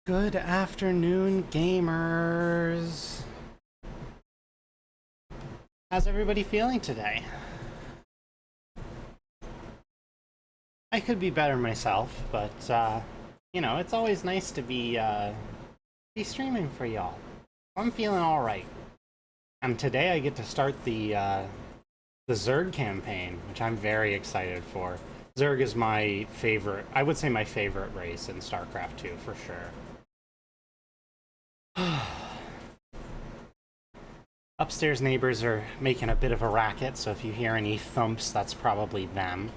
Good afternoon, gamers. How's everybody feeling today? I could be better myself, but you know, it's always nice to be streaming for y'all. I'm feeling all right. And today I get to start the Zerg campaign, which I'm very excited for. Zerg is my favorite, I would say my favorite race in Starcraft 2 for sure. Upstairs neighbors are making a bit of a racket, so if you hear any thumps, that's probably them.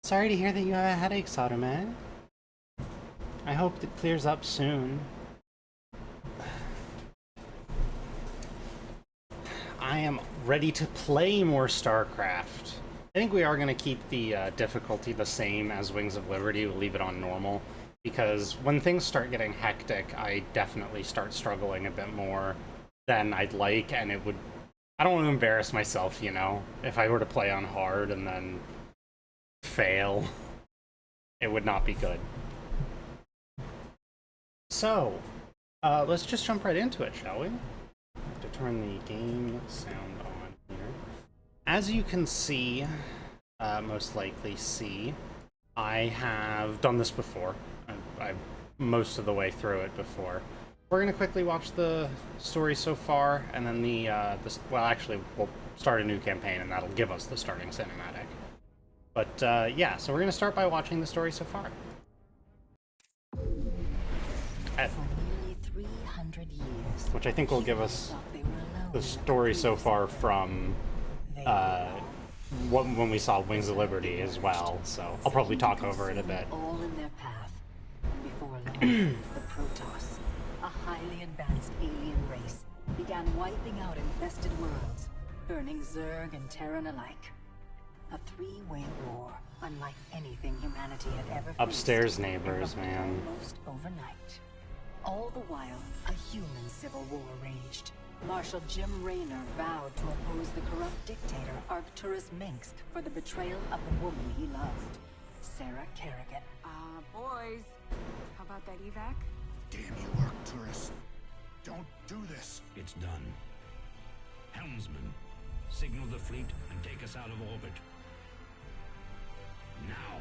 Sorry to hear that you have a headache, Sotoman. I hope it clears up soon. I am ready to play more StarCraft. I think we are going to keep the difficulty the same as Wings of Liberty. We'll leave it on normal. Because when things start getting hectic, I definitely start struggling a bit more than I'd like, and it would... I don't want to embarrass myself, you know? If I were to play on hard and then fail, it would not be good. So, let's just jump right into it, shall we? To turn the game sound on here. As you can see, most likely see, I have done this before. I've most of the way through it before. We're gonna quickly watch the story so far, and then well, actually, we'll start a new campaign, and that'll give us the starting cinematic. But yeah, so we're gonna start by watching the story so far. For nearly 300 years, which I think will give us the story so far from when we saw Wings of Liberty as well. So I'll probably talk over it a bit. All in their path. Before long, the Protoss, a highly advanced alien race, began wiping out infested worlds, burning Zerg and Terran alike. A three-way war, unlike anything humanity had ever faced. Upstairs neighbors, man. Almost overnight. All the while, a human civil war raged. Marshal Jim Raynor vowed to oppose the corrupt dictator Arcturus Minsk for the betrayal of the woman he loved, Sarah Kerrigan. Boys, how about that evac? Damn you, Arcturus. Don't do this. It's done. Helmsman, signal the fleet and take us out of orbit. Now.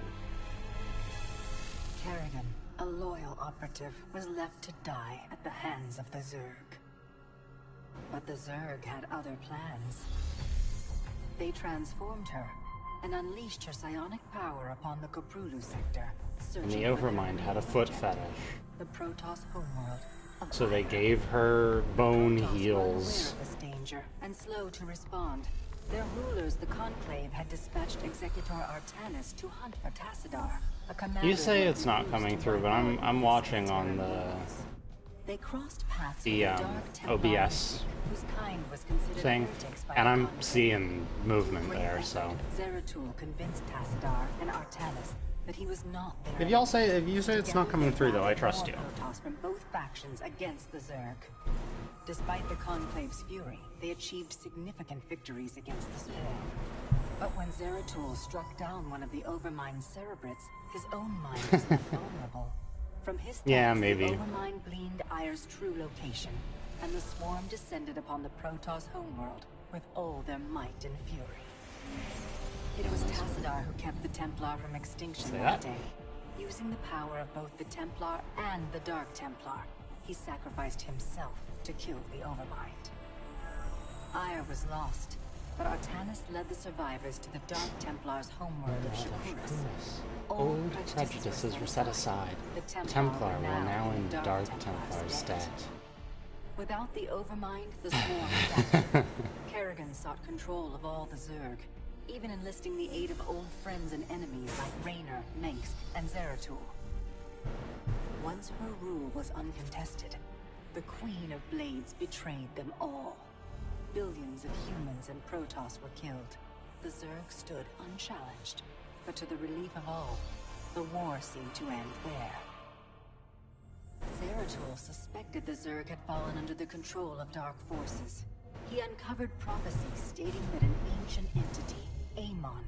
Kerrigan, a loyal operative, was left to die at the hands of the Zerg. But the Zerg had other plans. They transformed her and unleashed her psionic power upon the Koprulu sector. And the Overmind had a foot fetish. The Protoss homeworld. So they gave her bone Protoss heals. were aware of this danger and slow to respond. Their rulers, the Conclave, had dispatched Executor Artanis to hunt for Tassadar, a commander. You say it's not coming through, but I'm watching on They crossed paths the with Dark Templar, OBS whose kind was considered thing, heretics by and the I'm Conclave. seeing movement there. So Zeratul convinced Tassadar and Artanis that he was not there. if you say it's not coming through, though, I trust you. Protoss from both factions against the Zerg. Despite the Conclave's fury, they achieved significant victories against the Swarm. But when Zeratul struck down one of the Overmind's cerebrates, his own mind was left vulnerable. From his thoughts, maybe. the Overmind gleaned Ayre's true location, and the Swarm descended upon the Protoss homeworld with all their might and fury. It was Tassadar who kept the Templar from extinction that day. Using the power of both the Templar and the Dark Templar, he sacrificed himself to kill the Overmind. Ayre was lost, but Artanis led the survivors to the Dark Templars' homeworld of Shakuras. Old prejudices were set aside. The Templar will now in Dark Templar's stead. Without the Overmind, the Swarm was active. Kerrigan sought control of all the Zerg, even enlisting the aid of old friends and enemies like Raynor, Minsk, and Zeratul. Once her rule was uncontested, the Queen of Blades betrayed them all. Billions of humans and Protoss were killed. The Zerg stood unchallenged, but to the relief of all, the war seemed to end there. Zeratul suspected the Zerg had fallen under the control of dark forces. He uncovered prophecies stating that an ancient entity, Amon.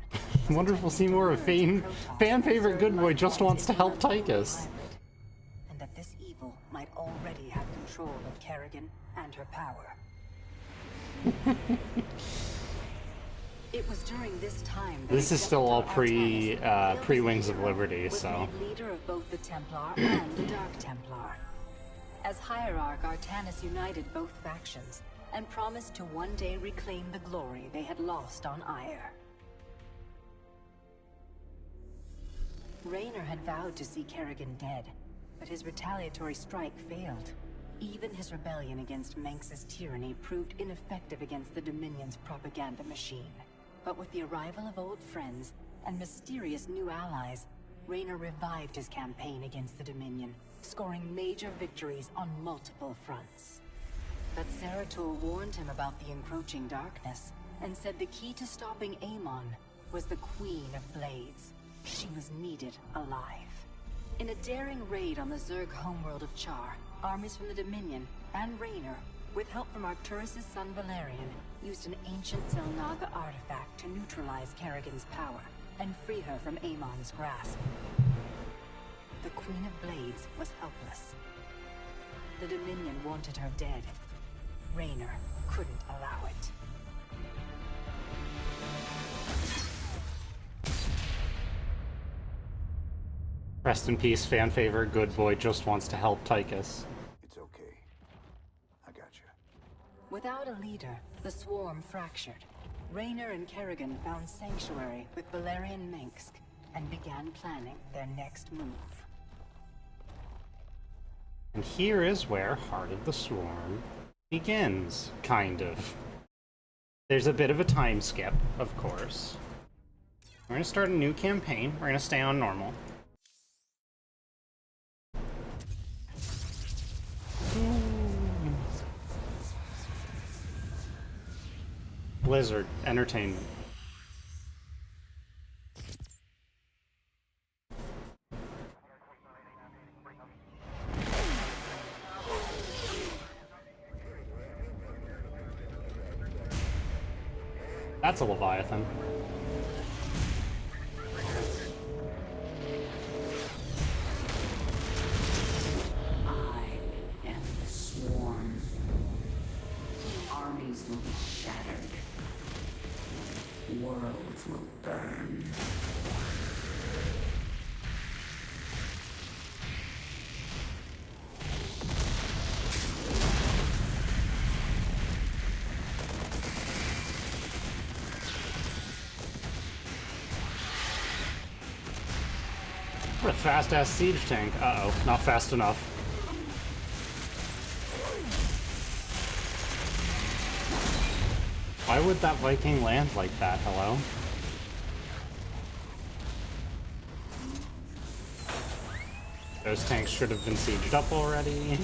I wonder if we'll see more of fan favorite good boy just wants to help Tychus. And that this evil might already have control of Kerrigan and her power. It was during this time that This is still all Artanis, pre Wings of Liberty, was so made leader of both the Templar and the Dark Templar. As Hierarch, Artanis united both factions and promised to one day reclaim the glory they had lost on Ire. Raynor had vowed to see Kerrigan dead, but his retaliatory strike failed. Even his rebellion against Manx's tyranny proved ineffective against the Dominion's propaganda machine. But with the arrival of old friends and mysterious new allies, Raynor revived his campaign against the Dominion, scoring major victories on multiple fronts. But Zeratul warned him about the encroaching darkness, and said the key to stopping Amon was the Queen of Blades. She was needed alive. In a daring raid on the Zerg homeworld of Char, armies from the Dominion and Raynor, with help from Arcturus' son Valerian, used an ancient Zelnaga artifact to neutralize Kerrigan's power and free her from Amon's grasp. The Queen of Blades was helpless. The Dominion wanted her dead. Raynor couldn't allow it. rest in peace, fan favorite good boy just wants to help Tychus. It's okay. I got you. Without a leader, the swarm fractured. Raynor and Kerrigan found sanctuary with Valerian Mengsk and began planning their next move. And here is where Heart of the Swarm begins, kind of. There's a bit of a time skip, of course. We're gonna start a new campaign. We're gonna stay on normal. Blizzard Entertainment. That's a Leviathan. I am the swarm. Armies will be shattered. Worlds will burn. What a fast-ass siege tank. Uh-oh, not fast enough. Why would that Viking land like that? Hello? Those tanks should have been sieged up already.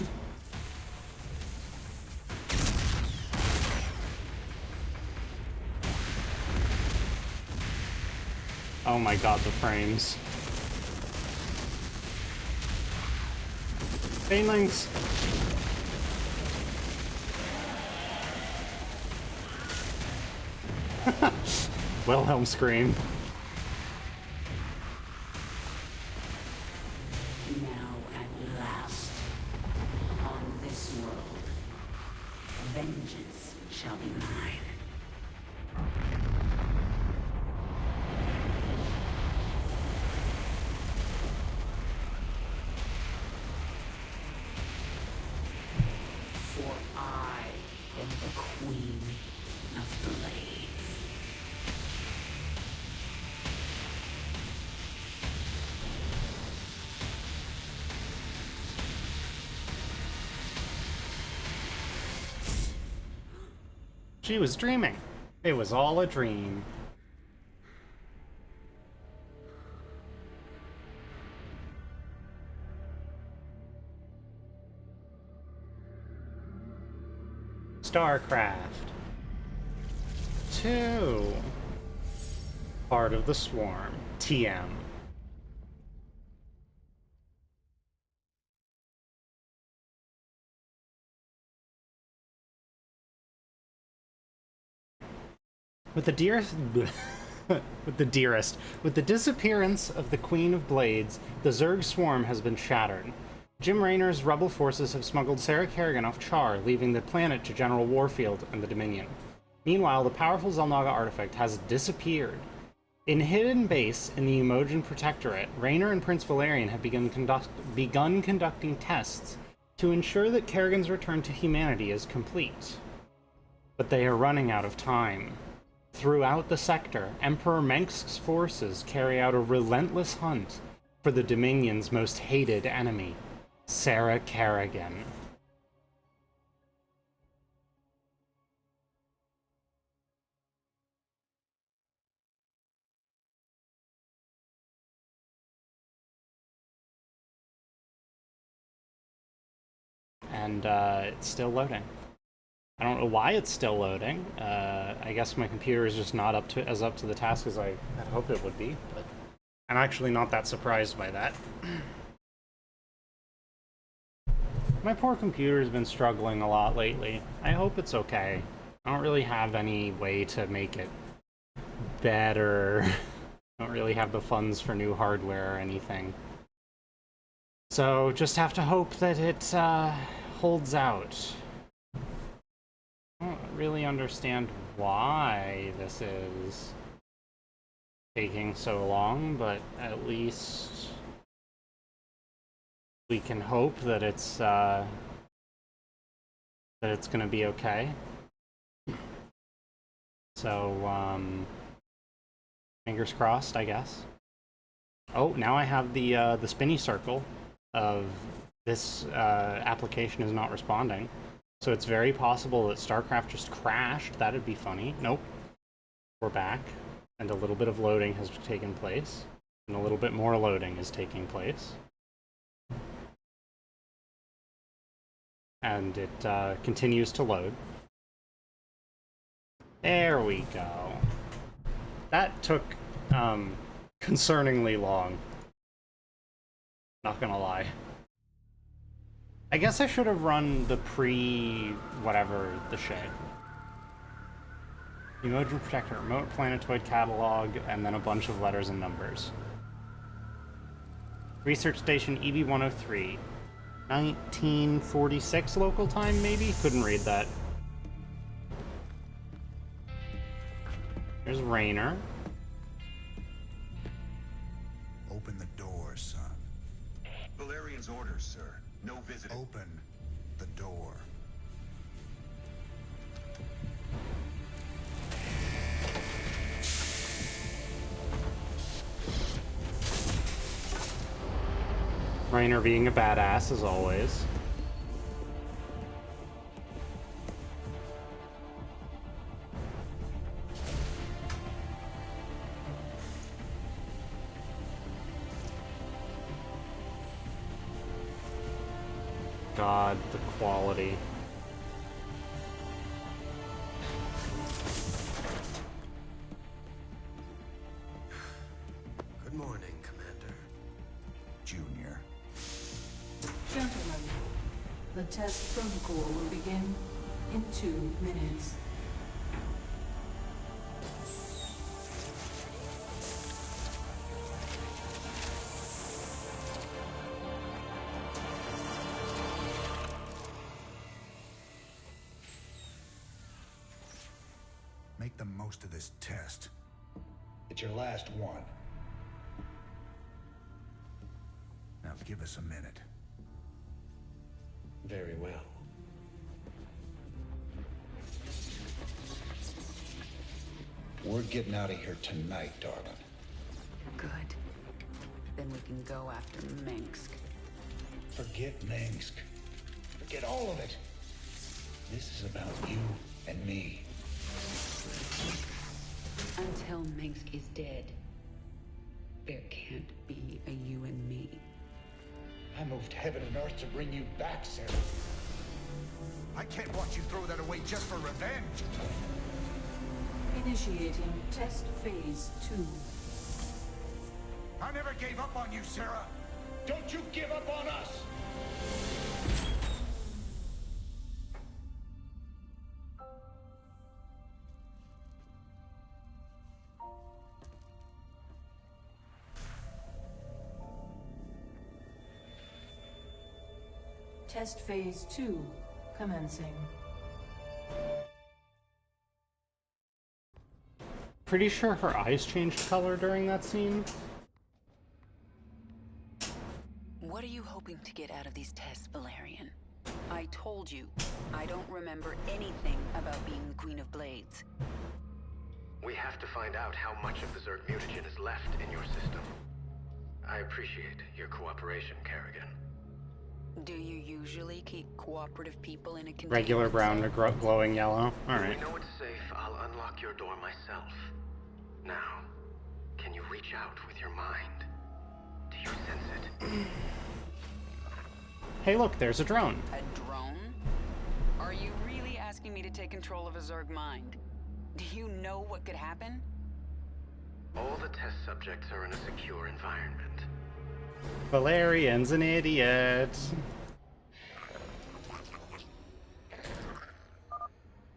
Oh my god, the frames. Banelings! Wilhelm scream. Now at last, on this world, vengeance shall be mine. For I am the Queen of Blades. She was dreaming. It was all a dream. Starcraft 2. Part of the Swarm. TM. With the With the dearest. With the disappearance of the Queen of Blades, the Zerg swarm has been shattered. Jim Raynor's rebel forces have smuggled Sarah Kerrigan off Char, leaving the planet to General Warfield and the Dominion. Meanwhile, the powerful Zelnaga artifact has disappeared. In hidden base in the Emojian Protectorate, Raynor and Prince Valerian have begun conducting tests to ensure that Kerrigan's return to humanity is complete. But they are running out of time. Throughout the sector, Emperor Mengsk's forces carry out a relentless hunt for the Dominion's most hated enemy, Sarah Kerrigan. And it's still loading. I don't know why it's still loading. I guess my computer is just not up to the task as I had hoped it would be, but I'm actually not that surprised by that. My poor computer has been struggling a lot lately. I hope it's okay. I don't really have any way to make it better. I don't really have the funds for new hardware or anything. So just have to hope that it holds out. I don't really understand why this is taking so long, but at least we can hope that it's gonna be okay. So fingers crossed, I guess. Oh, now I have the spinny circle of this application is not responding. So it's very possible that Starcraft just crashed. That'd be funny. Nope. We're back. And a little bit of loading has taken place. And a little bit more loading is taking place. And it continues to load. There we go. That took concerningly long. Not gonna lie. I guess I should have run the whatever the shit. Emoji Protector, Remote Planetoid Catalog, and then a bunch of letters and numbers. Research Station EB-103. 1946 local time, maybe? Couldn't read that. There's Raynor. Open the door, son. Valerian's orders, sir. No visiting. Open the door. Raynor being a badass, as always. God, the quality. Good morning, Commander. Junior. Gentlemen, the test protocol will begin in 2 minutes. Make the most of this test. It's your last one. Now give us a minute. Very well. We're getting out of here tonight, darling. Good. Then we can go after Mengsk. Forget Minsk. Forget all of it. This is about you and me. Until Mengsk is dead, there can't be a you and me. I moved heaven and earth to bring you back, Sarah. I can't watch you throw that away just for revenge. Initiating test phase 2. I never gave up on you, Sarah. Don't you give up on us! Test phase 2 commencing. Pretty sure her eyes changed color during that scene. What are you hoping to get out of these tests, Valerian? I told you, I don't remember anything about being the Queen of Blades. We have to find out how much of the Zerg mutagen is left in your system. I appreciate your cooperation, Kerrigan. Do you usually keep cooperative people in a container? Regular brown to glowing yellow. When Alright. we know it's safe, I'll unlock your door myself. Now, can you reach out with your mind? Do you sense it? Hey look, there's a drone. A drone? Are you really asking me to take control of a Zerg mind? Do you know what could happen? All the test subjects are in a secure environment. Valerian's an idiot.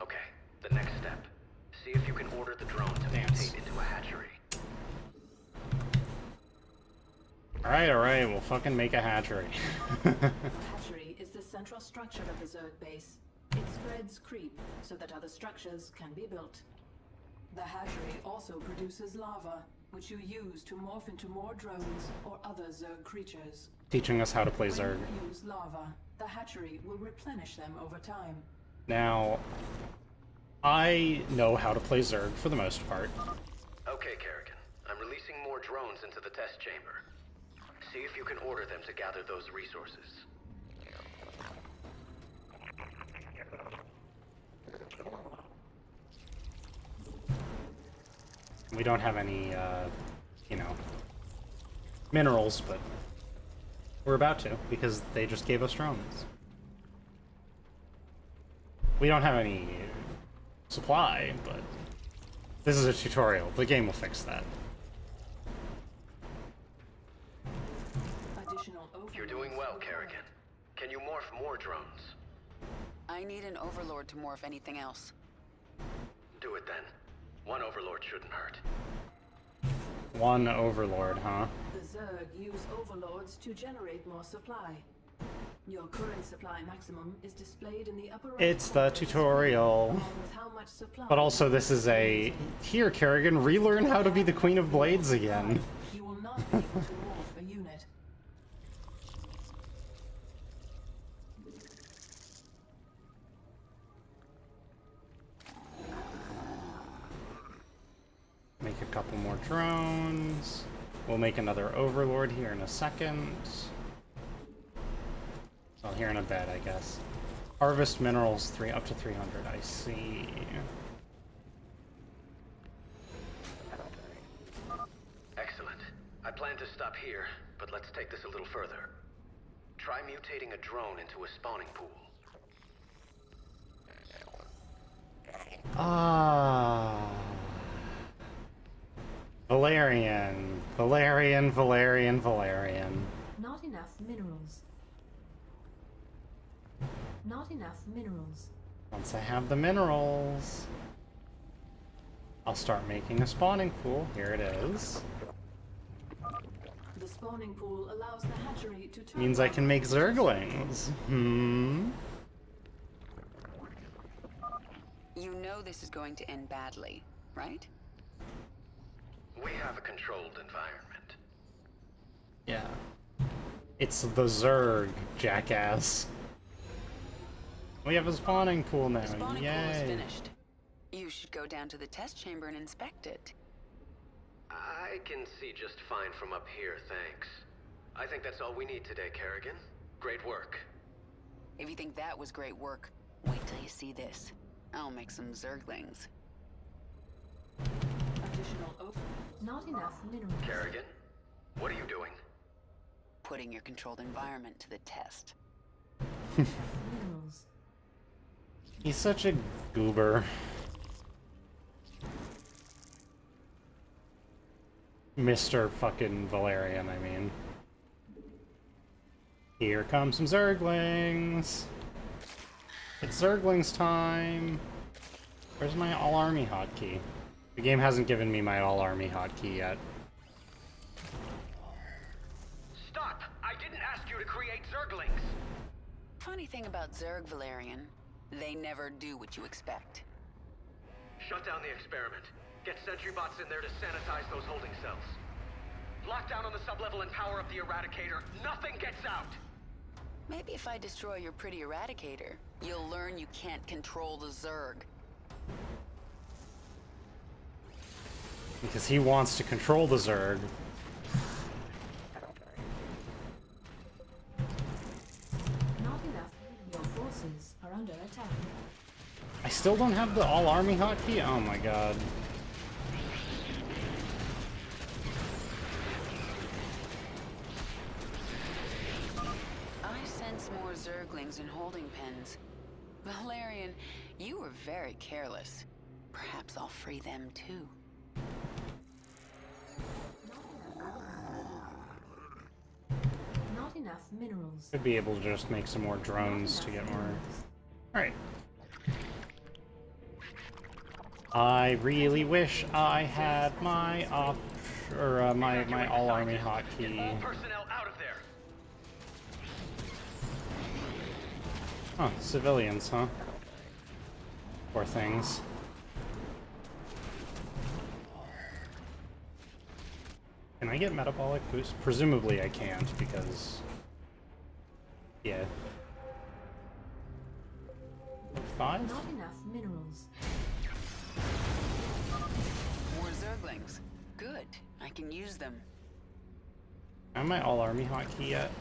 Okay, the next step. See if you can order the drone to mutate into a hatchery. Alright, we'll fucking make a hatchery. The hatchery is the central structure of the Zerg base. It spreads creep so that other structures can be built. The hatchery also produces lava, which you use to morph into more drones or other Zerg creatures. Teaching us how to play When Zerg. you use lava, the hatchery will replenish them over time. Now, I know how to play Zerg for the most part. Okay, Kerrigan. I'm releasing more drones into the test chamber. See if you can order them to gather those resources. We don't have any, you know, minerals, but we're about to, because they just gave us drones. We don't have any supply, but this is a tutorial. The game will fix that. You're doing well, Kerrigan. Can you morph more drones? I need an overlord to morph anything else. Do it then. One overlord shouldn't hurt. One overlord, huh? The Zerg use overlords to generate more supply. Your current supply maximum is displayed in the upper right. It's the tutorial. With how much supply But also this is a... Here, Kerrigan, relearn how to be the Queen of Blades again. you will not be able to morph a unit. Make a couple more drones. We'll make another overlord here in a second. Well, here in a bed, I guess. Harvest minerals up to 300. I see. Excellent. I plan to stop here, but let's take this a little further. Try mutating a drone into a spawning pool. Ah. Valerian. Valerian, Valerian, Valerian. Not enough minerals. Not enough minerals. Once I have the minerals, I'll start making a spawning pool. Here it is. The spawning pool allows the hatchery to turn Means I can make Zerglings. You know this is going to end badly, right? We have a controlled environment. Yeah. It's the Zerg, jackass. We have a spawning pool now. The spawning Yay. pool is finished. You should go down to the test chamber and inspect it. I can see just fine from up here, thanks. I think that's all we need today, Kerrigan. Great work. If you think that was great work, wait till you see this. I'll make some Zerglings. Additional open. Not enough minerals. Kerrigan, what are you doing? Putting your controlled environment to the test. Minerals. He's such a goober. Mr. fucking Valerian, I mean. Here come some Zerglings. It's Zerglings time. Where's my all-army hotkey? The game hasn't given me my all-army hotkey yet. Stop! I didn't ask you to create Zerglings! funny thing about Zerg, Valerian, they never do what you expect. Shut down the experiment. Get sentry bots in there to sanitize those holding cells. Lock down on the sublevel and power up the Eradicator. Nothing gets out! Maybe if I destroy your pretty Eradicator, you'll learn you can't control the Zerg. Because he wants to control the Zerg. Not enough. Your forces are under attack. I still don't have the all-army hotkey? Oh my god. I sense more Zerglings in holding pens. Valerian, you were very careless. Perhaps I'll free them too. Not enough minerals. Could be able to just make some more drones to get more... Alright. I really wish I had my my all-army hotkey. All personnel out of there. Huh, civilians, huh? Poor things. Can I get metabolic boost? Presumably I can't, because... Yeah. 5? Not enough minerals. More Zerglings. Good. I can use them. Am I all-army hotkey yet?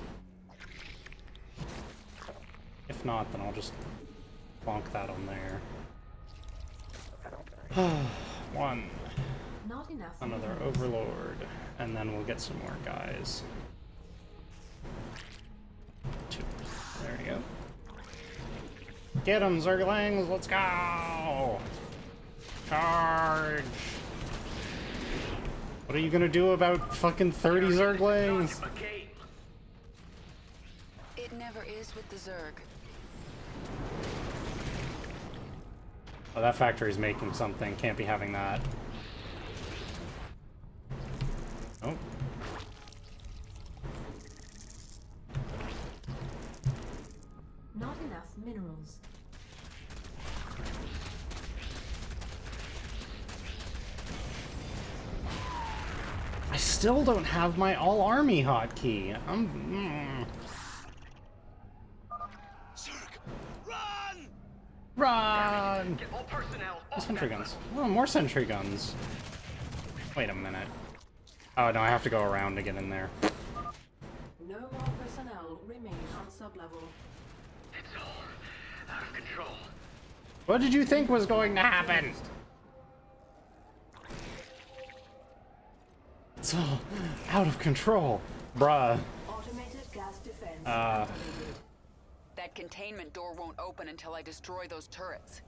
If not, then I'll just plonk that on there. 1. Not enough. Another overlord. And then we'll get some more guys. 2. There we go. Get 'em, Zerglings! Let's go! Charge! What are you gonna do about fucking 30 Zerglings? It never is with the Zerg. Oh, that factory's making something. Can't be having that. Oh. Not enough minerals. I still don't have my all-army hotkey. Run! Get all personnel off Sentry guns. Oh, more sentry guns. Wait a minute. Oh, no, I have to go around to get in there. No more personnel remain on sublevel. It's all out of control. What did you think was going to happen? It's all out of control. Bruh. Automated gas defense. That containment door won't open until I destroy those turrets.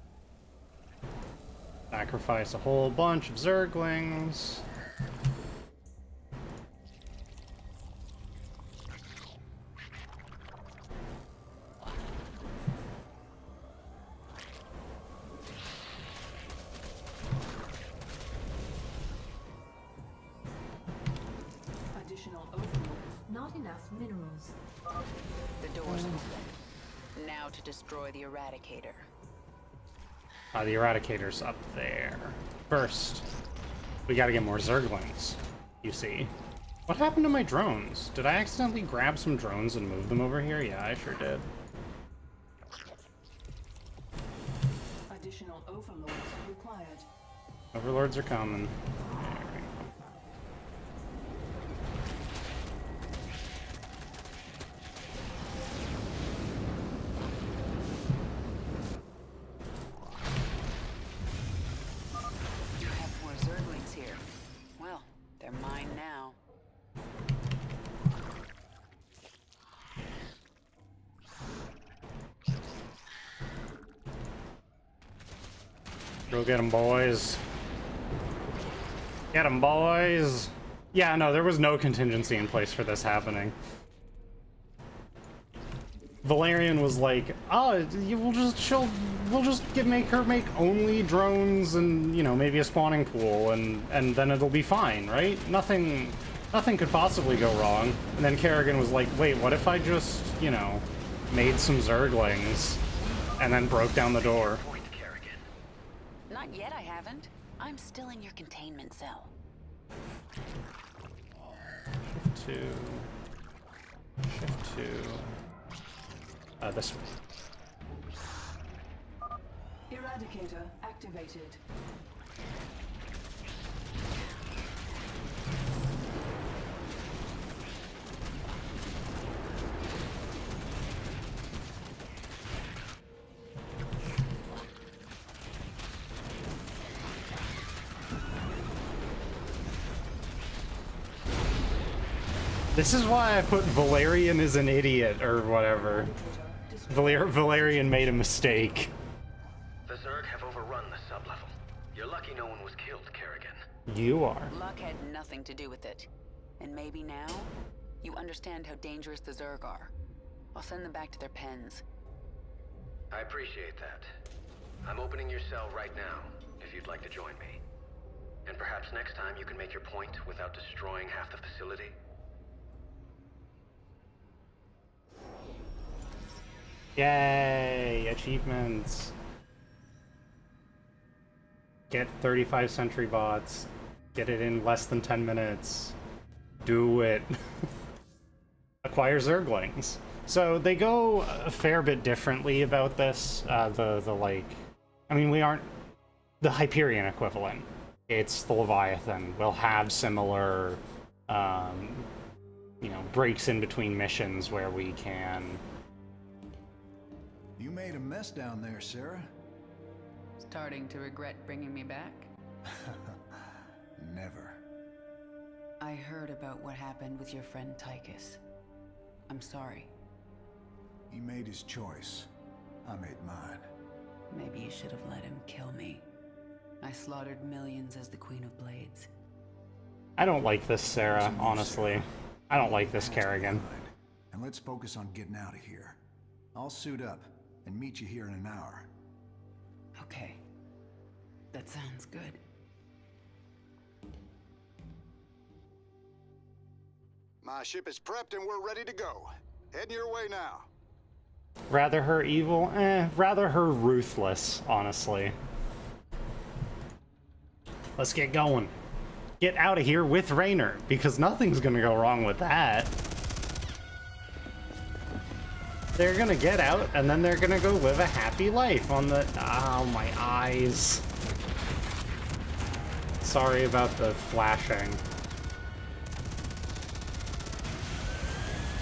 Sacrifice a whole bunch of Zerglings. Additional overload. Not enough minerals. The door's open. Now to destroy the Eradicator. The Eradicator's up there. First, we gotta get more Zerglings, you see. What happened to my drones? Did I accidentally grab some drones and move them over here? Yeah, I sure did. Additional overloads required. Overlords are coming. You have more Zerglings here. Well, they're mine now. Go get them, boys. Get them, boys. Yeah, no, there was no contingency in place for this happening. Valerian was like, "Oh, we'll just make her make only drones and, you know, maybe a spawning pool, and then it'll be fine, right? Nothing could possibly go wrong." And then Kerrigan was like, "Wait, what if I just, you know, made some Zerglings, and then broke down the door. Point, Kerrigan. Not yet, I haven't. I'm still in your containment cell. Shift to this way. Eradicator activated. This is why I put Valerian is an idiot, or whatever. Valerian made a mistake. The Zerg have overrun the sublevel. You're lucky no one was killed, Kerrigan. You are. Luck had nothing to do with it. And maybe now, you understand how dangerous the Zerg are. I'll send them back to their pens. I appreciate that. I'm opening your cell right now, if you'd like to join me. And perhaps next time you can make your point without destroying half the facility. Yay! Achievements. Get 35 sentry bots. Get it in less than 10 minutes. Do it. Acquire Zerglings. So they go a fair bit differently about this. I mean, we aren't the Hyperion equivalent. It's the Leviathan. We'll have similar, breaks in between missions where we can. You made a mess down there, Sarah. Starting to regret bringing me back? Never. I heard about what happened with your friend Tychus. I'm sorry. He made his choice. I made mine. Maybe you should have let him kill me. I slaughtered millions as the Queen of Blades. I don't like this, Sarah, honestly. I don't like this Kerrigan. And let's focus on getting out of here. I'll suit up and meet you here in an hour. Okay. That sounds good. My ship is prepped and we're ready to go. Heading your way now. Rather her evil? Rather her ruthless, honestly. Let's get going. Get out of here with Raynor, because nothing's gonna go wrong with that. They're gonna get out, and then they're gonna go live a happy life on the... Oh, my eyes. Sorry about the flashing.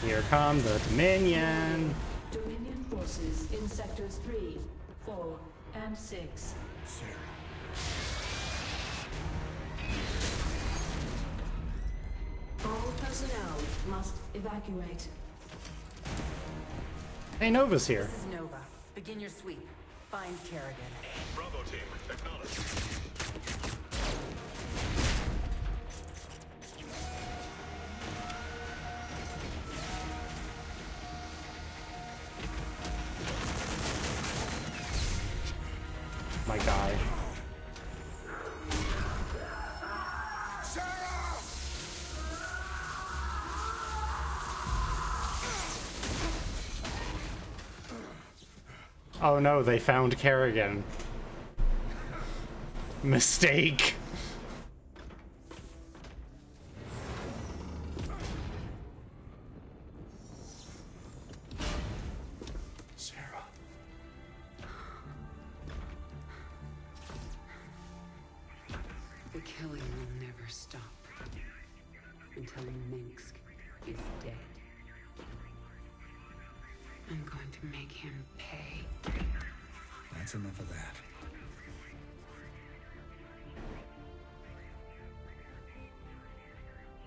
Here come the Dominion. Dominion forces in sectors 3, 4, and 6. All personnel must evacuate. Hey, Nova's here. This is Nova. Begin your sweep. Find Kerrigan. Bravo team, acknowledged. My guy. Oh no, they found Kerrigan. Mistake. Sarah. The killing will never stop until Minsk is dead. I'm going to make him pay. That's enough of that.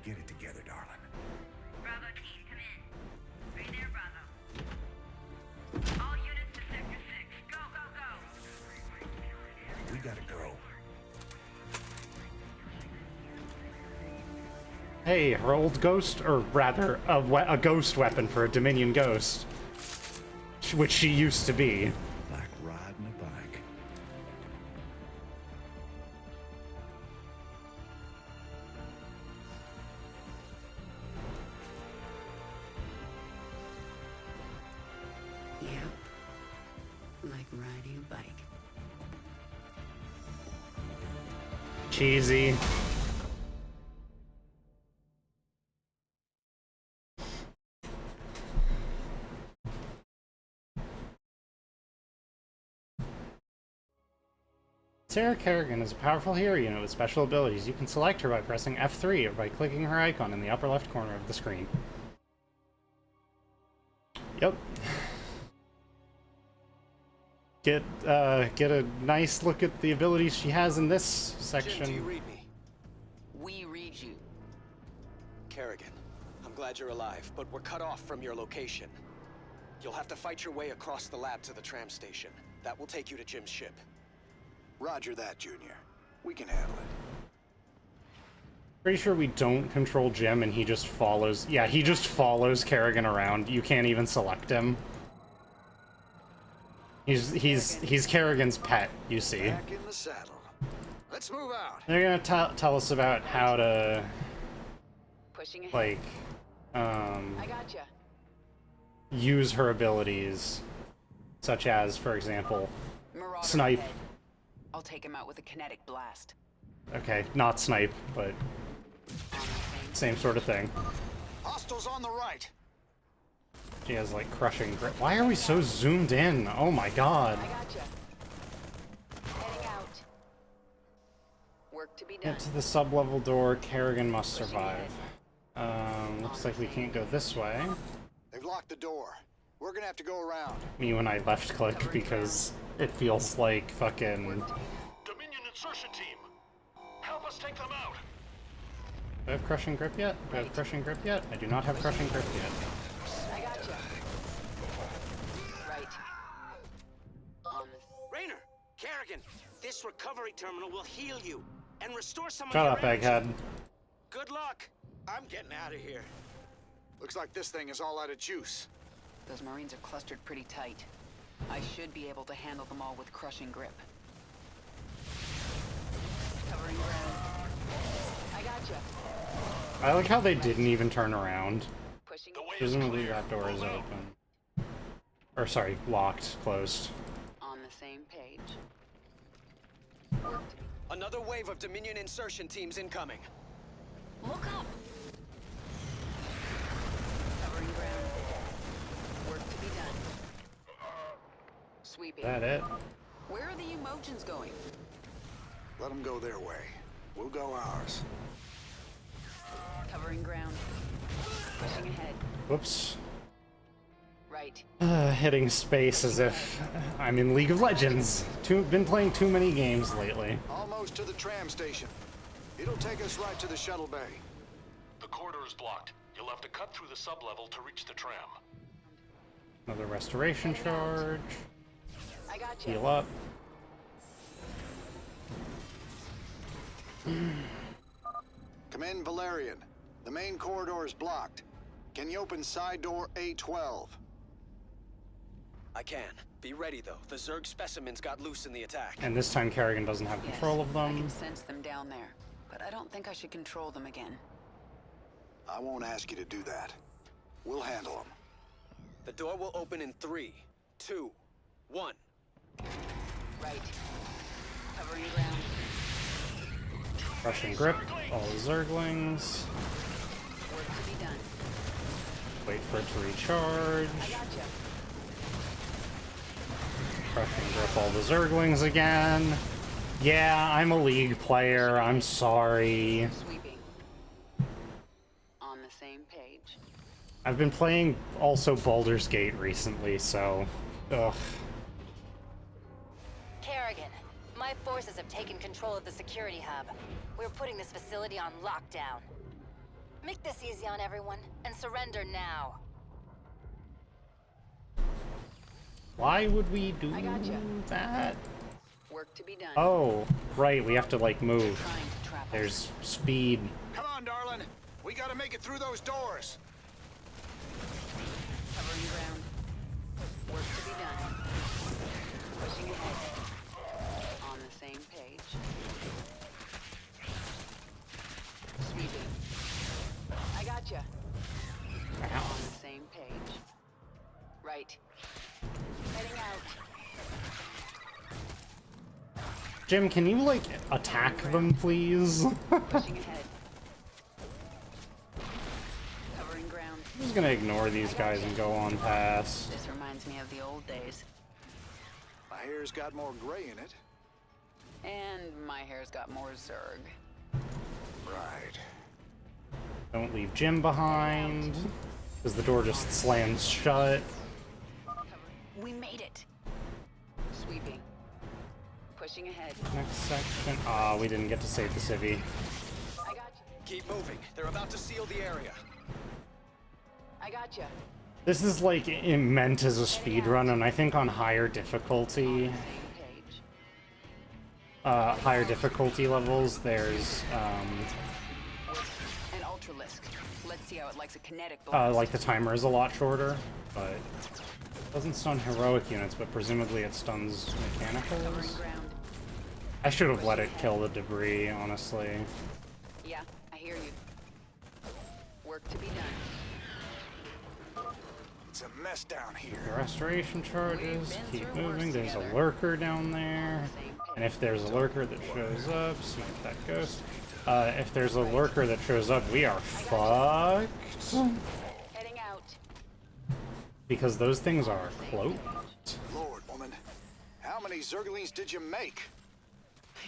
Get it together, darling. Bravo team, come in. Are you there, Bravo? All units to Sector 6. Go, go, go! We gotta go. Hey, her old ghost, or rather, a ghost weapon for a Dominion ghost. Which she used to be. Like riding a bike. like riding a bike. Cheesy. Sarah Kerrigan is a powerful hero unit with special abilities. You can select her by pressing F3 or by clicking her icon in the upper left corner of the screen. Yep. Get a nice look at the abilities she has in this section. Jim, do you read me? We read you. Kerrigan, I'm glad you're alive, but we're cut off from your location. You'll have to fight your way across the lab to the tram station. That will take you to Jim's ship. Roger that, Junior. We can handle it. Pretty sure we don't control Jim and he just follows. Yeah, he just follows Kerrigan around. You can't even select him. He's Kerrigan's pet, you see. Back in the saddle. Let's move out. They're gonna tell us about how to, Pushing ahead. like, I gotcha. use her abilities, such as, for example, Marauder snipe. ahead. I'll take him out with a kinetic blast. Okay, not snipe, but same sort of thing. Hostiles on the right. She has like crushing grip. Why are we so zoomed in? Oh my god. I gotcha. Heading out. Work to be done. Get to the sub-level door. Kerrigan must survive. Looks like we can't go this way. They've locked the door. We're gonna have to go around. Me when I left click because it feels like fucking. Dominion insertion team, help us take them out. Do I have crushing grip yet? Do I have crushing grip yet? I do not have crushing grip yet. I gotcha. Right. Raynor, Kerrigan, this recovery terminal will heal you and restore some Shut of up, your energy. egghead. Good luck. I'm getting out of here. Looks like this thing is all out of juice. Those Marines are clustered pretty tight. I should be able to handle them all with crushing grip. Covering ground. I gotcha. I like how they didn't even turn around. Pushing. Presumably that door is open. Or sorry, locked, closed. On the same page. Another wave of Dominion insertion teams incoming. Look up. Covering ground. Work to be done. Sweeping. Is that it? Where are the emotions going? Let them go their way. We'll go ours. Covering ground. Pushing ahead. Whoops. Right. Hitting space as if I'm in League of Legends. Been playing too many games lately. Almost to the tram station. It'll take us right to the shuttle bay. The corridor is blocked. You'll have to cut through the sublevel to reach the tram. Another restoration charge. I got you. Heal up. Come in, Valerian. The main corridor is blocked. Can you open side door A12? I can. Be ready, though. The Zerg specimens got loose in the attack. And this time Kerrigan doesn't have control of I them. can sense them down there, but I don't think I should control them again. I won't ask you to do that. We'll handle them. The door will open in 3, 2, 1. Right. Covering ground. Crushing grip. All the Zerglings. Work to be done. Wait for it to recharge. I gotcha. Crushing grip all the Zerglings again. Yeah, I'm a League player. I'm sorry. Sweeping. On the same page. I've been playing also Baldur's Gate recently, so... Ugh. Kerrigan, my forces have taken control of the security hub. We're putting this facility on lockdown. Make this easy on everyone, and surrender now. Why would we do that? Work to be done. Oh, right, we have to, like, move. Trying to trap us. There's speed. Come on, darling. We gotta make it through those doors. Covering ground. Work to be done. Pushing ahead. On the same page. Sweeping. I gotcha. On the same page. Right. Heading out. Jim, can you, like, attack them, please? Pushing ahead. Covering ground. I'm just gonna ignore these guys and go on past. This reminds me of the old days. My hair's got more gray in it. And my hair's got more Zerg. Right. Don't leave Jim behind, because the door just slams shut. We made it. Sweeping. Pushing ahead. Next section. Ah, we didn't get to save the civvy. I got you. Keep moving. They're about to seal the area. I got you. This is like meant as a speed run, and I think on higher difficulty, levels, there's An Ultralisk. Let's see how it likes a kinetic blast. like the timer is a lot shorter, but it doesn't stun heroic units, but presumably it stuns mechanicals. I should have let it kill the debris, honestly. Yeah, I hear you. Work to be done. It's a mess down here. The restoration charges, keep moving. There's a lurker down there. And if there's a lurker that shows up, snipe that ghost. If there's a lurker that shows up, we are fucked. Heading out. Because those things are cloaked. Lord, woman. How many Zerglings did you make?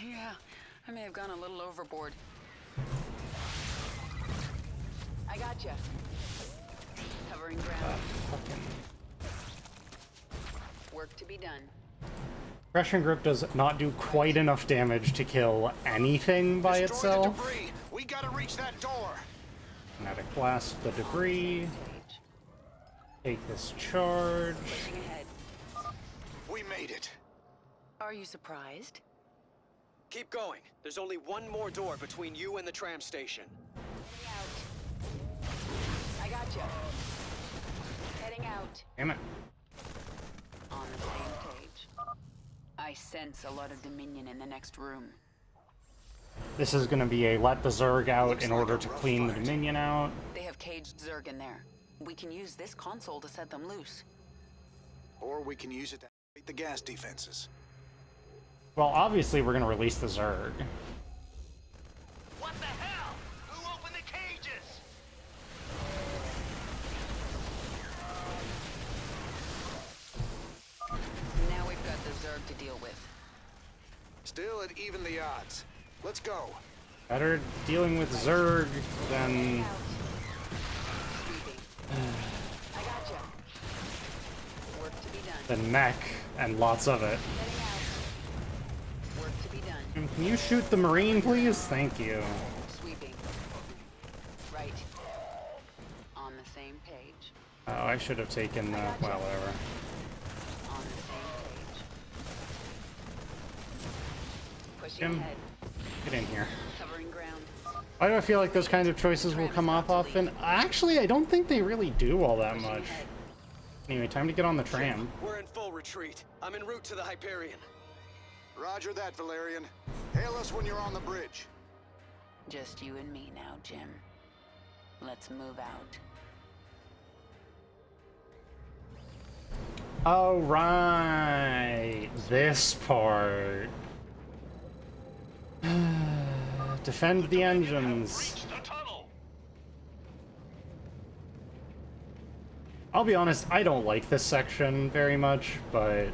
Yeah, I may have gone a little overboard. I got you. Covering ground. Work to be done. Crushing Grip does not do quite enough damage to kill anything by itself. Debris. We gotta reach that door. Kinetic Blast the debris. Take this charge. We made it. Are you surprised? Keep going. There's only one more door between you and the tram station. I got you. Heading out. Damn it. On the same page. I sense a lot of Dominion in the next room. This is gonna be a let the Zerg out in order to clean the Dominion out. They have caged Zerg in there. We can use this console to set them loose. Or we can use it to activate the gas defenses. Well, obviously we're gonna release the Zerg. What the hell? Who opened the cages? Now we've got the Zerg to deal with. Still at even the odds. Let's go. Better dealing with Zerg than... I got you. Work to be done. than mech, and lots of it. Work to be done. Can you shoot the Marine, please? Thank you. Sweeping. Right. On the same page. Oh, I should have taken the... well, whatever. On the same page. Pushing Jim, ahead. get in here. Covering ground. Why do I feel like those kinds of choices will come up often? Actually, I don't think they really do all that much. Anyway, time to get on the tram. We're in full retreat. I'm en route to the Hyperion. Roger that, Valerian. Hail us when you're on the bridge. Just you and me now, Jim. Let's move out. Oh, right. This part. Defend the engines. I'll be honest, I don't like this section very much, but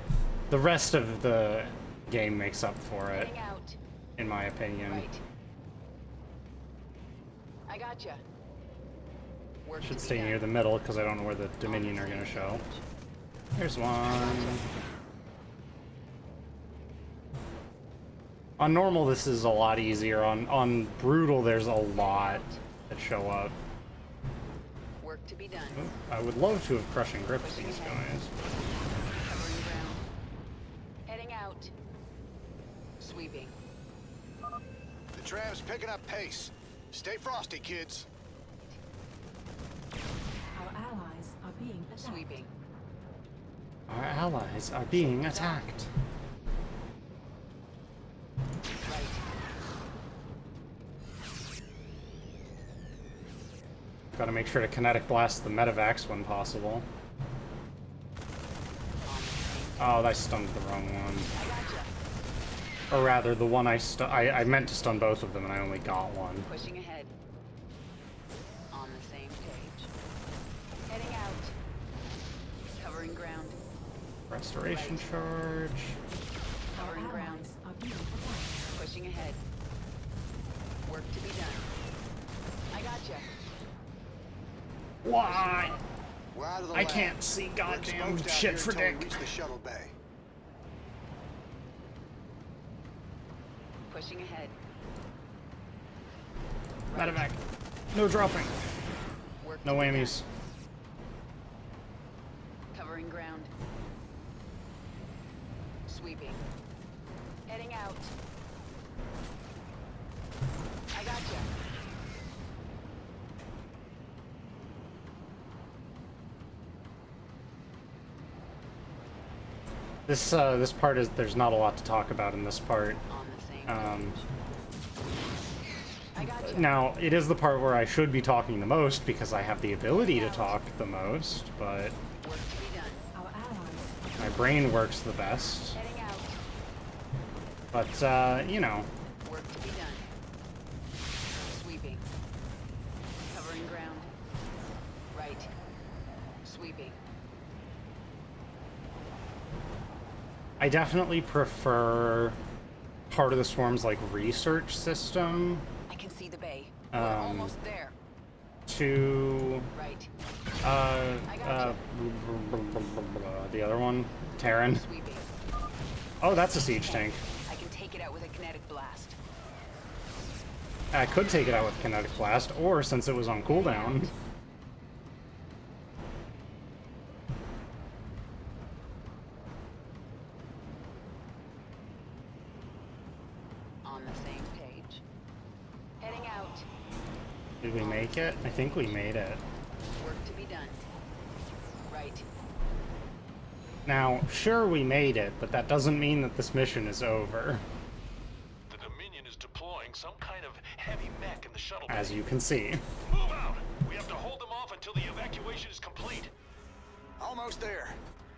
the rest of the game makes up for it, in my opinion. Right. I gotcha. I should stay near the middle because I don't know where the Dominion are going to show. There's one. On normal, this is a lot easier. On brutal, there's a lot that show up. Work to be done. I would love to have crushing gripped these guys. Covering ground. Heading out. Sweeping. The tram's picking up pace. Stay frosty, kids. Our allies are being attacked. Sweeping. Our allies are being attacked. Right. Gotta make sure to kinetic blast the medevacs when possible. Oh, I stunned the wrong one. Or rather, the one I meant to stun both of them, and I only got one. Pushing ahead. On the same page. Heading out. Covering ground. Restoration charge. Covering ground. Pushing ahead. Work to be done. I gotcha. Why? We're out of the I lab. can't see We're goddamn exposed out shit here for until we dick. reach the shuttle bay. Pushing ahead. Medevac. No dropping. Work No to be whammies. done. Covering ground. Sweeping. Heading out. I gotcha. This part is, there's not a lot to talk about in this part. Now, it is the part where I should be talking the most because I have the ability to talk the most, but my brain works the best. But, you know. Work to be done. Sweeping. Covering ground. Right. Sweeping. I definitely prefer part of the swarm's like research system. I can see the bay. We're almost there. To Right. The other one, Terran. Sweeping. Oh, that's a siege tank. I can take it out with a kinetic blast. I could take it out with kinetic blast, or since it was on cooldown. On the same page. Heading out. Did we make it? I think we made it. Work to be done. Right. Now, sure we made it, but that doesn't mean that this mission is over. The Dominion is deploying some kind of heavy mech in the shuttle bay. As you can see. Move out! We have to hold them off until the evacuation is complete. Almost there.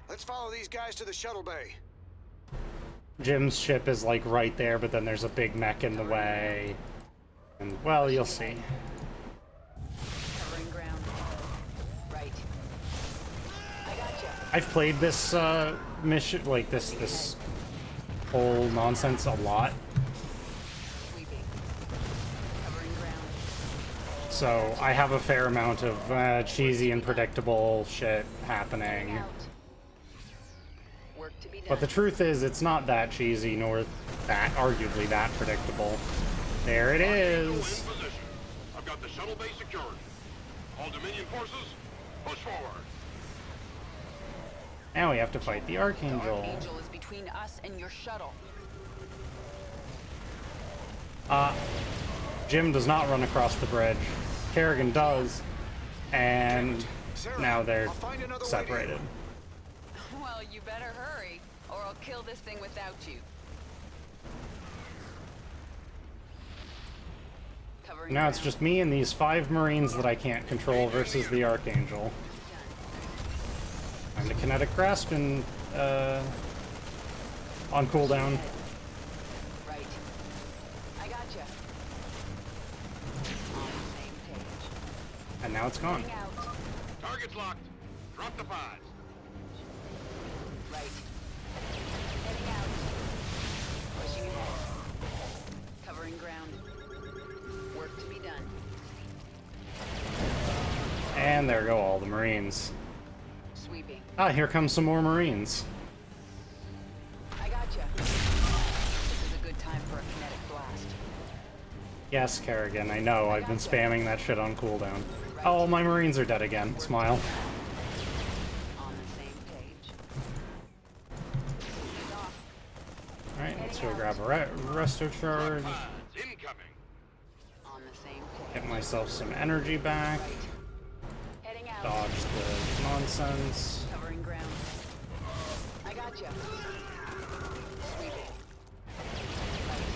Let's follow these guys to the shuttle bay. Jim's ship is like right there, but then there's a big mech in the way. And, well, you'll see. Covering ground. Right. I gotcha. I've played this mission, like this whole nonsense a lot. Sweeping. Covering ground. So I have a fair amount of cheesy and predictable shit happening. Work to be done. But the truth is, it's not that cheesy, nor that arguably that predictable. There it is. I've got the shuttle bay secured. All Dominion forces, push forward. Now we have to fight the Archangel. The Archangel is between us and your shuttle. Jim does not run across the bridge. Kerrigan does. And now they're separated. Well, you better hurry, or I'll kill this thing without you. Covering Now it's just me and these 5 Marines that I can't control versus the Archangel. I'm the kinetic grasp and on cooldown. Right. I gotcha. On the same page. And now it's gone. Heading out. Target's locked. Drop the pods. Right. Heading out. Pushing ahead. Covering ground. Work to be done. And there go all the Marines. Sweeping. Ah, here come some more Marines. I gotcha. This is a good time for a kinetic blast. Yes, Kerrigan, I know. I've been spamming that shit on cooldown. Oh, my Marines are dead again. Smile. On the same page. Alright, let's go grab a resto charge. Incoming. On the same page. Get myself some energy back. Heading out. Dodge the nonsense. Covering ground. I gotcha. Sweeping. Right.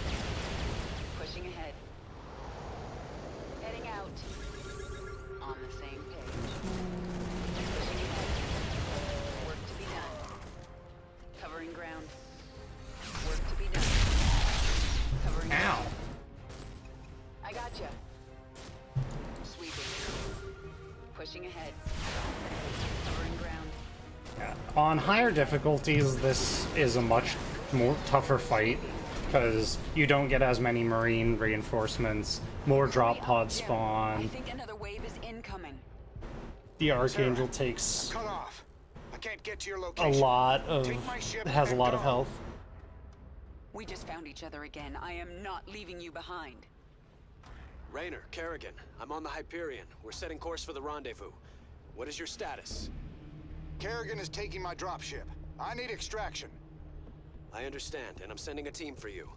Pushing ahead. Heading out. On the same page. Pushing ahead. Work to be done. Covering ground. Work to be done. On higher difficulties, this is a much more tougher fight, because you don't get as many marine reinforcements, more drop pods spawn. I think another wave is incoming. The Archangel takes Cut off. I can't get to your a location. lot of... Take my ship has a and lot of go. health. We just found each other again. I am not leaving you behind. Raynor, Kerrigan, I'm on the Hyperion. We're setting course for the rendezvous. What is your status? Kerrigan is taking my dropship. I need extraction. I understand, and I'm sending a team for you.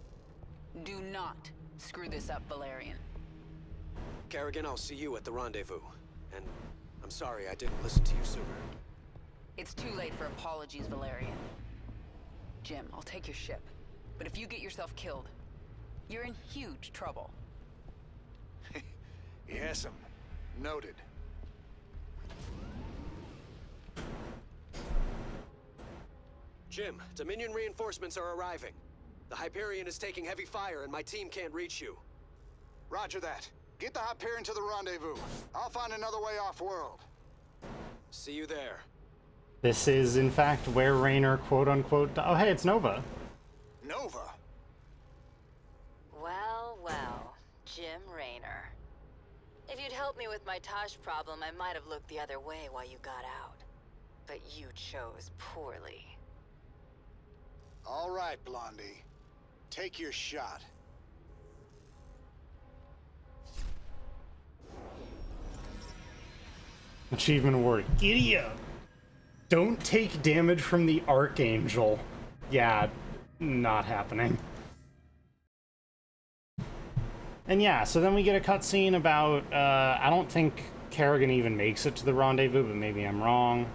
Do not screw this up, Valerian. Kerrigan, I'll see you at the rendezvous. And I'm sorry I didn't listen to you sooner. It's too late for apologies, Valerian. Jim, I'll take your ship. But if you get yourself killed, you're in huge trouble. Yes'm. Noted. Jim, Dominion reinforcements are arriving. The Hyperion is taking heavy fire and my team can't reach you. Roger that. Get the Hyperion to the rendezvous. I'll find another way off-world. See you there. This is, in fact, where Raynor, quote-unquote... Oh, hey, it's Nova. Nova? Well, well, Jim Raynor. If you'd helped me with my Tosh problem, I might have looked the other way while you got out. But you chose poorly. All right, Blondie. Take your shot. Achievement award. Idiot! Don't take damage from the Archangel. Yeah, not happening. And yeah, so then we get a cutscene about, I don't think Kerrigan even makes it to the rendezvous, but maybe I'm wrong.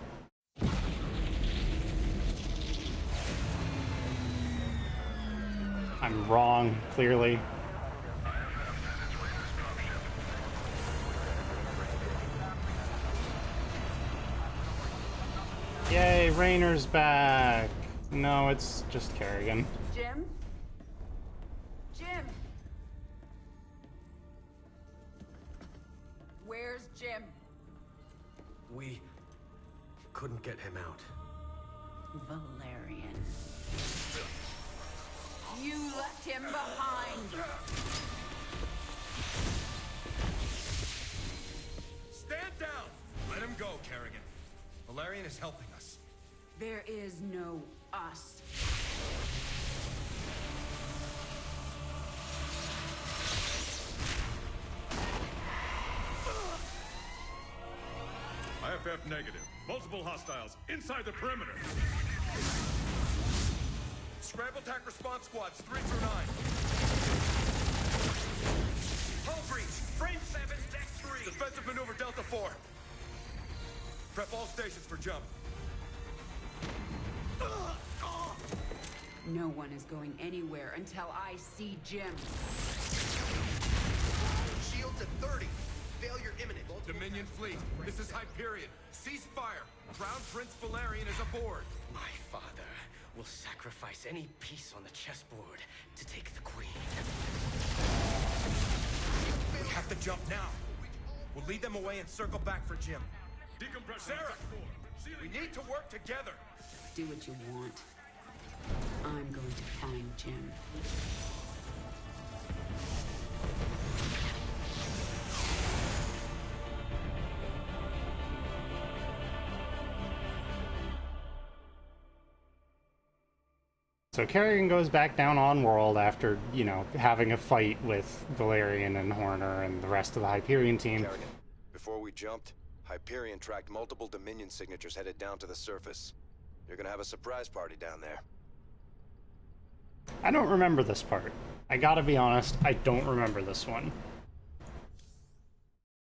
I'm wrong, clearly. Yay, Raynor's back. No, it's just Kerrigan. Jim? Jim! Where's Jim? We couldn't get him out. Valerian. You left him behind! Stand down! Let him go, Kerrigan. Valerian is helping us. There is no us. IFF negative. Multiple hostiles inside the perimeter. Scramble attack response squads 3 through 9. Hull breach. Frame 7, deck 3. Defensive maneuver Delta 4. Prep all stations for jump. No one is going anywhere until I see Jim. Shields at 30. Failure imminent. Dominion fleet, this is Hyperion. Cease fire. Crown Prince Valerian is aboard. My father will sacrifice any piece on the chessboard to take the queen. We have to jump now. We'll lead them away and circle back for Jim. Decompress. Sarah! We need to work together. Do what you want. I'm going to find Jim. So Kerrigan goes back down on world after, you know, having a fight with Valerian and Horner and the rest of the Hyperion team. Kerrigan, before we jumped, Hyperion tracked multiple Dominion signatures headed down to the surface. You're gonna have a surprise party down there. I don't remember this part. I gotta be honest, I don't remember this one.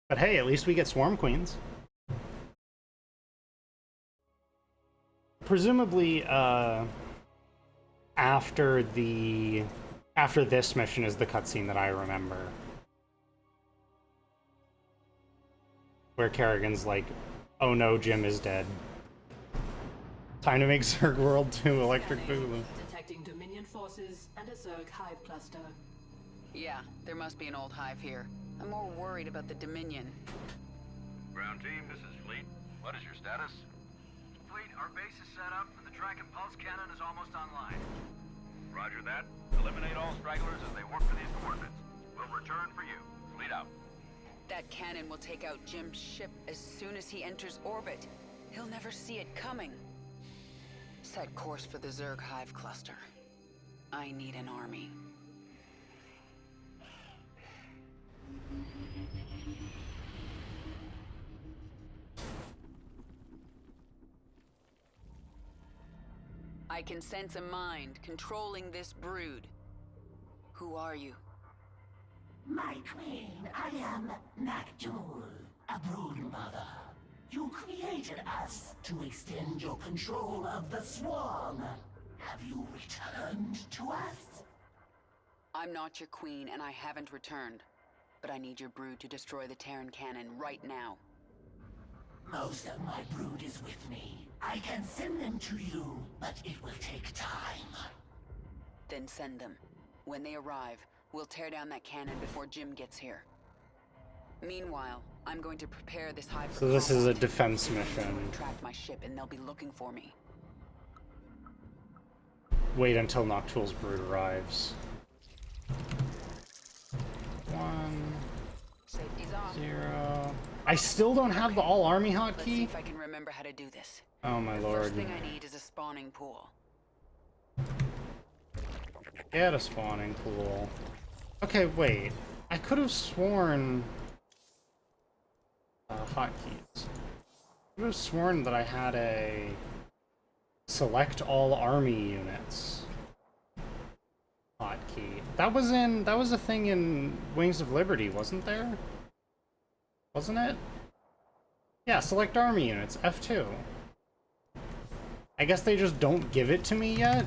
But hey, at least we get Swarm Queens. Presumably, after this mission is the cutscene that I remember. Where Kerrigan's like, oh no, Jim is dead. Time to make Zerg World 2 Electric Boogaloo. Detecting Dominion forces and a Zerg hive cluster. Yeah, there must be an old hive here. I'm more worried about the Dominion. Ground team, this is Fleet. What is your status? fleet, our base is set up, and the Draken pulse cannon is almost online. Roger that. Eliminate all stragglers as they work for these coordinates. We'll return for you. Fleet out. That cannon will take out Jim's ship as soon as he enters orbit. He'll never see it coming. Set course for the Zerg Hive cluster. I need an army. I can sense a mind controlling this brood. Who are you? My queen, I am Nakdul, a brood mother. You created us to extend your control of the swarm. Have you returned to us? I'm not your queen, and I haven't returned. But I need your brood to destroy the Terran cannon right now. Most of my brood is with me. I can send them to you, but it will take time. Then send them. When they arrive, we'll tear down that cannon before Jim gets here. Meanwhile, I'm going to prepare this hive. So this is a defense mission. Track my ship, and they'll be looking for me. Wait until Noctool's brood arrives. 1, Safety's off. 0. I still don't have the all army hotkey. Let's see if I can remember how to do this. Oh my The lord. first thing I need is a spawning pool. Get a spawning pool. Okay, wait. I could have sworn hotkeys. I could have sworn that I had a select all army units hotkey. That was a thing in Wings of Liberty, wasn't there? Wasn't it? Yeah, select army units, F2. I guess they just don't give it to me yet?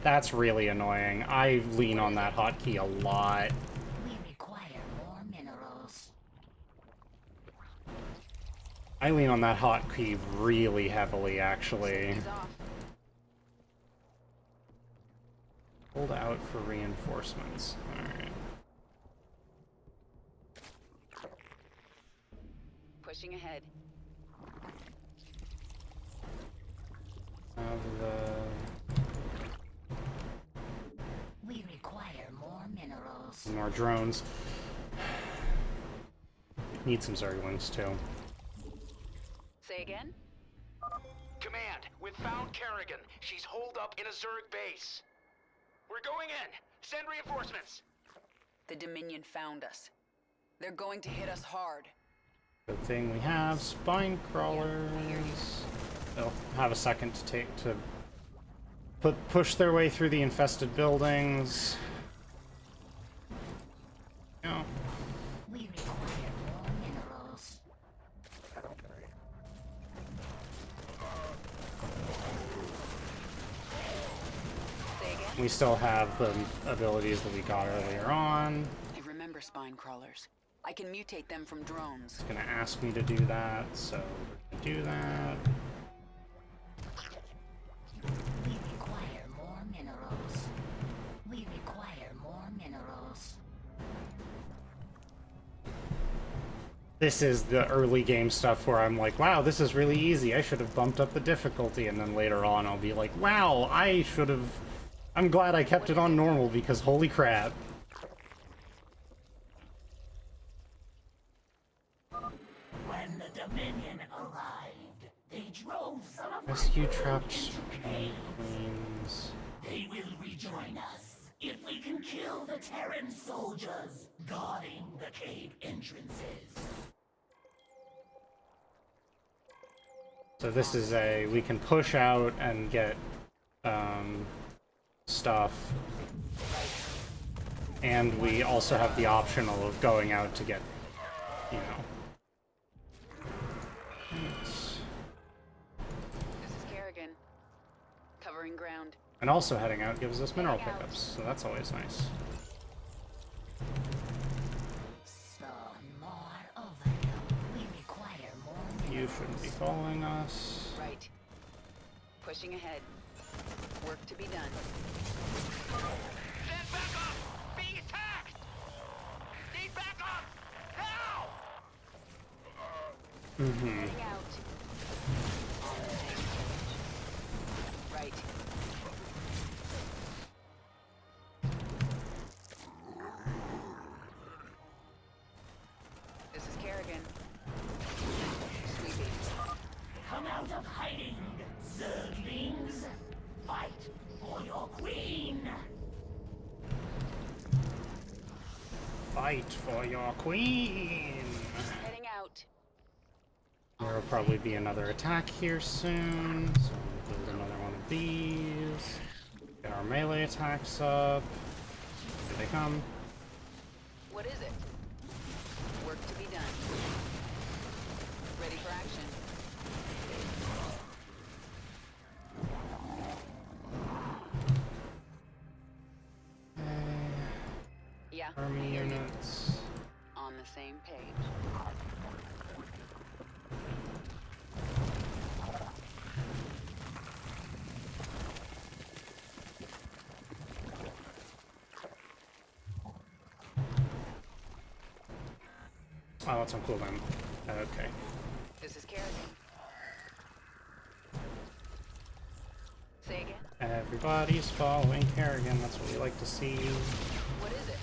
That's really annoying. I lean on that hotkey a lot. We require more minerals. I lean on that hotkey really heavily, actually. Hold out for reinforcements. Alright. Pushing ahead. We require more minerals. More drones. Need some Zerglings, too. Say again? Command, we've found Kerrigan. She's holed up in a Zerg base. We're going in. Send reinforcements. The Dominion found us. They're going to hit us hard. Good thing we have spine crawlers. They'll have a second to push their way through the infested buildings. Yeah. We require more minerals. We still have the abilities that we got earlier on. I remember spine crawlers. I can mutate them from drones. It's gonna ask me to do that, so we're gonna do that. We require more minerals. We require more minerals. This is the early game stuff where I'm like, wow, this is really easy. I should have bumped up the difficulty, and then later on I'll be like, wow, I should have... I'm glad I kept it on normal because holy crap. When the Dominion arrived, they drove some of Rescue trapped queens. They will rejoin us if we can kill the Terran soldiers guarding the cave entrances. So this is we can push out and get stuff, and we also have the optional of going out to get, you know. This is Kerrigan. Covering ground. And also heading out gives us mineral pickups, so that's always nice. You shouldn't be following us. Right. Pushing ahead. Work to be done. Stand back up! Being attacked! Need backup! Now! Mm-hmm. Heading out. Fight for your queen! Heading out. There will probably be another attack here soon, so we'll build another one of these. Get our melee attacks up. Here they come. What is it? Work to be done. Ready for action. Yeah. Army units. On the same page. Oh, it's on cooldown. Okay. This is Kerrigan. Say again? Everybody's following Kerrigan, that's what we like to see. What is it?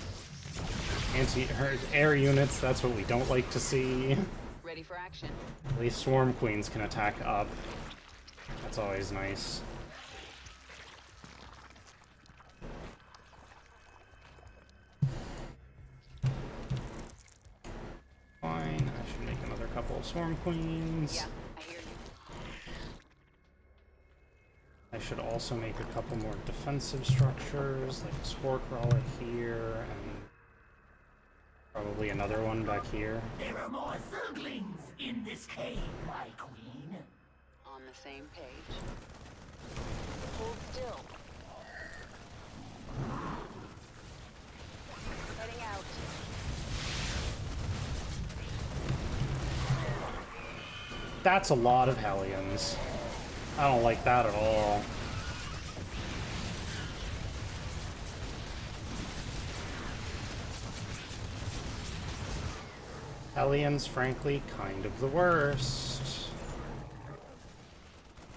Her air units, that's what we don't like to see. Ready for action. At least Swarm Queens can attack up. That's always nice. Fine, I should make another couple of Swarm Queens. Yeah, I hear you. I should also make a couple more defensive structures, like a Spore Crawler here, and probably another one back here. There are more Zerglings in this cave, my queen. On the same page. Hold still. Heading out. That's a lot of Hellions. I don't like that at all. Hellions, frankly, kind of the worst.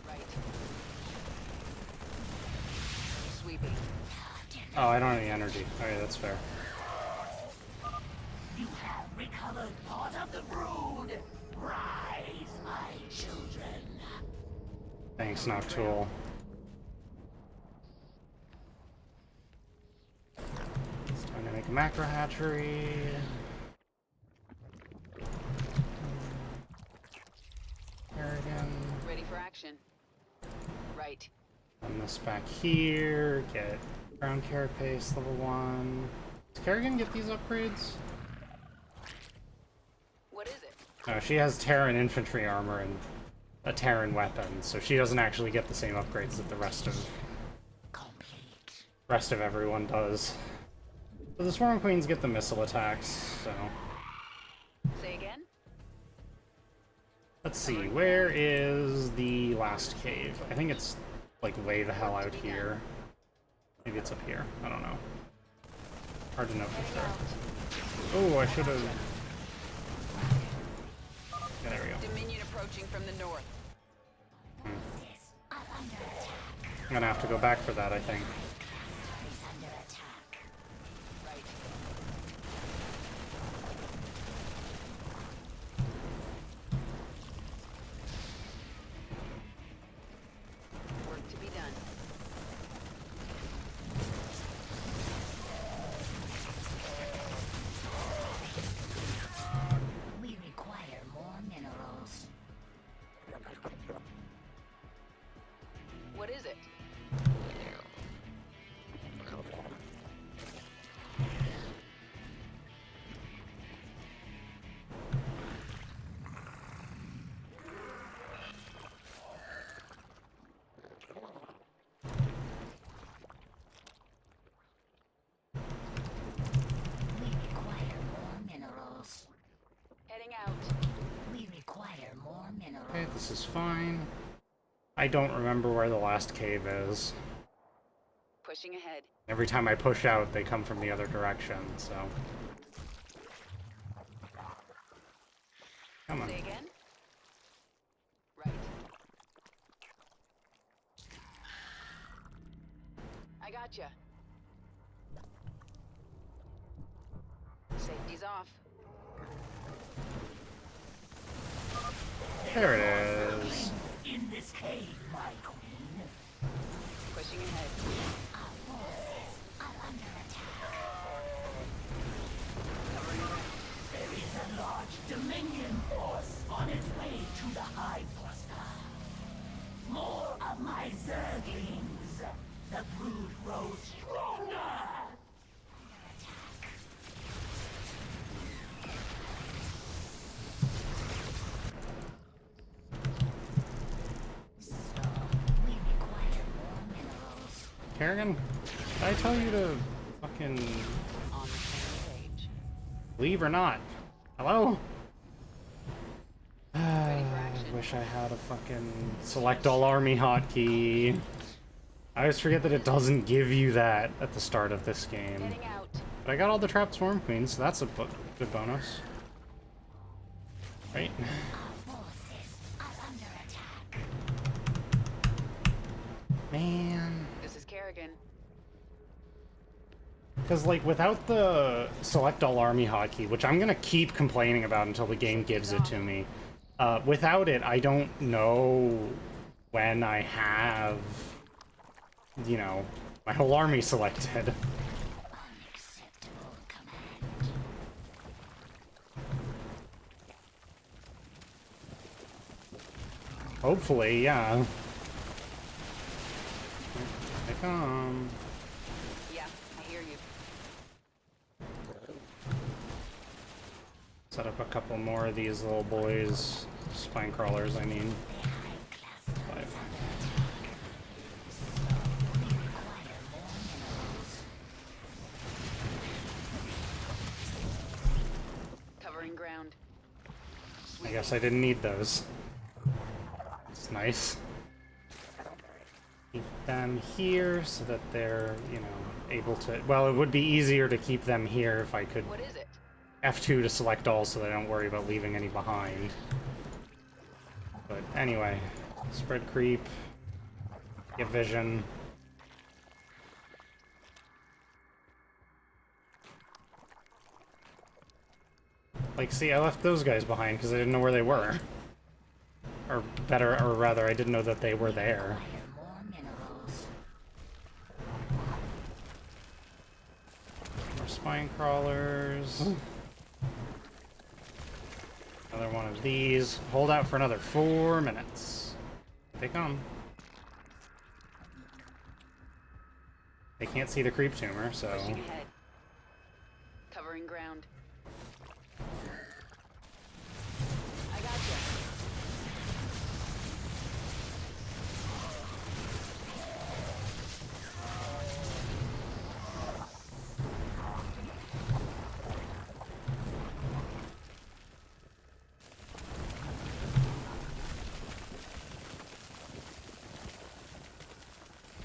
Right. Sweeping. Oh, I don't have any energy. Okay, that's fair. You have recovered part of the brood. Rise, my children. Thanks, Noctool. It's time to make a macro hatchery. Kerrigan. Ready for action. Right. Run this back here. Get ground carapace level 1. Does Kerrigan get these upgrades? What is it? No, she has Terran infantry armor and a Terran weapon, so she doesn't actually get the same upgrades that the rest of everyone does. So the Swarm Queens get the missile attacks, so... Say again? Let's see, where is the last cave? I think it's, like, way the hell out here. Maybe it's up here. I don't know. Hard to know for sure. Oh, I should have... Yeah, there we go. Dominion approaching from the north. I'm gonna have to go back for that, I think. Right. Work to be done. We require more minerals. What is it? We require more minerals. Heading out. We require more minerals. Okay, this is fine. I don't remember where the last cave is. Pushing ahead. Every time I push out, they come from the other direction, so... Come on. Say again? Right. I gotcha. Safety's off. There it is. In this cave, my queen. Pushing ahead. Our forces are under attack. Kerrigan, did I tell you to fucking On the same page. leave or not? Hello? Wish I had a fucking select all army hotkey. I always forget that it doesn't give you that at the start of this game. But I got all the trapped swarm queens, so that's a good bonus. Right? Man. This is Kerrigan. Because, like, without the select all army hotkey, which I'm gonna keep complaining about until the game gives it to me, without it, I don't know when I have, you know, my whole army selected. Hopefully, yeah. Here they come. Yeah, I hear you. Set up a couple more of these little boys. Spine crawlers, I mean. 5. Covering ground. I guess I didn't need those. It's nice. Keep them here so that they're, you know, able to... Well, it would be easier to keep them here if I could... What is it? F2 to select all so that I don't worry about leaving any behind. But anyway, spread creep, get vision. Like, see, I left those guys behind because I didn't know where they were. Or better, or rather, I didn't know that they were there. More spine crawlers. Another one of these. Hold out for another 4 minutes. They come. They can't see the creep tumor, so... Pushing ahead. Covering ground. I got you.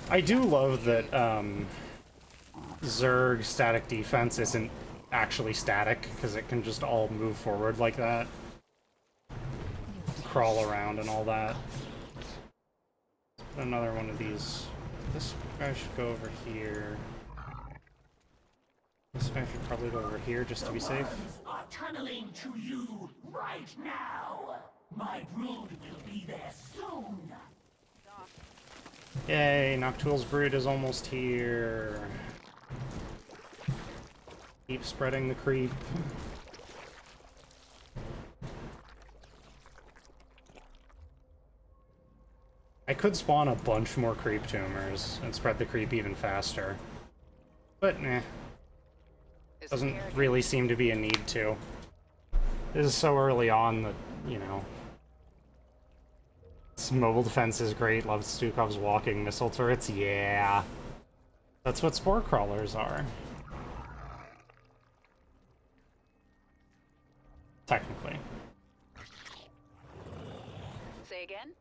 I do love that Zerg static defense isn't actually static, because it can just all move forward like that. Crawl around and all that. Let's put another one of these. This guy should go over here. This guy should probably go over here just to be safe. Are tunneling to you right now. My brood will be there soon. Yay, Noctool's brood is almost here. Keep spreading the creep. I could spawn a bunch more creep tumors and spread the creep even faster. But, nah. Doesn't really seem to be a need to. This is so early on that, you know... This mobile defense is great, love Stukov's walking missile turrets, yeah. That's what spore crawlers are. Technically. Say again?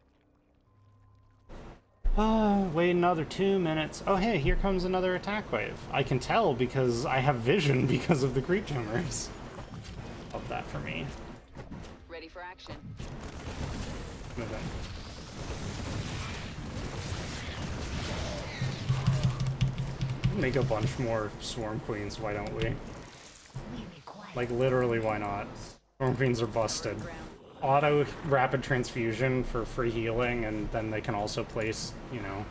Wait another 2 minutes. Oh hey, here comes another attack wave. I can tell because I have vision because of the creep tumors. Love that for me. Ready for action. Move in. Make a bunch more Swarm Queens, why don't we? Like, literally, why not? Swarm Queens are busted. Auto rapid transfusion for free healing, and then they can also place, you know...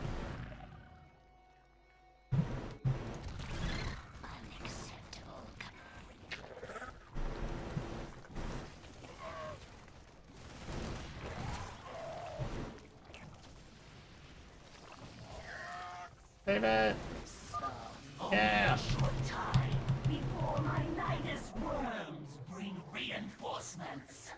Save it! Yeah! Before my Nidus worms bring reinforcements.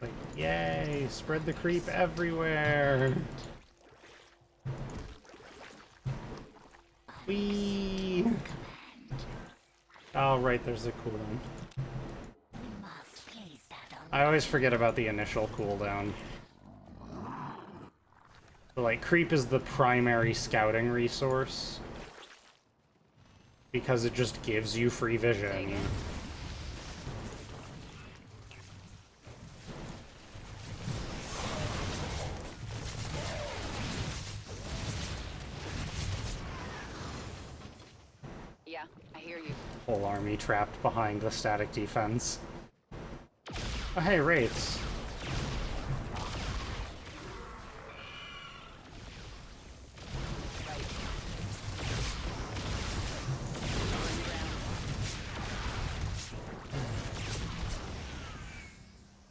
Like, yay! Spread the creep everywhere! Whee! Oh, right, there's a cooldown. I always forget about the initial cooldown. So, like, creep is the primary scouting resource. Because it just gives you free vision. Yeah, I hear you. Whole army trapped behind the static defense. Oh, hey, wraiths.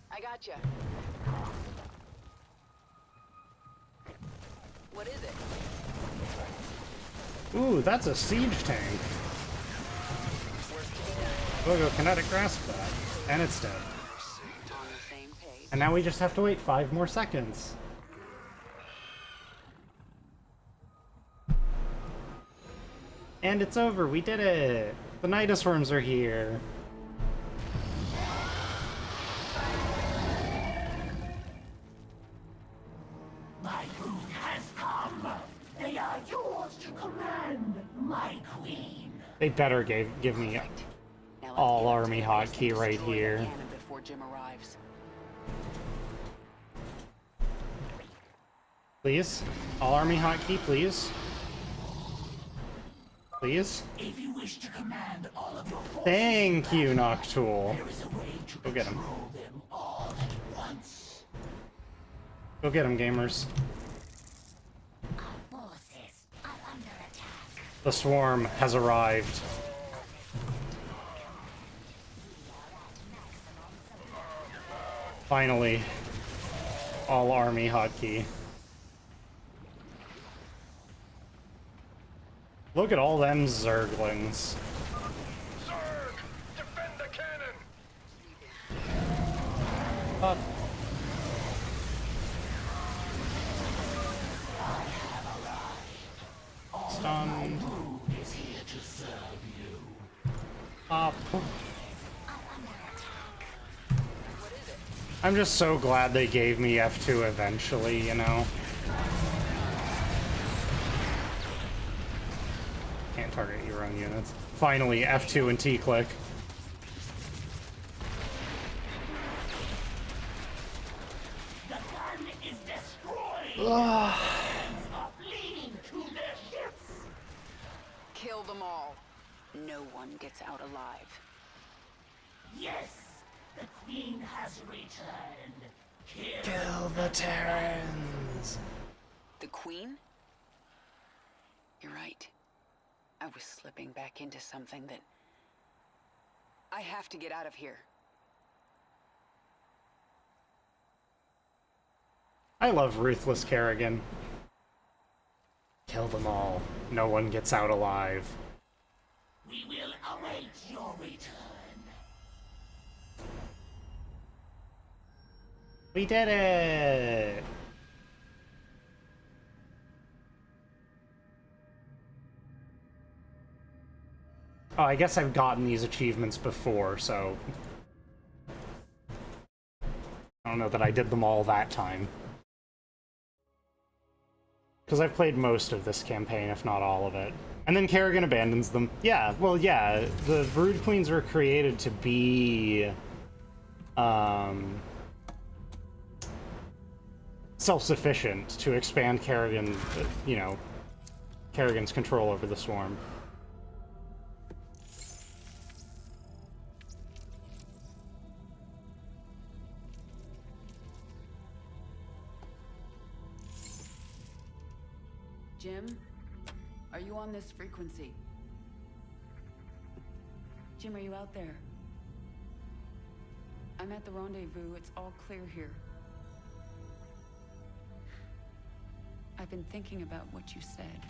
I gotcha. What is it? Ooh, that's a siege tank. We'll go kinetic grasp that. And it's dead. And now we just have to wait 5 more seconds. And it's over, we did it! The Nidus worms are here. My food has come. They are yours to command, my queen. They better give me all army hotkey right here. Before Jim arrives. Please? All army hotkey, please? Please? If you wish to command all of your forces, Thank you, Noctool. there is a way to Go get him. control them all at once. Go get him, gamers. Forces are under attack. The swarm has arrived. Finally, all army hotkey. Look at all them zerglings. Zerg! Defend the cannon! Up. Stunned. Up. I'm just so glad they gave me F2 eventually, you know? Can't target your own units. Finally, F2 and T-click. The gun is destroyed. Ugh. Are fleeing to their ships. Kill them all. No one gets out alive. Yes, the queen has returned. Kill the Terrans. The Queen? You're right. I was slipping back into something that... I have to get out of here. I love Ruthless Kerrigan. Kill them all. No one gets out alive. We will await your return. We did it! Oh, I guess I've gotten these achievements before, so... I don't know that I did them all that time. Because I've played most of this campaign, if not all of it. And then Kerrigan abandons them. Yeah, well, yeah, the Brood Queens were created to be... self-sufficient, to expand Kerrigan, you know, Kerrigan's control over the swarm. Jim? Are you on this frequency? Jim, are you out there? I'm at the rendezvous. It's all clear here. I've been thinking about what you said.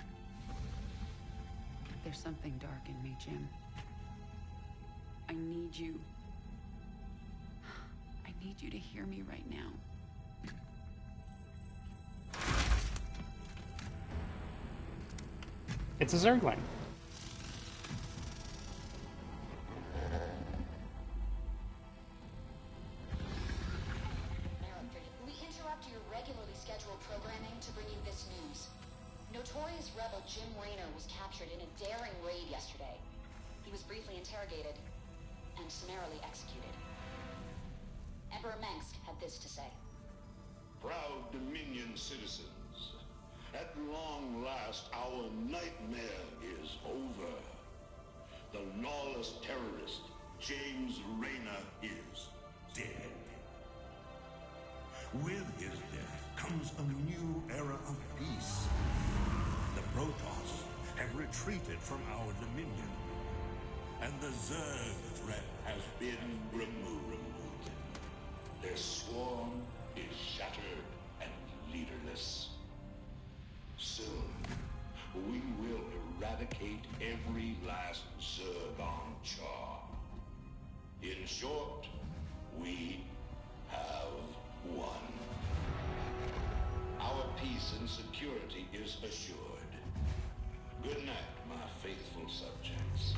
There's something dark in me, Jim. I need you. I need you to hear me right now. It's a Zergling. We interrupt your regularly scheduled programming to bring you this news. Notorious rebel Jim Raynor was captured in a daring raid yesterday. He was briefly interrogated and summarily executed. Emperor Mengsk had this to say. Proud Dominion citizens, at long last our nightmare is over. The lawless terrorist, James Raynor, is dead. With his death comes a new era of peace. The Protoss have retreated from our dominion, and the Zerg threat has been removed. Their swarm is shattered and leaderless. Soon, we will eradicate every last Zerg on Char. In short, we have won. Our peace and security is assured. Good night, my faithful subjects.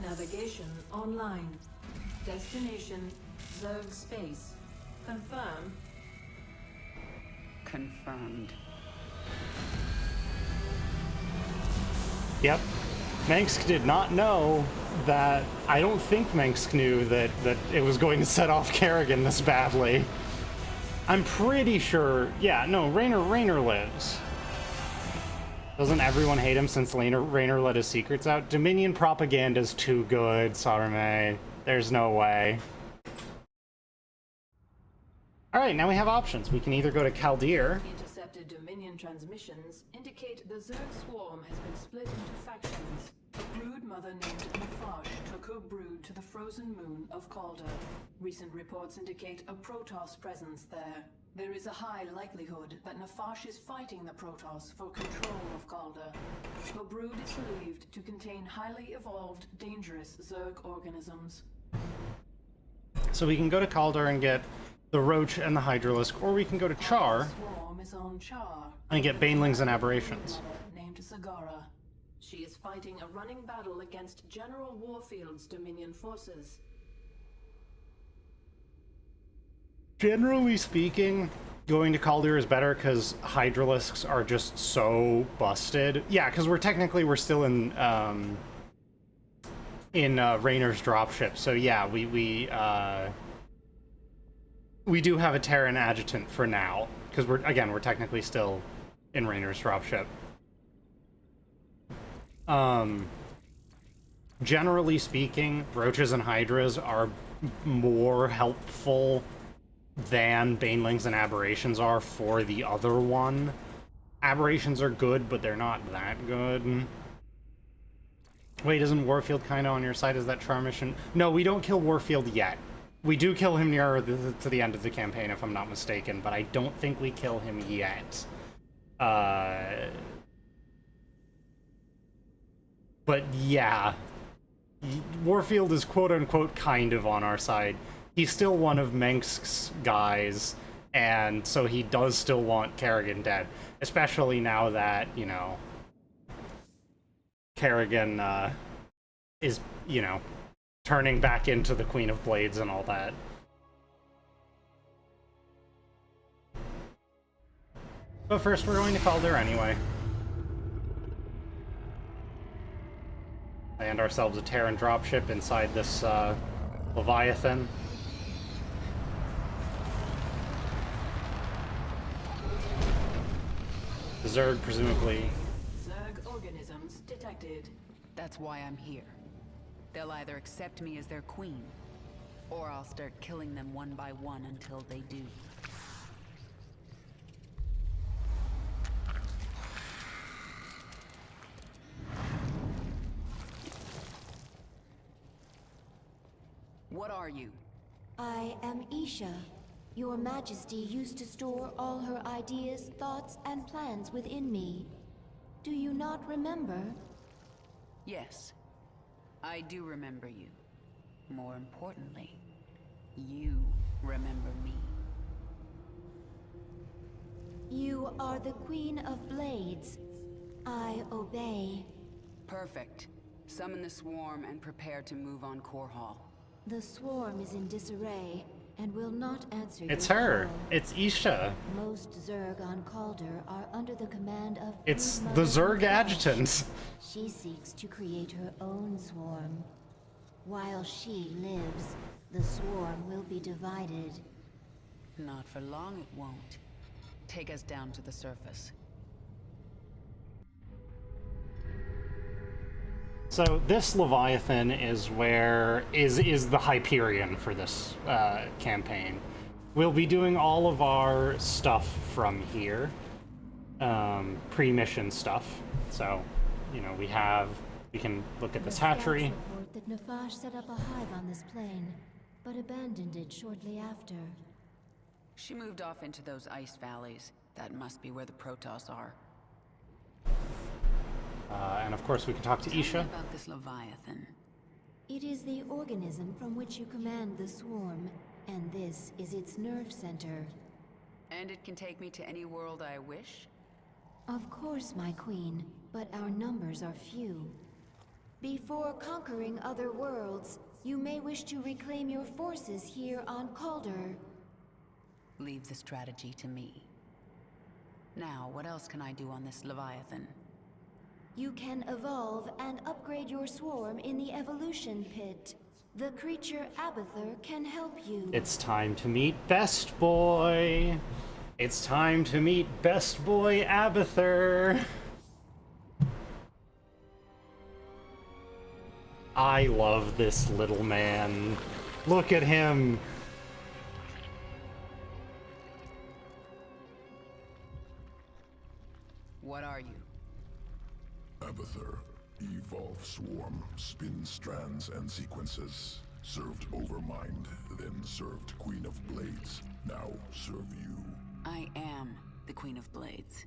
Navigation online. Destination Zerg space. Confirm. Confirmed. Yep. Mengsk did not know that... I don't think Mengsk knew that it was going to set off Kerrigan this badly. I'm pretty sure... Yeah, no, Raynor lives. Doesn't everyone hate him since Raynor let his secrets out? Dominion propaganda's too good, Sarame. There's no way. Alright, now we have options. We can either go to Kaldir. Intercepted Dominion transmissions indicate the Zerg swarm has been split into factions. A brood mother named Nafash took her brood to the frozen moon of Calder. Recent reports indicate a Protoss presence there. There is a high likelihood that Nafash is fighting the Protoss for control of Calder. Her brood is believed to contain highly evolved, dangerous Zerg organisms. So we can go to Calder and get the Roach and the Hydralisk, or we can go to Char Swarm is on Char and get Banelings and Aberrations. named Sagara. She is fighting a running battle against General Warfield's Dominion forces. Generally speaking, going to Kaldir is better because Hydralisks are just so busted. Yeah, because we're still in Raynor's dropship. So yeah, we do have a Terran adjutant for now because we're technically still in Raynor's dropship. Generally speaking, Roaches and Hydras are more helpful than Banelings and Aberrations are for the other one. Aberrations are good, but they're not that good. Wait, isn't Warfield kind of on your side? Is that Char mission? No, we don't kill Warfield yet. We do kill him nearer to the end of the campaign, if I'm not mistaken, but I don't think we kill him yet. But yeah, Warfield is quote-unquote kind of on our side. He's still one of Mengsk's guys, and so he does still want Kerrigan dead. Especially now that, you know, Kerrigan is, you know, turning back into the Queen of Blades and all that. But first we're going to Calder anyway. Land ourselves a Terran dropship inside this Leviathan. The Zerg, presumably. Zerg organisms detected. That's why I'm here. They'll either accept me as their queen, or I'll start killing them one by one until they do. What are you? I am Isha. Your Majesty used to store all her ideas, thoughts, and plans within me. Do you not remember? Yes, I do remember you. More importantly, you remember me. You are the Queen of Blades. I obey. Perfect. Summon the swarm and prepare to move on Core Hall. The swarm is in disarray and will not answer It's your her. call. It's Isha. Most Zerg on Calder are under the command of It's Brood the Mother Zerg Nefesh. adjutant. She seeks to create her own swarm. While she lives, the swarm will be divided. Not for long it won't. Take us down to the surface. So this Leviathan is is the Hyperion for this campaign. We'll be doing all of our stuff from here, pre-mission stuff. So, you know, we can look at this hatchery. Report that Nefesh set up a hive on this plane, but abandoned it shortly after. She moved off into those ice valleys. That must be where the Protoss are. And of course we can talk to Isha. Tell me about this Leviathan. It is the organism from which you command the swarm, and this is its nerve center. And it can take me to any world I wish? Of course, my queen, but our numbers are few. Before conquering other worlds, you may wish to reclaim your forces here on Calder. Leave the strategy to me. Now, what else can I do on this Leviathan? You can evolve and upgrade your swarm in the evolution pit. The creature Abathur can help you. It's time to meet Best Boy. It's time to meet Best Boy Abathur. I love this little man. Look at him. What are you? Abathur, evolve swarm, spin strands and sequences. Served Overmind, then served Queen of Blades. Now serve you. I am the Queen of Blades.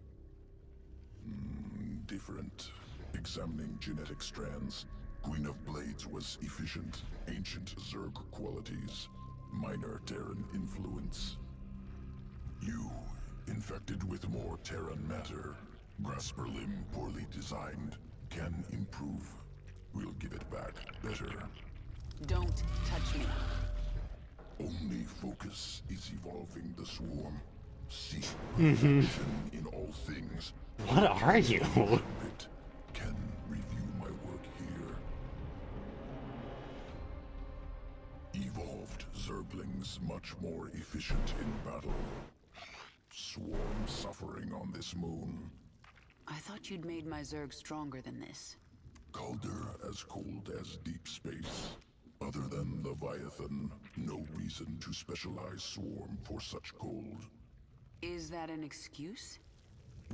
Different. Examining genetic strands, Queen of Blades was efficient, ancient Zerg qualities, minor Terran influence. You, infected with more Terran matter, grasper limb poorly designed, can improve. We'll give it back better. Don't touch me. Only focus is evolving the swarm. See perfection in all things. What are you? Can review my work here. Evolved Zerglings much more efficient in battle. Swarm suffering on this moon. I thought you'd made my Zerg stronger than this. Calder as cold as deep space. Other than Leviathan, no reason to specialize swarm for such cold. Is that an excuse?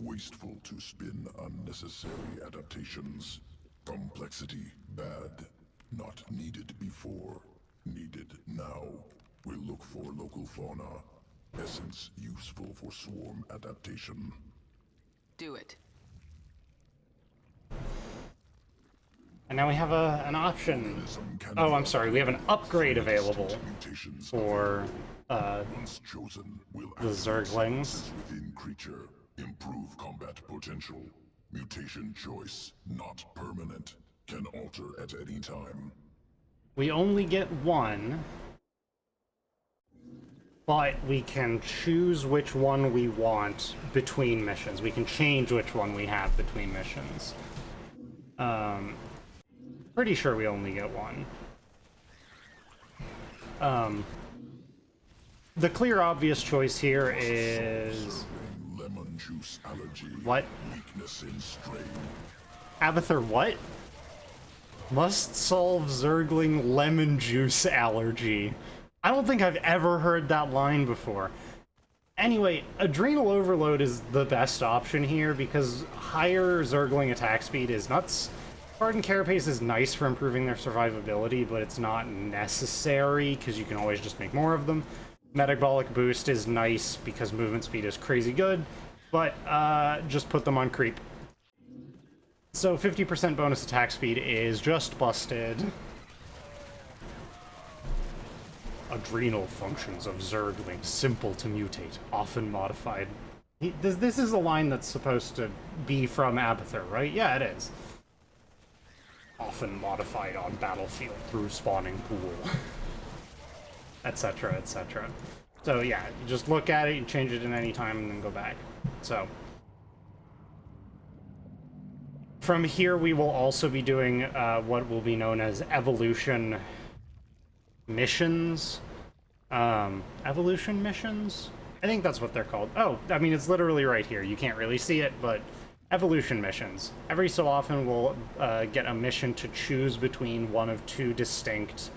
Wasteful to spin unnecessary adaptations. Complexity bad. Not needed before. Needed now. We'll look for local fauna. Essence useful for swarm adaptation. Do it. And now we have an option. Oh, I'm sorry. We have an upgrade available for the Zerglings. Within creature, improve combat potential. Mutation choice, not permanent. Can alter at any time. We only get one, but we can choose which one we want between missions. We can change which one we have between missions. Pretty sure we only get one. The clear obvious choice here is... Lemon juice allergy. What? Weakness in strain. Abathur what? Must solve Zergling lemon juice allergy. I don't think I've ever heard that line before. Anyway, Adrenal Overload is the best option here because higher Zergling attack speed is nuts. Hardened Carapace is nice for improving their survivability, but it's not necessary because you can always just make more of them. Metabolic Boost is nice because movement speed is crazy good, but just put them on creep. So 50% bonus attack speed is just busted. adrenal functions of Zerglings simple to mutate, often modified. This is a line that's supposed to be from Abathur, right? Yeah, it is. Often modified on battlefield through spawning pool, etc., etc. So yeah, you just look at it, you change it at any time, and then go back. So from here, we will also be doing what will be known as evolution missions. Evolution missions? I think that's what they're called. Oh, I mean, it's literally right here. You can't really see it, but evolution missions. Every so often, we'll get a mission to choose between one of two distinct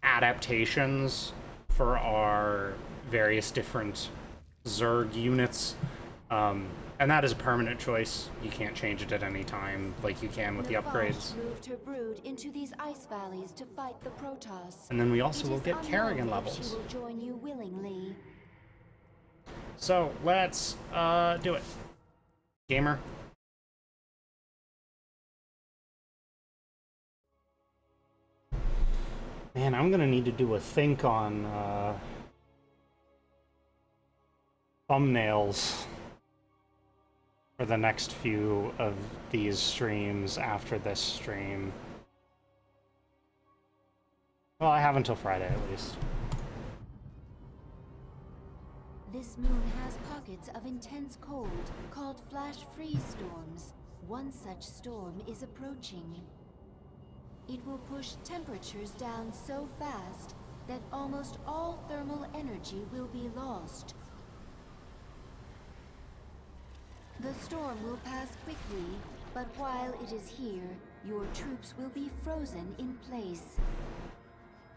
adaptations for our various different Zerg units. And that is a permanent choice. You can't change it at any time like you can with the upgrades. Moved her brood into these ice valleys to fight the Protoss. And then we also will get Kerrigan levels. She will join you willingly. So let's do it. Gamer. Man, I'm gonna need to do a think on thumbnails for the next few of these streams after this stream. Well, I have until Friday at least. This moon has pockets of intense cold called flash freeze storms. One such storm is approaching. It will push temperatures down so fast that almost all thermal energy will be lost. The storm will pass quickly, but while it is here, your troops will be frozen in place.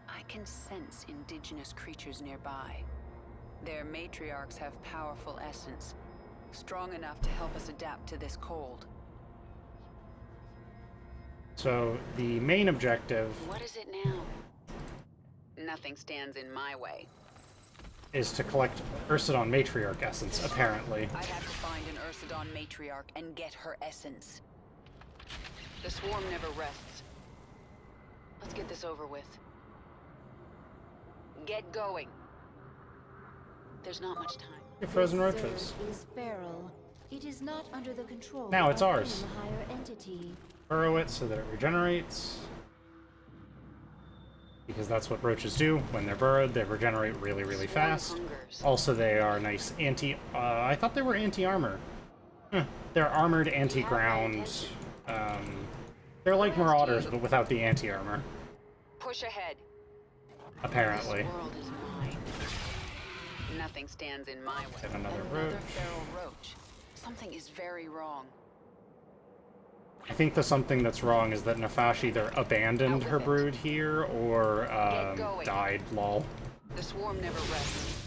I can sense indigenous creatures nearby. Their matriarchs have powerful essence, strong enough to help us adapt to this cold. So, the main objective... What is it now? Nothing stands in my way. ...is to collect Ursidon Matriarch Essence, apparently. I have to find an Ursidon Matriarch and get her essence. The swarm never rests. Let's get this over with. Get going. There's not much time. Your frozen roaches. Is feral. It is not under the control now it's of ours. any higher entity. Burrow it so that it regenerates. Because that's what roaches do. When they're burrowed, they regenerate really, really fast. Also, they are nice anti... I thought they were anti-armor. They're armored anti-ground. They're like Marauders, but without the anti-armor. Push ahead. Apparently. This world is mine. Nothing stands in my way. Get another roach. Feral roach. Something is very wrong. I think the something that's wrong is that Nefesh either abandoned her brood here or died, lol. The swarm never rests.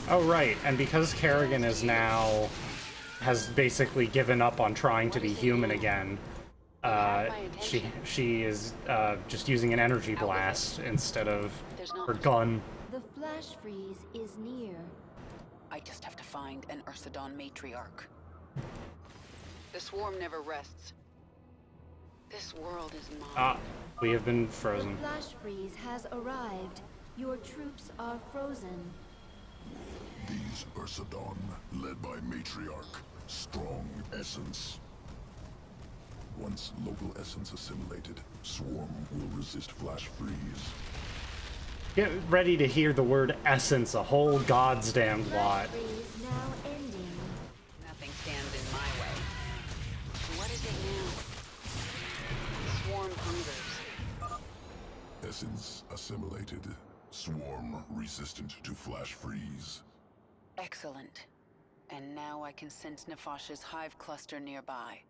Oh right, and because Kerrigan is now has basically given up on trying to be human again, she is just using an energy blast instead of her gun. The flash freeze is near. I just have to find an Ursidon Matriarch. The swarm never rests. This world is mine. Ah, we have been frozen. The flash freeze has arrived. Your troops are frozen. These Ursidon, led by Matriarch, strong essence. Once local essence assimilated, Swarm will resist flash freeze. Get ready to hear the word essence a whole goddamn lot. Freeze now ending. Nothing stands in my way. What is it now? Swarm hungers. Essence assimilated. Swarm resistant to flash freeze. Excellent. And now I can sense Nefash's hive cluster nearby.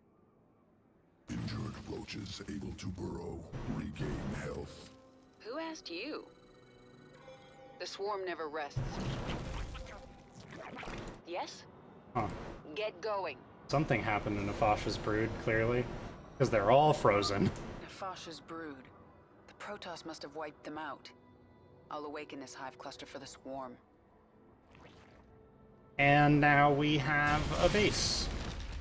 Injured roaches able to burrow, regain health. Who asked you? The swarm never rests. Yes? Huh. Get going. Something happened to Nefash's brood, clearly. Because they're all frozen. Nefash's brood. The Protoss must have wiped them out. I'll awaken this hive cluster for the swarm. And now we have a base.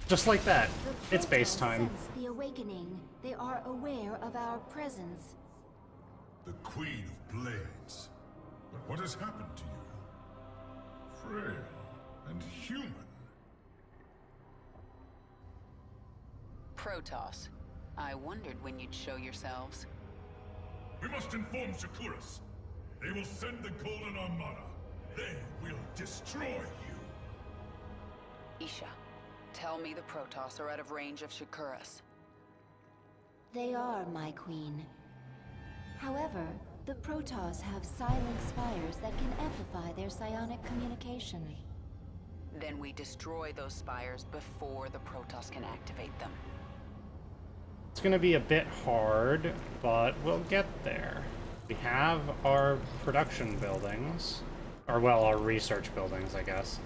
Just like that. It's base time. Sense the awakening. They are aware of our presence. The Queen of Blades. But what has happened to you? Frail and human. Protoss. I wondered when you'd show yourselves. We must inform Shakuras. They will send the Golden Armada. They will destroy you. Isha, tell me the Protoss are out of range of Shakuras. They are, my queen. However, the Protoss have silent spires that can amplify their psionic communication. Then we destroy those spires before the Protoss can activate them. It's gonna be a bit hard, but we'll get there. We have our production buildings. Or, well, our research buildings, I guess.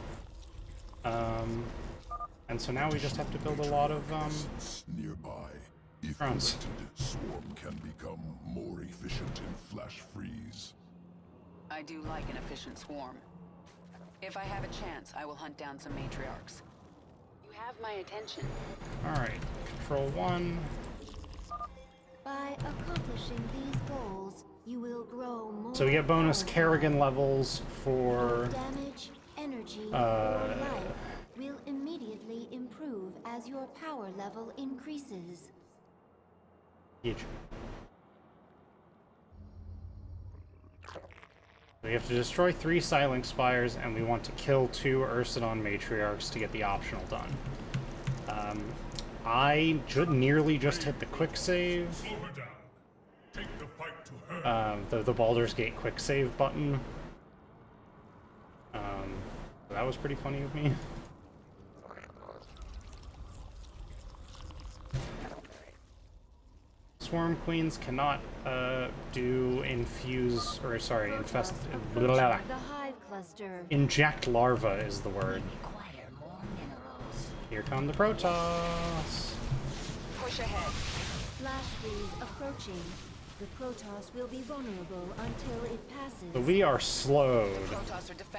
And so now we just have to build a lot of, nearby. If drones. elected, Swarm can become more efficient in flash freeze. I do like an efficient swarm. If I have a chance, I will hunt down some matriarchs. You have my attention. Alright, Control 1. By accomplishing these goals, you will grow more. So we get bonus Kerrigan levels for damage, energy, or life will immediately improve as your power level increases. Huge. We have to destroy 3 Silent Spires, and we want to kill 2 Ursidon Matriarchs to get the optional done. I nearly just hit the quick save. The Baldur's Gate quick save button. That was pretty funny of me. Swarm Queens cannot do infuse, or sorry, infest. Blah, blah, blah. The hive cluster. Inject larva is the word. Here come the Protoss. Push ahead. Flash freeze approaching. The Protoss will be vulnerable until it passes. So we are slowed,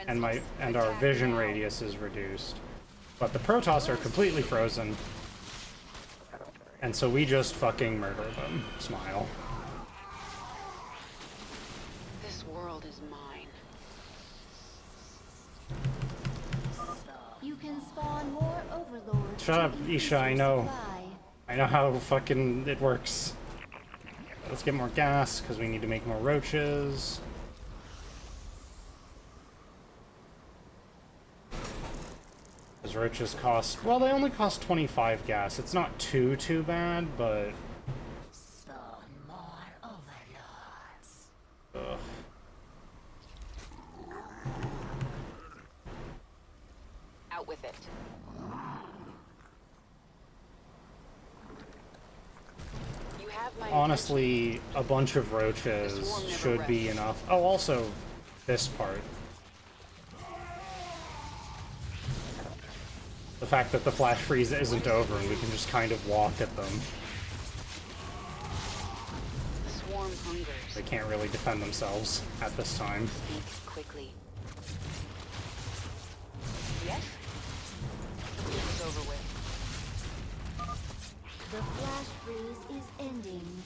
and our vision radius is reduced. But the Protoss are completely frozen. And so we just fucking murder them. Smile. This world is mine. You can spawn more overlords. Shut up, Isha, I know. I know how fucking it works. Let's get more gas, because we need to make more roaches. Those roaches cost... Well, they only cost 25 gas. It's not too bad, but... Ugh. Out with it. You have my Honestly, a bunch of roaches should be enough. Oh, also, this part. The fact that the flash freeze isn't over and we can just kind of walk at them. The swarm hungers. They can't really defend themselves at this time. Quickly. Yes? It's over with. The flash freeze is ending.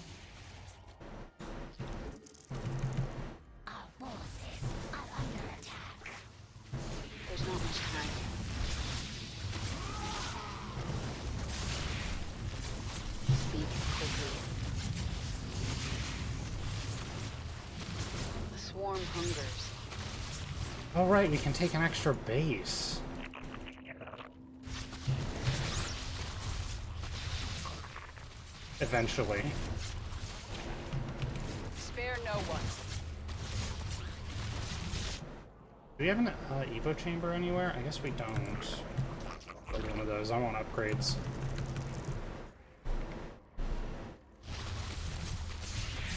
Our forces are under attack. There's not much time. Speak quickly. The swarm hungers. Oh right, we can take an extra base. Eventually. Spare no one. Do we have an Evo chamber anywhere? I guess we don't. Build one of those. I want upgrades.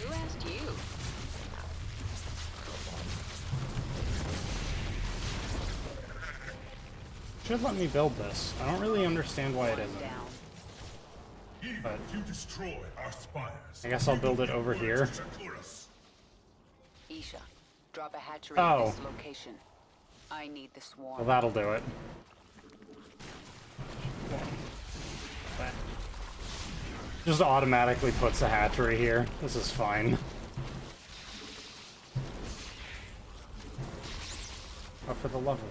Who asked you? Should let me build this. I don't really understand why it isn't. But you destroy our spires. I guess I'll build it over here. Isha, drop a hatchery Oh. at this location. I need the swarm. Well, that'll do it. Just automatically puts a hatchery here. This is fine. Oh, for the love of...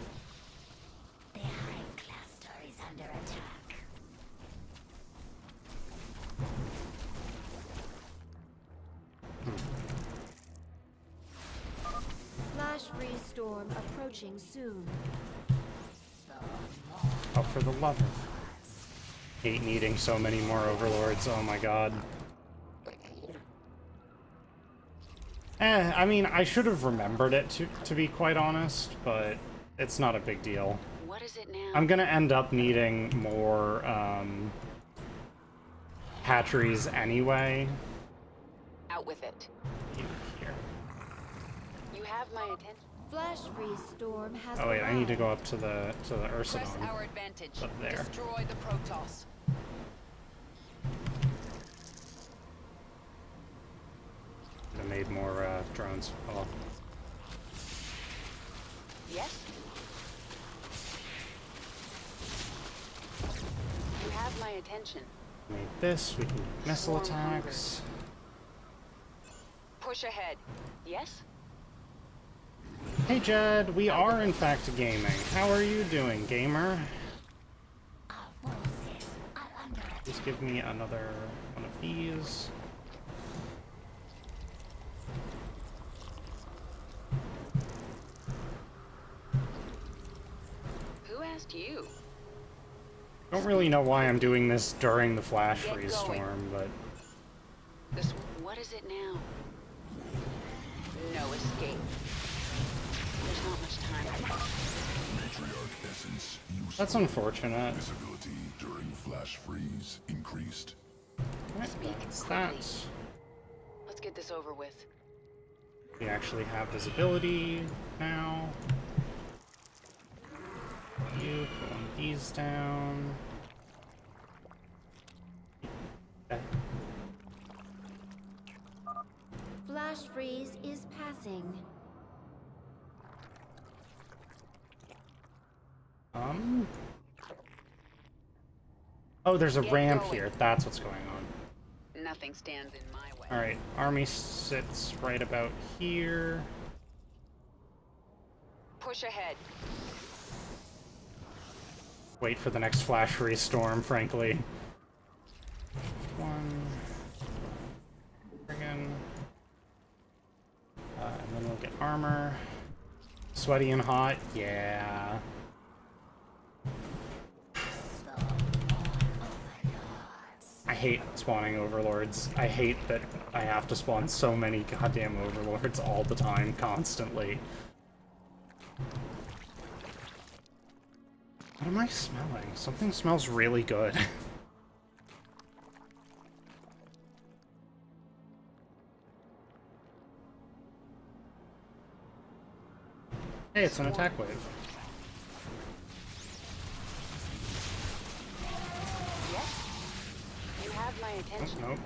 The hive cluster is under attack. Flash freeze storm approaching soon. Oh, for the love of... Hate needing so many more overlords, oh my god. I mean, I should have remembered it, to be quite honest, but it's not a big deal. What is it now? I'm gonna end up needing more, hatcheries anyway. Out with it. Here. You have my attention. Flash freeze storm has Oh wait, I need to arrived. go up to the Ursidon. Press our advantage. Up there. Destroy the Protoss. I made more drones. Oh. Yes? You have my attention. Made this. We can do missile Swarm attacks. Push ahead. Yes? Hey Jed, we are in fact gaming. How are you doing, gamer? Just give me another one of these. Who asked you? Don't really know why I'm doing this during the flash Get freeze going. storm, but What is it now? No escape. There's not much time. Matriarch essence useful. that's unfortunate. Visibility during flash freeze increased. Right, Speak that's quickly. that. Let's get this over with. We actually have visibility now. You put one of these down. Okay. Flash freeze is passing. Oh, there's a Get ramp going. here. That's what's going on. Nothing stands in my way. Alright, army sits right about here. Push ahead. Wait for the next flash freeze storm, frankly. One. Friggin'. And then we'll get armor. Sweaty and hot, yeah. I hate spawning overlords. I hate that I have to spawn so many goddamn overlords all the time, constantly. What am I smelling? Something smells really good. Hey, it's an attack wave. Yes? You have my attention. Nope.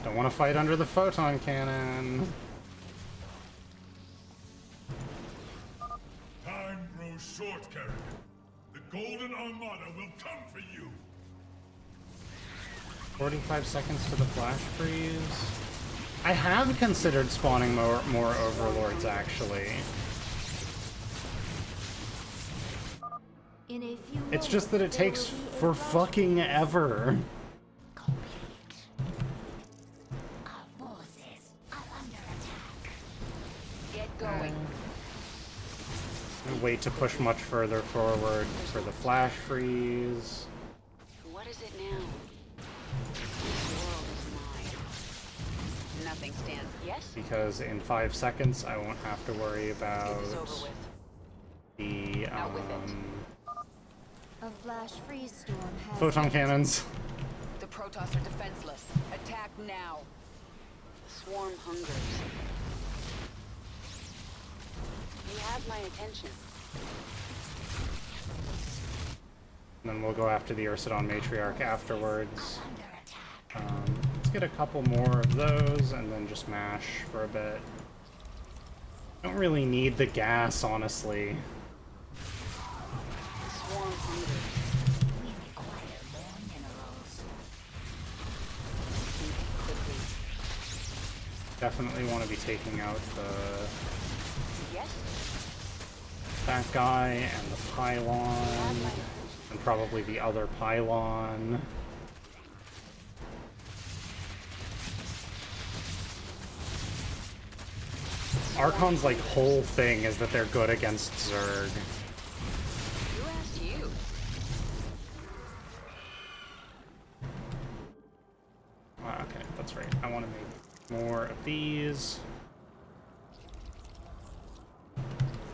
Don't want to fight under the photon cannon. Time grows short, Kerrigan. The Golden Armada will come for you. 45 seconds to the flash freeze. I have considered spawning more overlords, actually. In a few It's just that it moments, there takes will be a for flash fucking ever. Get going. Wait to push much further forward for the flash freeze. What is it now? This world is mine. Nothing stands. Yes? Because in 5 seconds I won't have to worry about Get this over with. the Out with it. A flash freeze storm has photon cannons. The Protoss are defenseless. Attack now. Swarm hungers. You have my attention. And then we'll go after the Ursidon Matriarch afterwards. Let's get a couple more of those and then just mash for a bit. Don't really need the gas, honestly. Swarm hungers. Quickly. Definitely want to be taking out the Yes? That guy and the pylon, and probably the other pylon. Archon's like whole thing is that they're good against Zerg. Who asked you? Okay, that's right. I want to make more of these.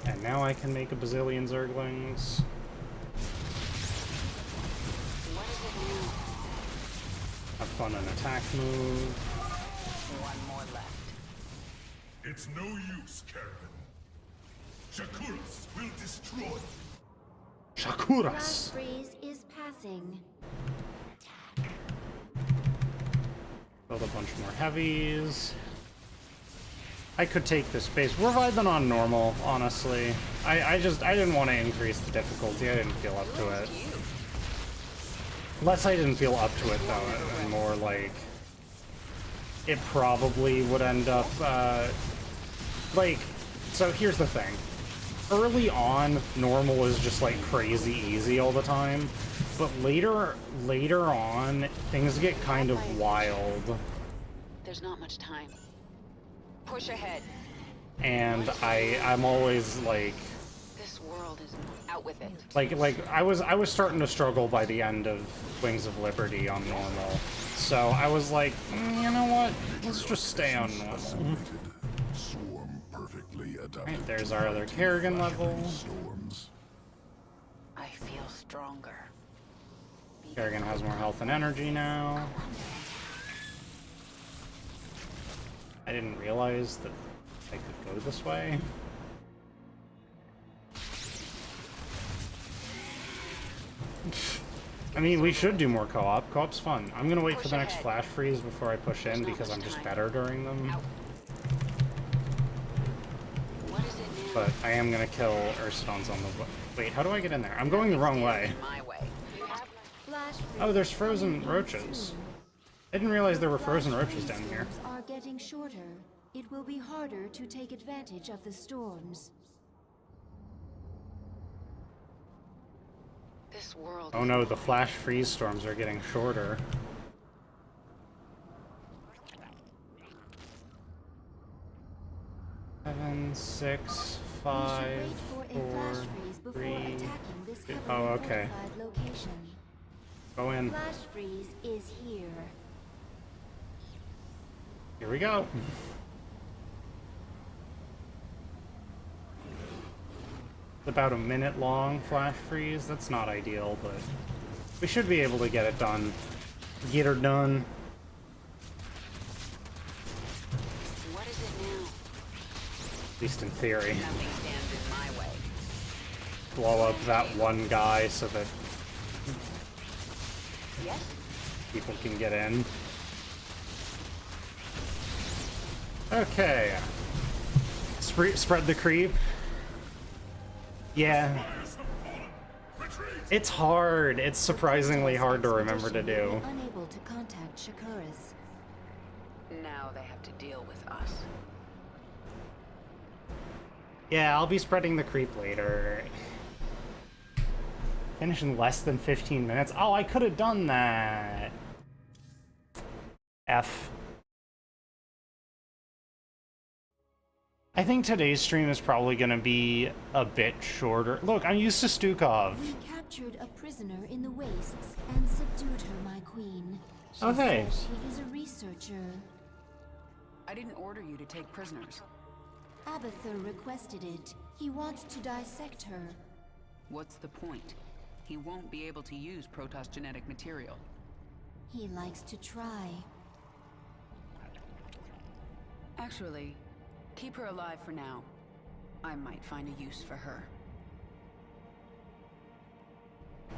And now I can make a bazillion Zerglings. What is it now? Have fun an attack move. One more left. It's no use, Kerrigan. Shakuras will destroy you. Shakuras! Flash freeze is passing. Build a bunch more heavies. I could take this base. We're vibing on normal, honestly. I didn't want to increase the difficulty. I didn't feel up to it. Less I didn't feel up to it, though, and more like... It probably would end up, like... So here's the thing. Early on, normal is just, like, crazy easy all the time. But later on, things get kind of wild. There's not much time. Push ahead. And I'm always like, This world is out with it. like I was starting to struggle by the end of Wings of Liberty on normal. So I was like, you know what? Let's just stay on normal. Swarm perfectly adapted. Right, there's our other Kerrigan level. Storms. I feel stronger. Kerrigan has more health and energy now. I didn't realize that I could go this way. I mean, we should do more co-op. Co-op's fun. I'm gonna wait for the next flash freeze before I push in because I'm just better during them. But I am gonna kill Ursidons on the... Wait, how do I get in there? I'm going the wrong way. Oh, there's frozen roaches. I didn't realize there were frozen roaches down here. Are getting shorter. It will be harder to take advantage of the storms. This world. Oh no, the flash freeze storms are getting shorter. Seven, 6, 5, 4, 3. Oh, okay. Go in. Flash freeze is here. Here we go. It's about a minute long flash freeze. That's not ideal, but we should be able to get it done. Get her done. What is it now? At least in theory. Nothing stands in my way. Blow up that one guy so that Yes? people can get in. Okay. Spread the creep. Yeah. It's hard. It's surprisingly hard to remember to do. Unable to contact Shakuras. Now they have to deal with us. Yeah, I'll be spreading the creep later. Finish in less than 15 minutes. Oh, I could have done that. F. I think today's stream is probably going to be a bit shorter. Look, I'm used to Stukov. We captured a prisoner in the wastes and subdued her, my queen. She Okay. says she is a researcher. I didn't order you to take prisoners. Abathur requested it. He wants to dissect her. What's the point? He won't be able to use Protoss genetic material. He likes to try. Actually, keep her alive for now. I might find a use for her.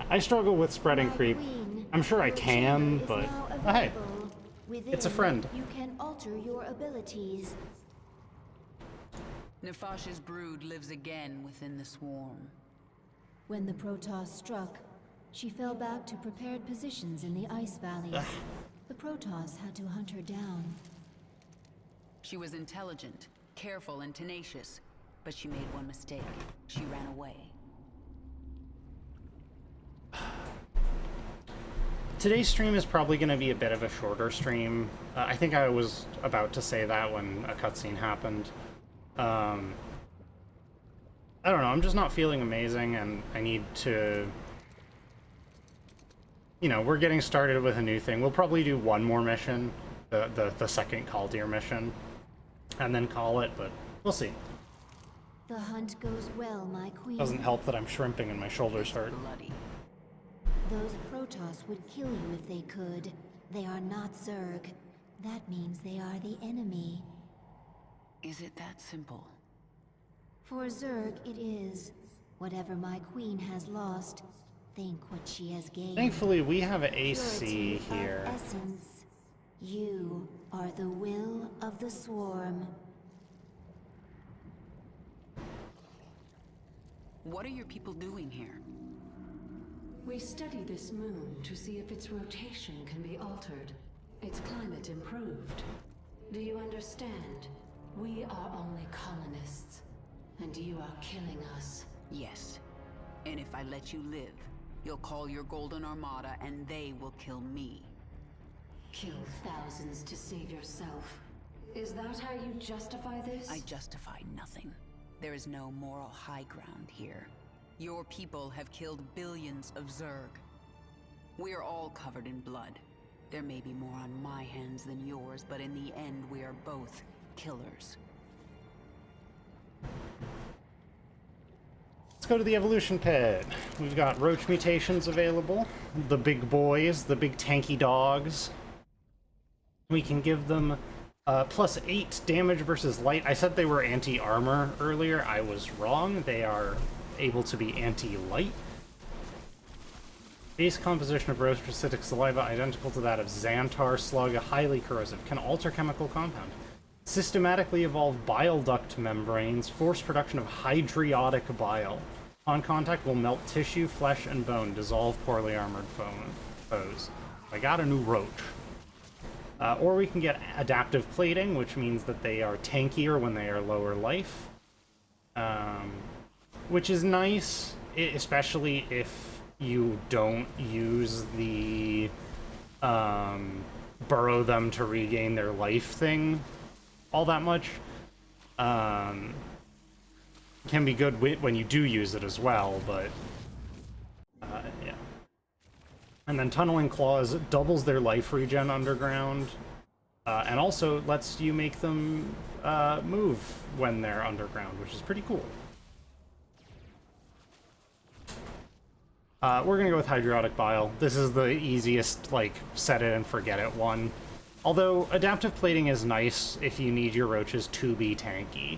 I struggle with spreading creep. I'm sure I can, but... Oh, hey. Within, It's a friend. You can alter your abilities. Nefash's brood lives again within the swarm. When the Protoss struck, she fell back to prepared positions in the ice valleys. The Protoss had to hunt her down. She was intelligent, careful, and tenacious. But she made one mistake. She ran away. Today's stream is probably going to be a bit of a shorter stream. I think I was about to say that when a cutscene happened. I don't know, I'm just not feeling amazing, and I need to... You know, we're getting started with a new thing. We'll probably do one more mission, the second Kaldir mission, and then call it, but we'll see. The hunt goes well, my queen. Doesn't help that I'm shrimping and my shoulders hurt. Bloody. Those Protoss would kill you if they could. They are not Zerg. That means they are the enemy. Is it that simple? For Zerg, it is. Whatever my queen has lost, think what she has gained. Thankfully, we have an AC Purity here. of essence. You are the will of the swarm. What are your people doing here? We study this moon to see if its rotation can be altered, its climate improved. Do you understand? We are only colonists, and you are killing us. Yes. And if I let you live, you'll call your Golden Armada and they will kill me. Kill thousands to save yourself. Is that how you justify this? I justify nothing. There is no moral high ground here. Your people have killed billions of Zerg. We are all covered in blood. There may be more on my hands than yours, but in the end we are both killers. Let's go to the evolution pit. We've got roach mutations available. The big boys, the big tanky dogs. We can give them +8 damage versus light. I said they were anti-armor earlier. I was wrong. They are able to be anti-light. Base composition of roach-acidic saliva identical to that of Xantar slug, highly corrosive, can alter chemical compound. Systematically evolve bile duct membranes, force production of hydriotic bile. On contact will melt tissue, flesh, and bone, dissolve poorly armored foes. I got a new roach. Or we can get adaptive plating, which means that they are tankier when they are lower life. Which is nice, especially if you don't use the burrow them to regain their life thing all that much. Can be good when you do use it as well, but yeah. And then Tunneling Claws doubles their life regen underground, and also lets you make them move when they're underground, which is pretty cool. We're gonna go with Hydriotic Bile. This is the easiest, like, set it and forget it one. Although, adaptive plating is nice if you need your roaches to be tanky.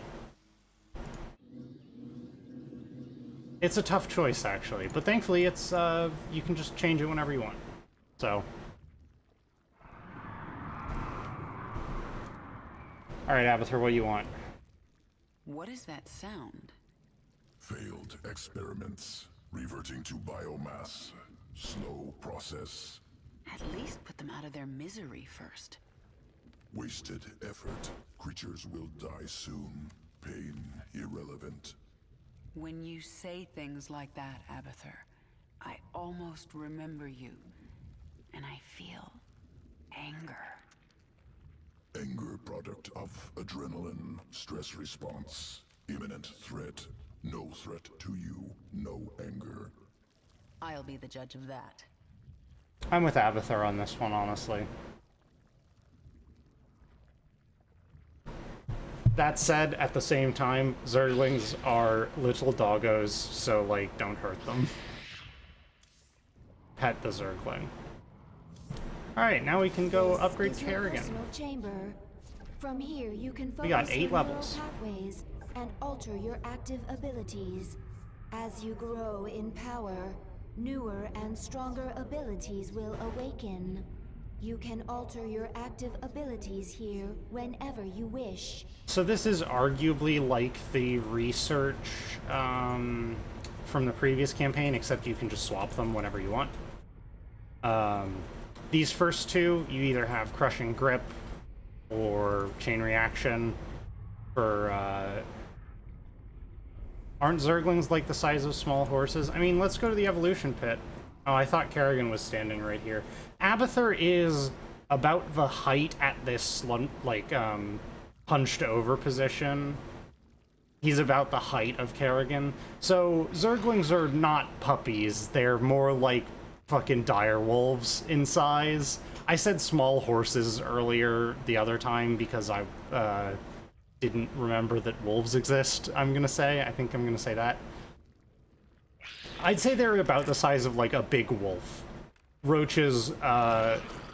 It's a tough choice, actually, but thankfully it's, you can just change it whenever you want. So. Alright, Abathur, what do you want? What is that sound? Failed experiments. Reverting to biomass. Slow process. At least put them out of their misery first. Wasted effort. Creatures will die soon. Pain irrelevant. When you say things like that, Abathur, I almost remember you, and I feel anger. Anger product of adrenaline. Stress response. Imminent threat. No threat to you. No anger. I'll be the judge of that. I'm with Abathur on this one, honestly. That said, at the same time, Zerglings are little doggos, so, like, don't hurt them. Pet the Zergling. Alright, now we can go upgrade Kerrigan. Chamber. From here, you can focus We got 8 your levels. neural pathways and alter your active abilities. As you grow in power, newer and stronger abilities will awaken. You can alter your active abilities here whenever you wish. So this is arguably like the research from the previous campaign, except you can just swap them whenever you want. These first two, you either have Crushing Grip or Chain Reaction for Aren't Zerglings like the size of small horses? I mean, let's go to the evolution pit. Oh, I thought Kerrigan was standing right here. Abathur is about the height at this, like, hunched over position. He's about the height of Kerrigan. So, Zerglings are not puppies. They're more like fucking dire wolves in size. I said small horses earlier the otire time because I didn't remember that wolves exist, I'm gonna say. I think I'm gonna say that. I'd say they're about the size of, like, a big wolf. Roaches,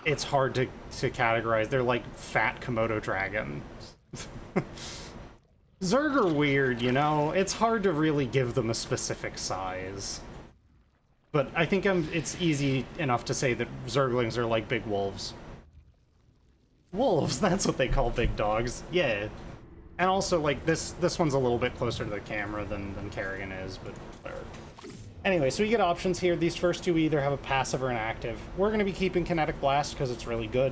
it's hard to categorize. They're like fat Komodo dragons. Zerg are weird, you know? It's hard to really give them a specific size. But I think it's easy enough to say that Zerglings are like big wolves. Wolves, that's what they call big dogs. Yeah. And also, like, this one's a little bit closer to the camera than Kerrigan is, but whatever. Anyway, so we get options here. These first two either have a passive or an active. We're going to be keeping Kinetic Blast because it's really good.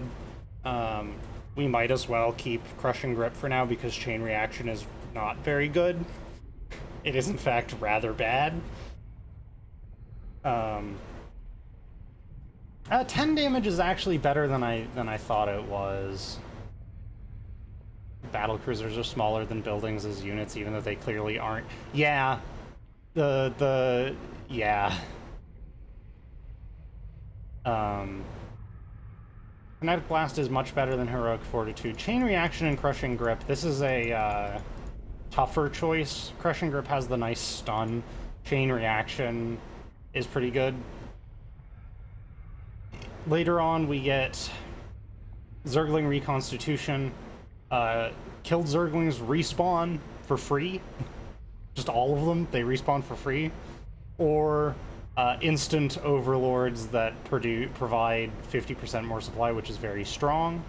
We might as well keep Crushing Grip for now because Chain Reaction is not very good. It is, in fact, rather bad. 10 damage is actually better than I thought it was. Battle cruisers are smaller than buildings as units, even though they clearly aren't. Yeah. Yeah. Kinetic Blast is much better than Heroic Fortitude. Chain Reaction and Crushing Grip. This is a tougher choice. Crushing Grip has the nice stun. Chain Reaction is pretty good. Later on, we get Zergling Reconstitution. Killed Zerglings respawn for free. Just all of them, they respawn for free. Or instant overlords that provide 50% more supply, which is very strong.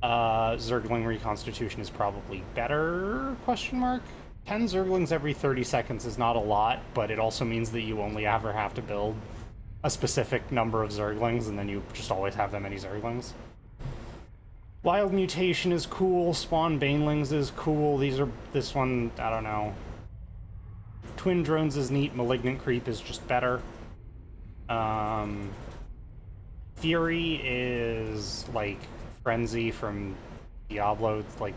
Zergling Reconstitution is probably better, question mark? 10 Zerglings every 30 seconds is not a lot, but it also means that you only ever have to build a specific number of Zerglings, and then you just always have that many Zerglings. Wild Mutation is cool, Spawn Banelings is cool, this one, I don't know. Twin Drones is neat, Malignant Creep is just better. Fury is like Frenzy from Diablo, it's like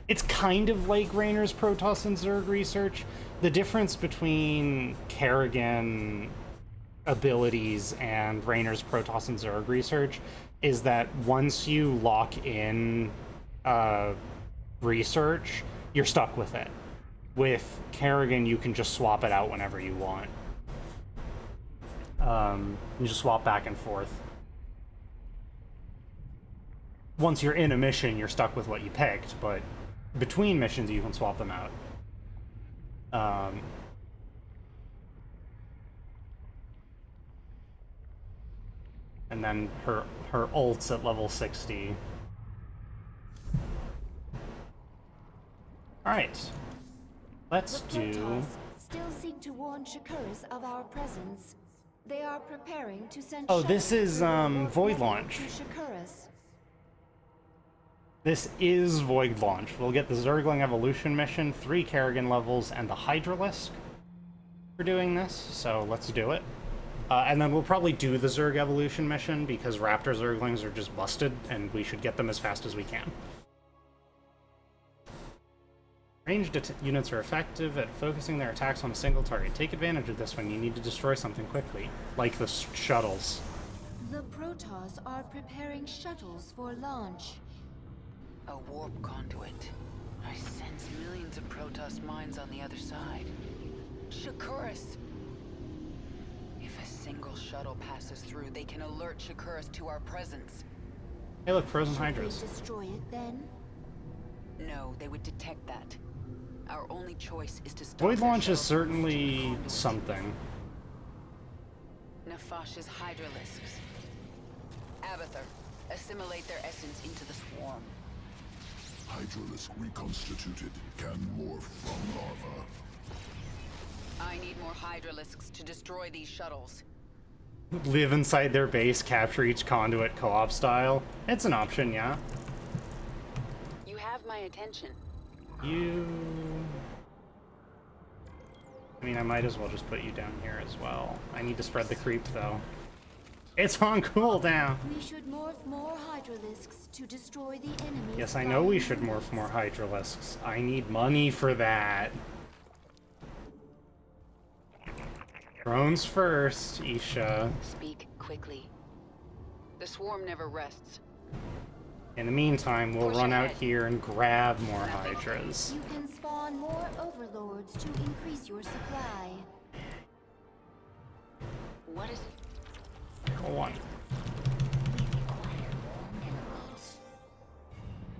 it's kind of like Raynor's Protoss and Zerg Research. The difference between Kerrigan abilities and Raynor's Protoss and Zerg Research is that once you lock in Research, you're stuck with it. With Kerrigan, you can just swap it out whenever you want. You just swap back and forth. Once you're in a mission, you're stuck with what you picked, but between missions, you can swap them out. And then her ult's at level 60. Alright. Let's do... Protoss still seek to warn Shakuras of our presence. They are preparing to send... Oh, this is Void Launch. This is Void Launch. We'll get the Zergling Evolution mission, 3 Kerrigan levels, and the Hydralisk for doing this, so let's do it. And then we'll probably do the Zerg Evolution mission, because Raptor Zerglings are just busted, and we should get them as fast as we can. Ranged units are effective at focusing their attacks on a single target. Take advantage of this when you need to destroy something quickly, like the shuttles. The Protoss are preparing shuttles for launch. A warp conduit. I sense millions of Protoss mines on the other side. Shakuras! If a single shuttle passes through, they can alert Shakuras to our presence. Hey look, frozen hydras. Should we destroy it then? No, they would detect that. Our only choice is to stop. Void Launch is certainly something. Nefash's Hydralisks. Abathur, assimilate their essence into the swarm. Hydralisk reconstituted can morph from larva. I need more Hydralisks to destroy these shuttles. Live inside their base, capture each conduit co-op style. It's an option, yeah. You have my attention. I might as well just put you down here as well. I need to spread the creep, though. It's on cooldown! We should morph more hydralisks to destroy the enemies. Yes, I know we should morph more hydralisks. I need money for that. Drones first, Isha. Speak quickly. The swarm never rests. In the meantime, we'll run out here and grab more hydras. You can spawn more overlords to increase your supply. What is it? Go on.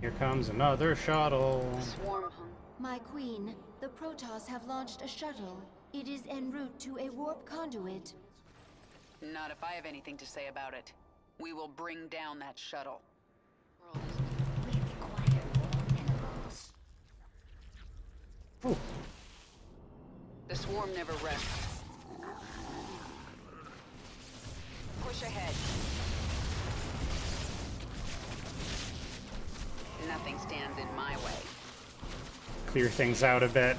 Here comes another shuttle. My queen, the Protoss have launched a shuttle. It is en route to a warp conduit. Not if I have anything to say about it. We will bring down that shuttle. Oh. The swarm never rests. Push ahead. Nothing stands in my way. Clear things out a bit.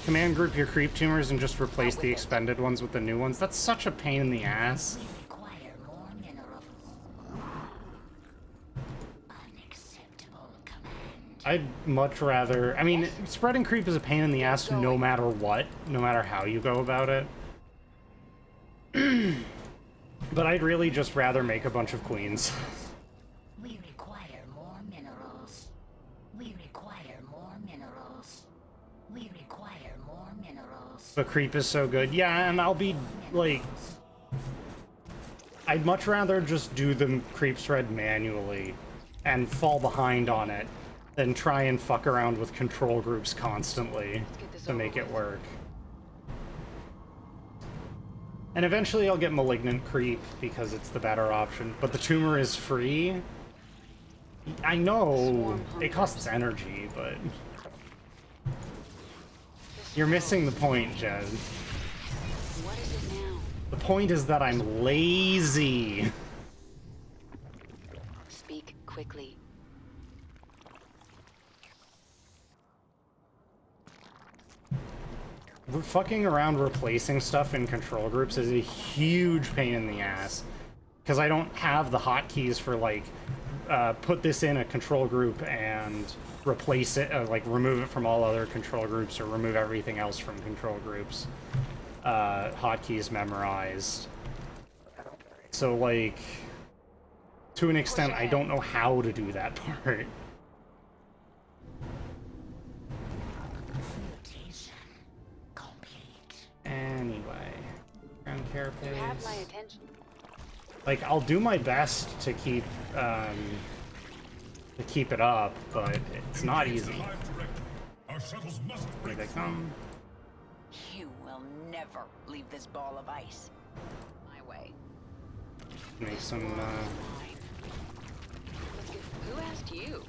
Command group your creep tumors and just replace the expended ones with the new ones. That's such a pain in the ass. I'd much rather... I mean, spreading creep is a pain in the ass no matter what, no matter how you go about it. But I'd really just rather make a bunch of queens. We require more minerals. We require more minerals. We require more minerals. But creep is so good. Yeah, and I'll be, like... I'd much rather just do the creep shred manually and fall behind on it than try and fuck around with control groups constantly to make it work. And eventually I'll get Malignant Creep because it's the better option, but the tumor is free? I know, it costs energy, but... You're missing the point, Jed. What is it now? The point is that I'm lazy. Speak quickly. Fucking around replacing stuff in control groups is a huge pain in the ass. Because I don't have the hotkeys for, like, put this in a control group and replace it, like, remove it from all other control groups or remove everything else from control groups. Hotkeys memorized. So, like, to an extent, I don't know how to do that part. Anyway, ground carapace. You have my attention. Like, I'll do my best to keep it up, but it's not easy. Here they come. You will never leave this ball of ice. My way. Make some. Who asked you?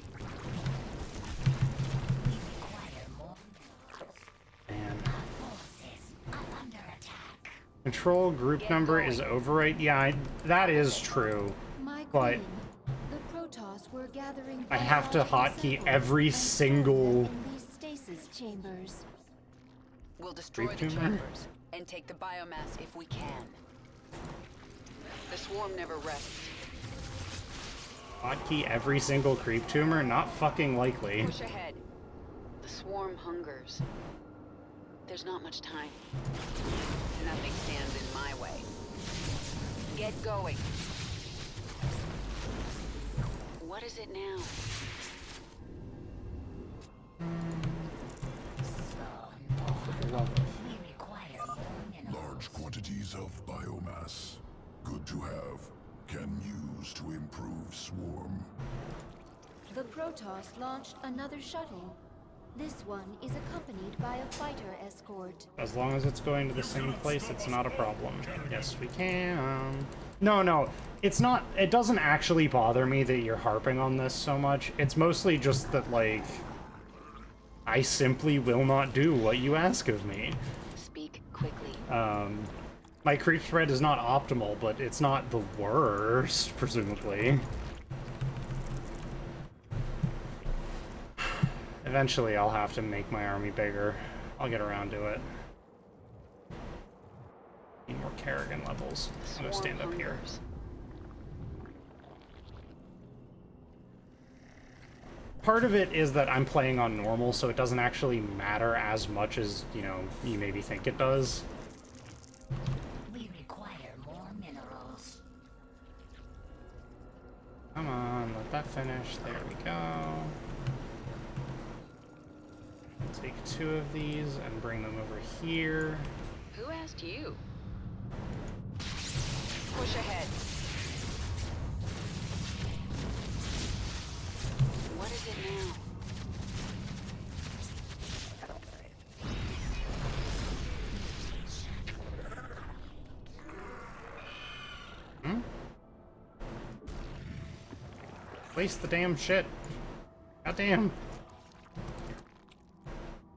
Man. Control group number is overwrite. Yeah, that is true. But the Protoss were gathering I have to hotkey every single these stasis chambers. We'll destroy the chambers and take the biomass if we can. The swarm never rests. Hotkey every single creep tumor? Not fucking likely. Push ahead. The swarm hungers. There's not much time. Nothing stands in my way. Get going. What is it now? Large quantities of biomass. Good to have. Can use to improve swarm. The Protoss launched another shuttle. This one is accompanied by a fighter escort. As long as it's going to the same place, it's not a problem. Yes, we can. No, it's not. It doesn't actually bother me that you're harping on this so much. It's mostly just that, like, I simply will not do what you ask of me. Speak quickly. My creep spread is not optimal, but it's not the worst, presumably. Eventually, I'll have to make my army bigger. I'll get around to it. Need more Kerrigan levels. I'm gonna stand up here. Part of it is that I'm playing on normal, so it doesn't actually matter as much as, you know, you maybe think it does. We require more minerals. Come on, let that finish. There we go. Take 2 of these and bring them over here. Who asked you? Push ahead. What is it now? Hmm? Waste the damn shit. Goddamn.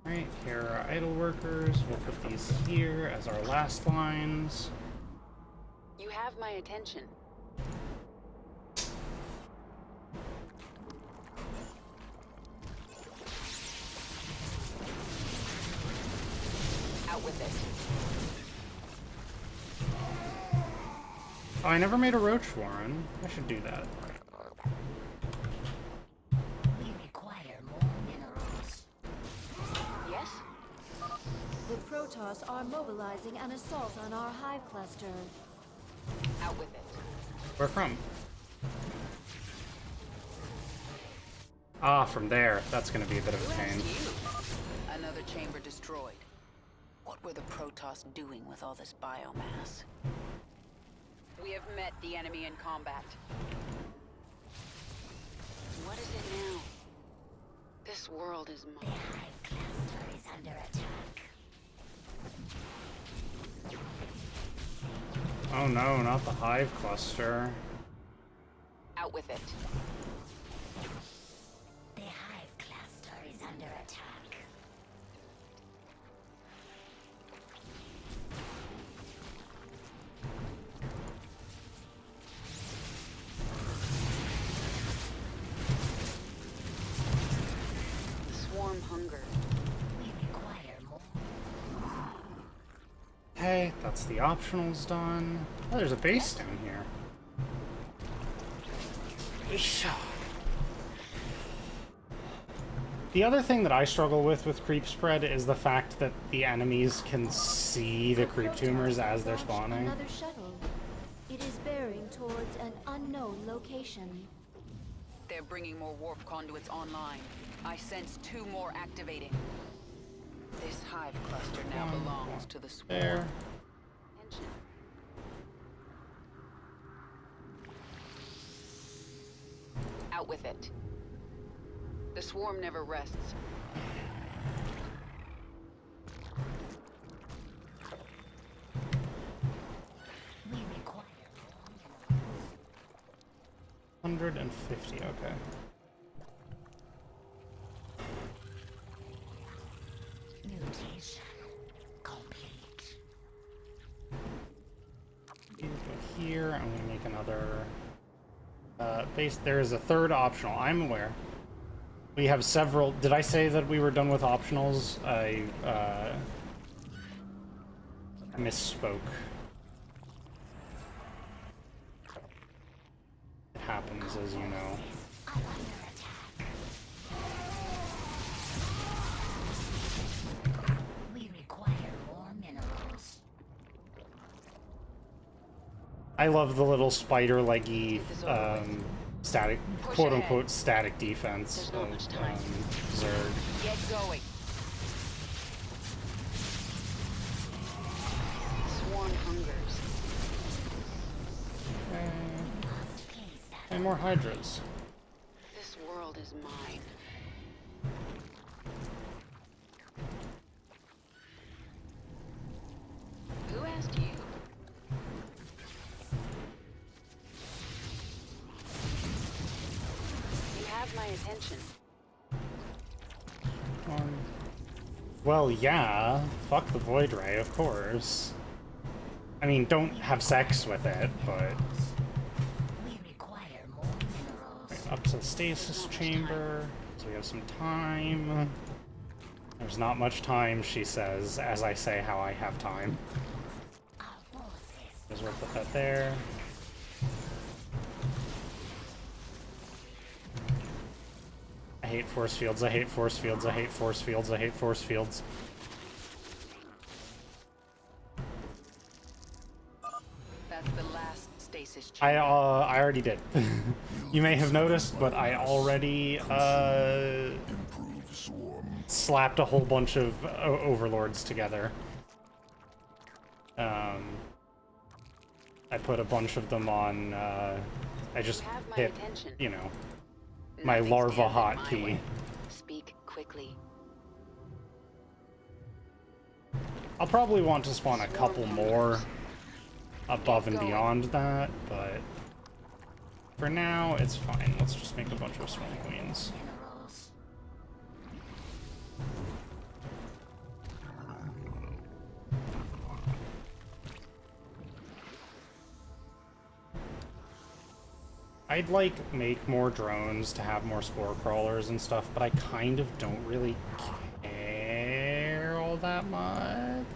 Alright, here are idle workers. We'll put these here as our last lines. You have my attention. Out with it. Oh, I never made a roach warren. I should do that. We require more minerals. Yes? The Protoss are mobilizing an assault on our hive cluster. Out with it. Where from? Ah, from there. That's gonna be a bit of a pain. Another chamber destroyed. What were the Protoss doing with all this biomass? We have met the enemy in combat. What is it now? This world is mine. The hive cluster is under attack. Oh no, not the hive cluster. Out with it. The hive cluster is under attack. Swarm hunger. We require more. Okay, that's the optionals done. Oh, there's a base down here. The other thing that I struggle with creep spread is the fact that the enemies can see the creep tumors as they're spawning. Another shuttle. It is bearing towards an unknown location. They're bringing more warp conduits online. I sense 2 more activating. This hive cluster now belongs to the swarm. There. Out with it. The swarm never rests. We require 150, okay. mutation complete. Go here. I'm gonna make another base. There is a third optional. I'm aware. We have several. Did I say that we were done with optionals? I misspoke. It happens, as you know. We require more minerals. I love the little spider-leggy static, quote-unquote, static defense of Zerg. Get going. Swarm hungers. And more hydras. This world is mine. Who asked you? You have my attention. Well, yeah. Fuck the Void Ray, of course. I mean, don't have sex with it, but... Up to the stasis chamber, so we have some time. There's not much time, she says, as I say how I have time. Our as well put that there. I hate force fields, I hate force fields, I hate force fields, I hate force fields. That's the last stasis I chamber. already did. You may have noticed, but I already slapped a whole bunch of overlords together. I put a bunch of them on. I just hit, you know, my larva hotkey. Speak quickly. I'll probably want to spawn a couple more above and beyond that, but for now, it's fine. Let's just make a bunch of Swarm Queens. I'd like make more drones to have more spore crawlers and stuff, but I kind of don't really care all that much.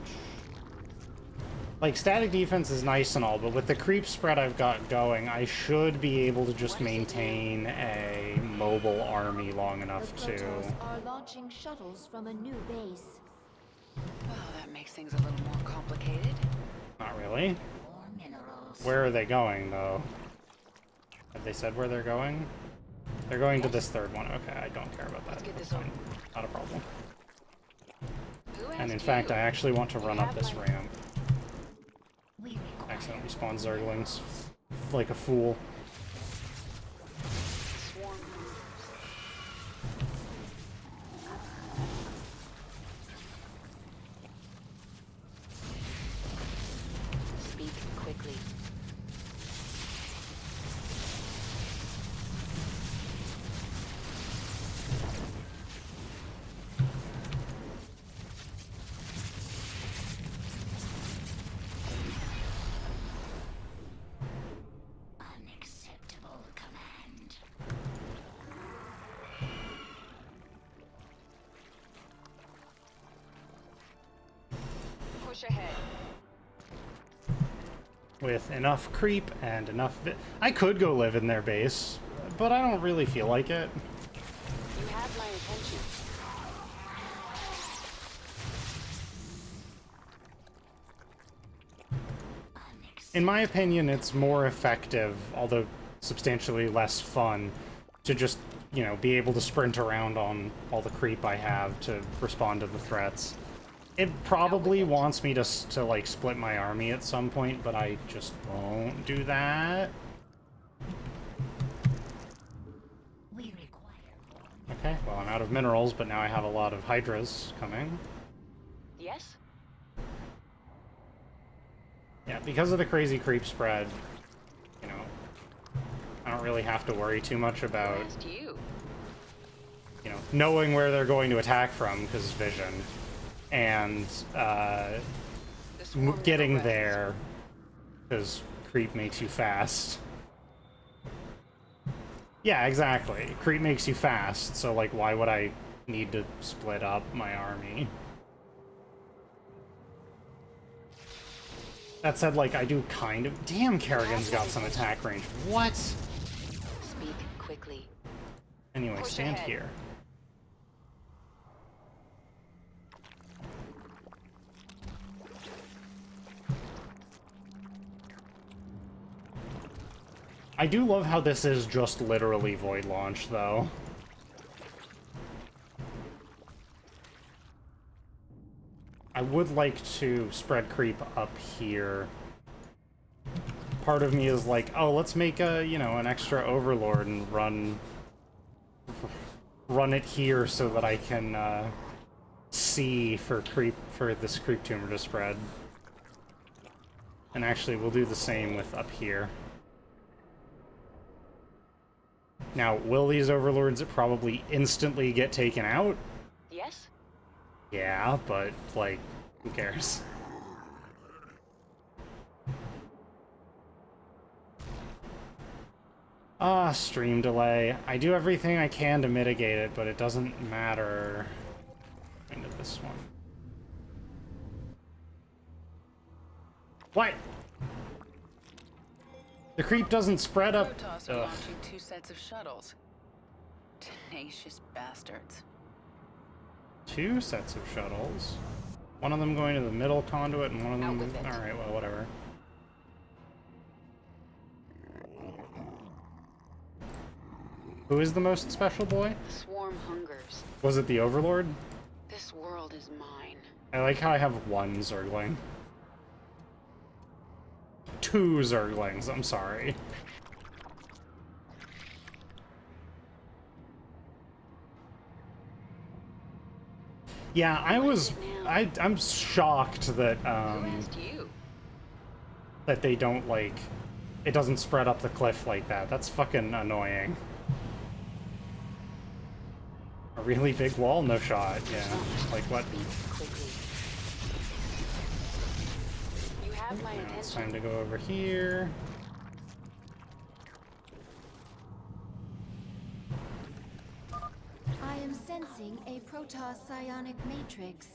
Like, static defense is nice and all, but with the creep spread I've got going, I should be able to just maintain a mobile army long enough The to... Protoss are launching shuttles from a new base. Well, that makes things a little more complicated. Not really. Where are they going, though? Have they said where they're going? They're going to this third one. Okay, I don't care about that. That's fine. Not a problem. And in fact, I actually want to run up this ramp. Accidentally spawn Zerglings. Like a fool. Speak quickly. Unacceptable command. Push ahead. With enough creep and enough... I could go live in their base, but I don't really feel like it. You have my attention. In my opinion, it's more effective, although substantially less fun, to just, you know, be able to sprint around on all the creep I have to respond to the threats. It probably wants me to like, split my army at some point, but I just won't do that. Okay, well, I'm out of minerals, but now I have a lot of hydras coming. Yes? Yeah, because of the crazy creep spread, you know, I don't really have to worry too much about, you know, knowing where they're going to attack from, because vision, and getting there, because creep makes you fast. Yeah, exactly. Creep makes you fast, so, like, why would I need to split up my army? That said, like, I do kind of... Damn, Kerrigan's got some attack range. What? Speak quickly. Anyway, stand here. I do love how this is just literally Void Launch, though. I would like to spread creep up here. Part of me is like, oh, let's make a, you know, an extra overlord and run it here so that I can see for this creep tumor to spread. And actually, we'll do the same with up here. Now, will these overlords probably instantly get taken out? Yes? Yeah, but, like, who cares? Ah, stream delay. I do everything I can to mitigate it, but it doesn't matter. Into this one. What? The creep doesn't spread up. Protoss are launching 2 sets of shuttles. Tenacious bastards. 2 sets of shuttles. One of them going to the middle conduit and one of them... Alright, well, whatever. Who is the most special boy? The swarm hungers. Was it the Overlord? This world is mine. I like how I have 1 Zergling. 2 Zerglings, I'm sorry. Yeah, I'm shocked that, that they don't, like, it doesn't spread up the cliff like that. That's fucking annoying. A really big wall? No shot, yeah. Like, what? You have my Now it's time to go over here. I am sensing a Protoss psionic matrix.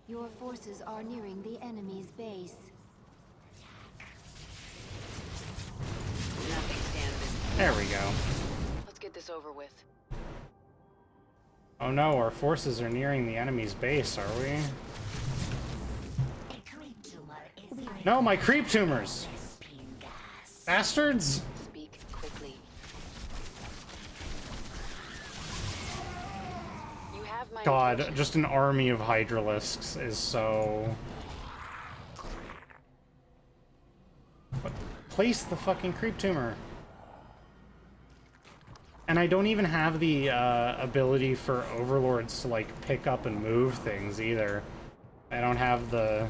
Your forces are nearing the enemy's base. Nothing standing. There we go. Let's get this over with. Oh no, our forces are nearing the enemy's base, are we? No, my creep tumors! Bastards! Speak quickly. You have my God, just an army of Hydralisks is so... But place the fucking creep tumor. And I don't even have the ability for overlords to, like, pick up and move things either. I don't have the...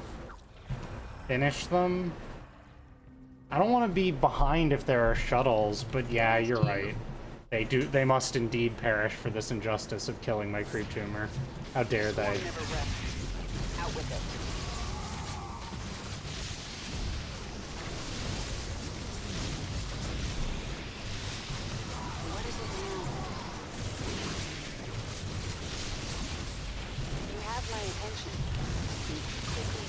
finish them. I don't want to be behind if there are shuttles, but yeah, you're right. They must indeed perish for this injustice of killing my creep tumor. How dare they? Out with it. What is it now? You have my attention. Speak quickly.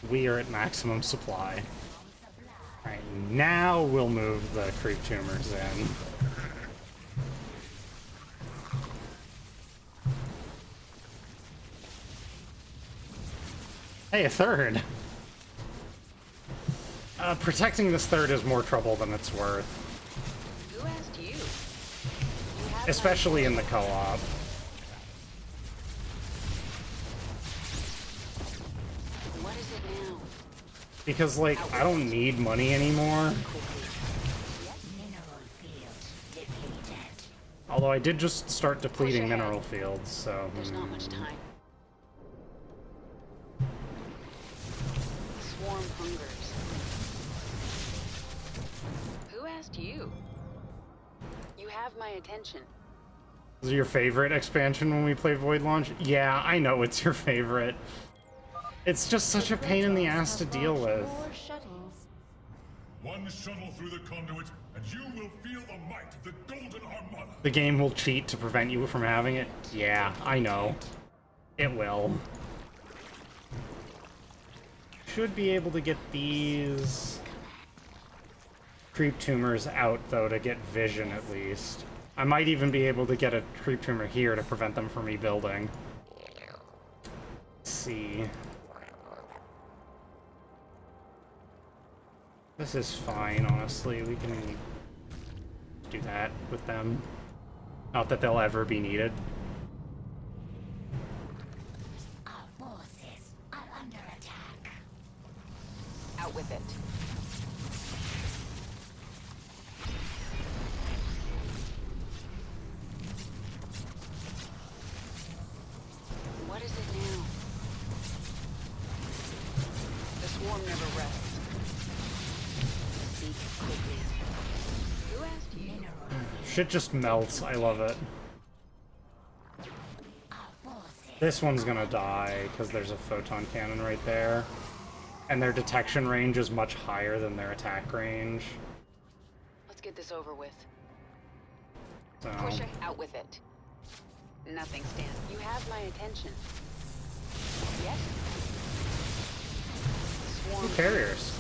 We are at maximum supply. Alright, now we'll move the creep tumors in. Hey, a third! Protecting this third is more trouble than it's worth. Who asked you? Especially in the co-op. What is it now? Because, like, I don't need money anymore. Although I did just start depleting mineral fields, so... There's not much time. Swarm hungers. Who asked you? You have my attention. Is it your favorite expansion when we play Void Launch? Yeah, I know it's your favorite. It's just such a pain in the ass to deal with. One shuttle through the conduit, and you will feel the might of the Golden Armada. The game will cheat to prevent you from having it? Yeah, I know. It will. Should be able to get these creep tumors out, though, to get vision at least. I might even be able to get a creep tumor here to prevent them from rebuilding. Let's see. This is fine, honestly. We can do that with them. Not that they'll ever be needed. Our forces are under attack. Out with it. What is it now? The swarm never rests. Speak quickly. Who asked you? Shit just melts. I love it. This one's gonna die because there's a photon cannon right there. And their detection range is much higher than their attack range. Let's get this over with. So, Push it out with it. Nothing stands. You have my attention. Yes? Swarm. Two carriers.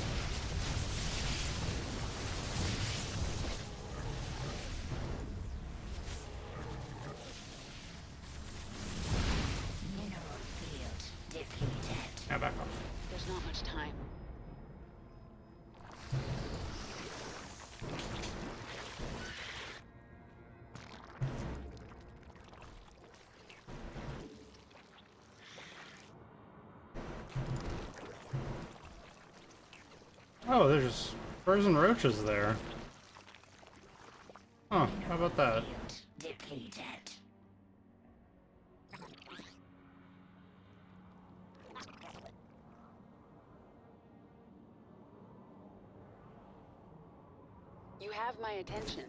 Mineral field depleted. Now back off. There's not much time. Oh, there's frozen roaches there. Huh, how about that? Depleted. You have my attention.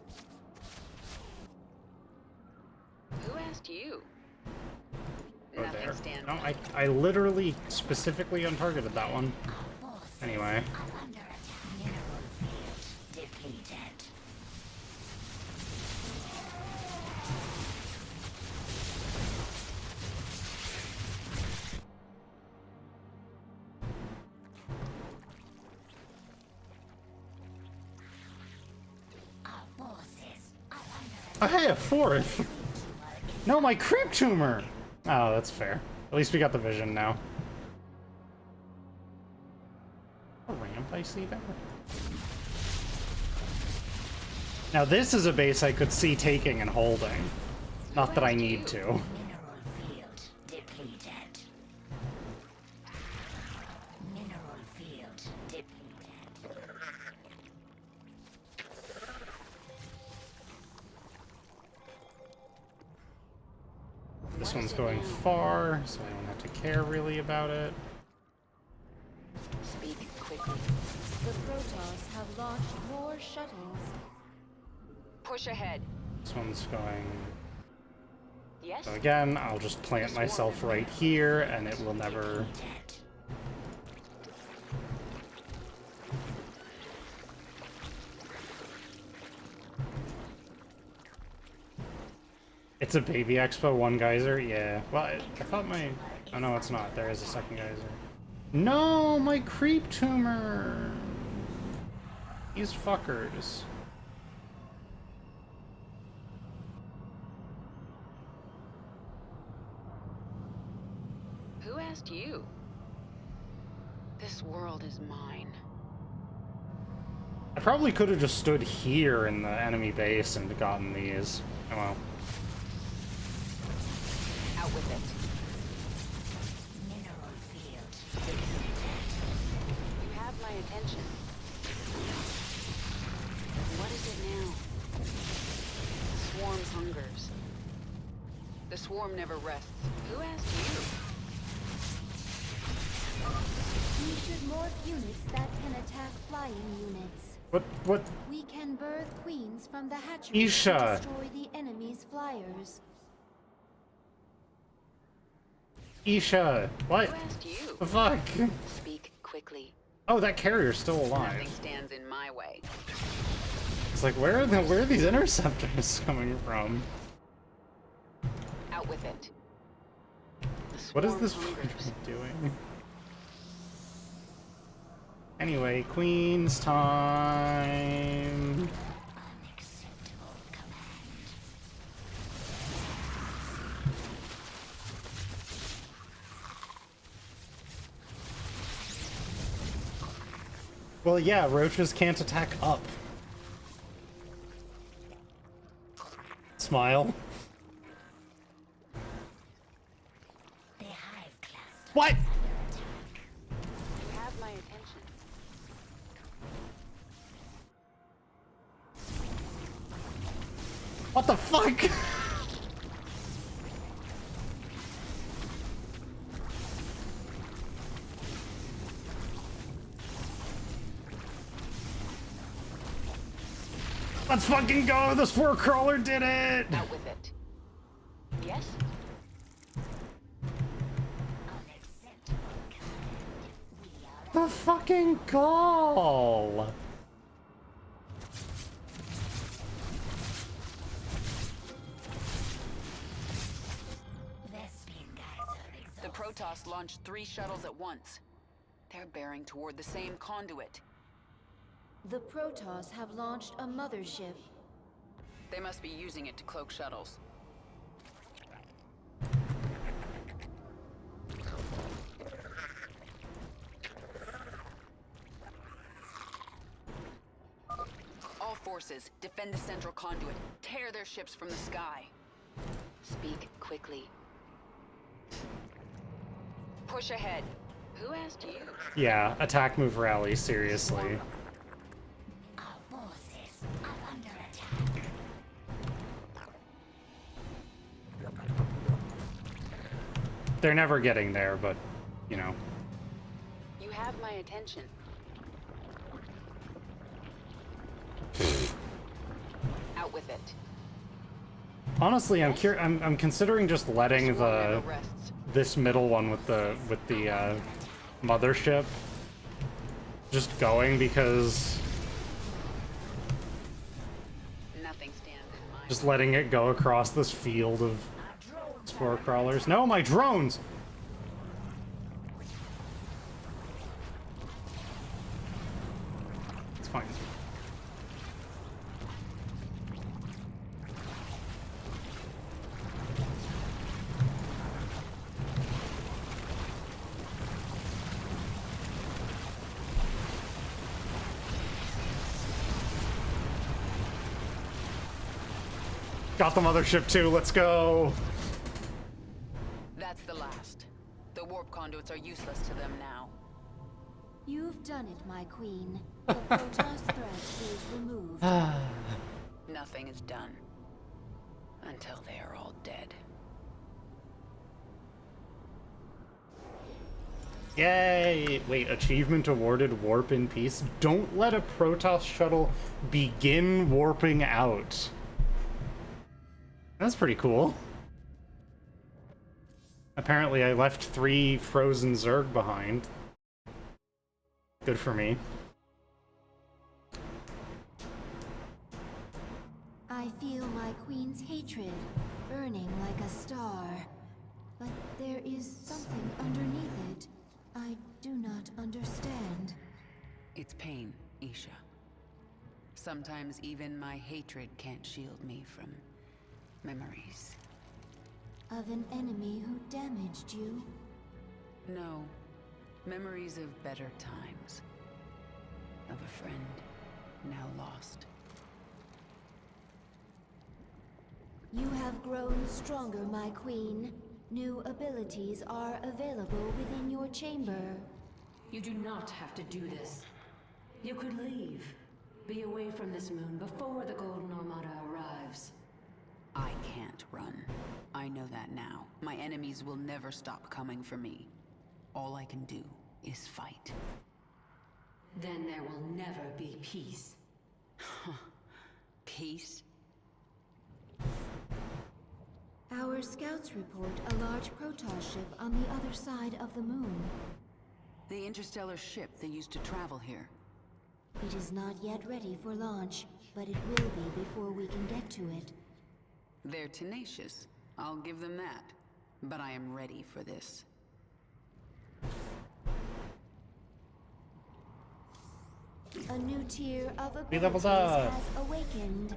Who asked you? Oh, Nothing there. stands. No, I literally specifically untargeted that one. Anyway. Mineral field depleted. Our forces are under Oh, hey, a fourth! No, my creep tumor! Oh, that's fair. At least we got the vision now. A ramp I see there? Now this is a base I could see taking and holding. Not that I need to. mineral field depleted. Mineral field depleted. This one's going far, so I don't have to care really about it. Speak quickly. The Protoss have launched more shuttles. Push ahead. This one's going... Yes? So again, I'll just plant myself right here, and it will never... It's a baby expo, one geyser? Yeah. Well, I thought my... Oh no, it's not. There is a second geyser. No, my creep tumor! These fuckers. Who asked you? This world is mine. I probably could have just stood here in the enemy base and gotten these. Oh well. Out with it. Mineral field. You have my attention. What is it now? The swarm hungers. The swarm never rests. Who asked you? We should morph units that can attack flying units. What? We can birth queens from the hatchery Isha. to destroy the enemy's flyers. Isha! What? Who asked you? The fuck? Speak quickly. Oh, that carrier's still alive. Nothing stands in my way. It's like, where are these interceptors coming from? Out with it. What is this hungers. doing? Anyway, Queen's time. Well, yeah, roaches can't attack up. Smile. What? You have my attention. What the fuck? Let's fucking go! The spore crawler did it! Out with it. Yes? The fucking call! Protoss launched 3 shuttles at once. They're bearing toward the same conduit. The Protoss have launched a mothership. They must be using it to cloak shuttles. All forces, defend the central conduit. Tear their ships from the sky. Speak quickly. Push ahead. Who asked you? Yeah, attack, move, rally, seriously. Our forces are under attack. They're never getting there, but, you know. You have my attention. Out with it. Honestly, I'm considering just letting this middle one with the mothership just going, because Nothing stands in mind. just letting it go across this field of spore crawlers. No, my drones! It's fine. Got the mothership too, let's go! That's the last. The warp conduits are useless to them now. You've done it, my queen. The Protoss threat is removed. Nothing is done. Until they are all dead. Yay! Wait, achievement awarded, warp in peace. Don't let a Protoss shuttle begin warping out. That's pretty cool. Apparently I left 3 frozen Zerg behind. Good for me. I feel my queen's hatred burning like a star. But there is something underneath it I do not understand. It's pain, Isha. Sometimes even my hatred can't shield me from memories. Of an enemy who damaged you? No. Memories of better times. Of a friend now lost. You have grown stronger, my queen. New abilities are available within your chamber. You do not have to do this. You could leave. Be away from this moon before the Golden Armada arrives. I can't run. I know that now. My enemies will never stop coming for me. All I can do is fight. Then there will never be peace. Peace? Our scouts report a large Protoss ship on the other side of the moon. The interstellar ship they used to travel here. It is not yet ready for launch, but it will be before we can get to it. They're tenacious. I'll give them that. But I am ready for this. A new tier of We abilities leveled up. has awakened.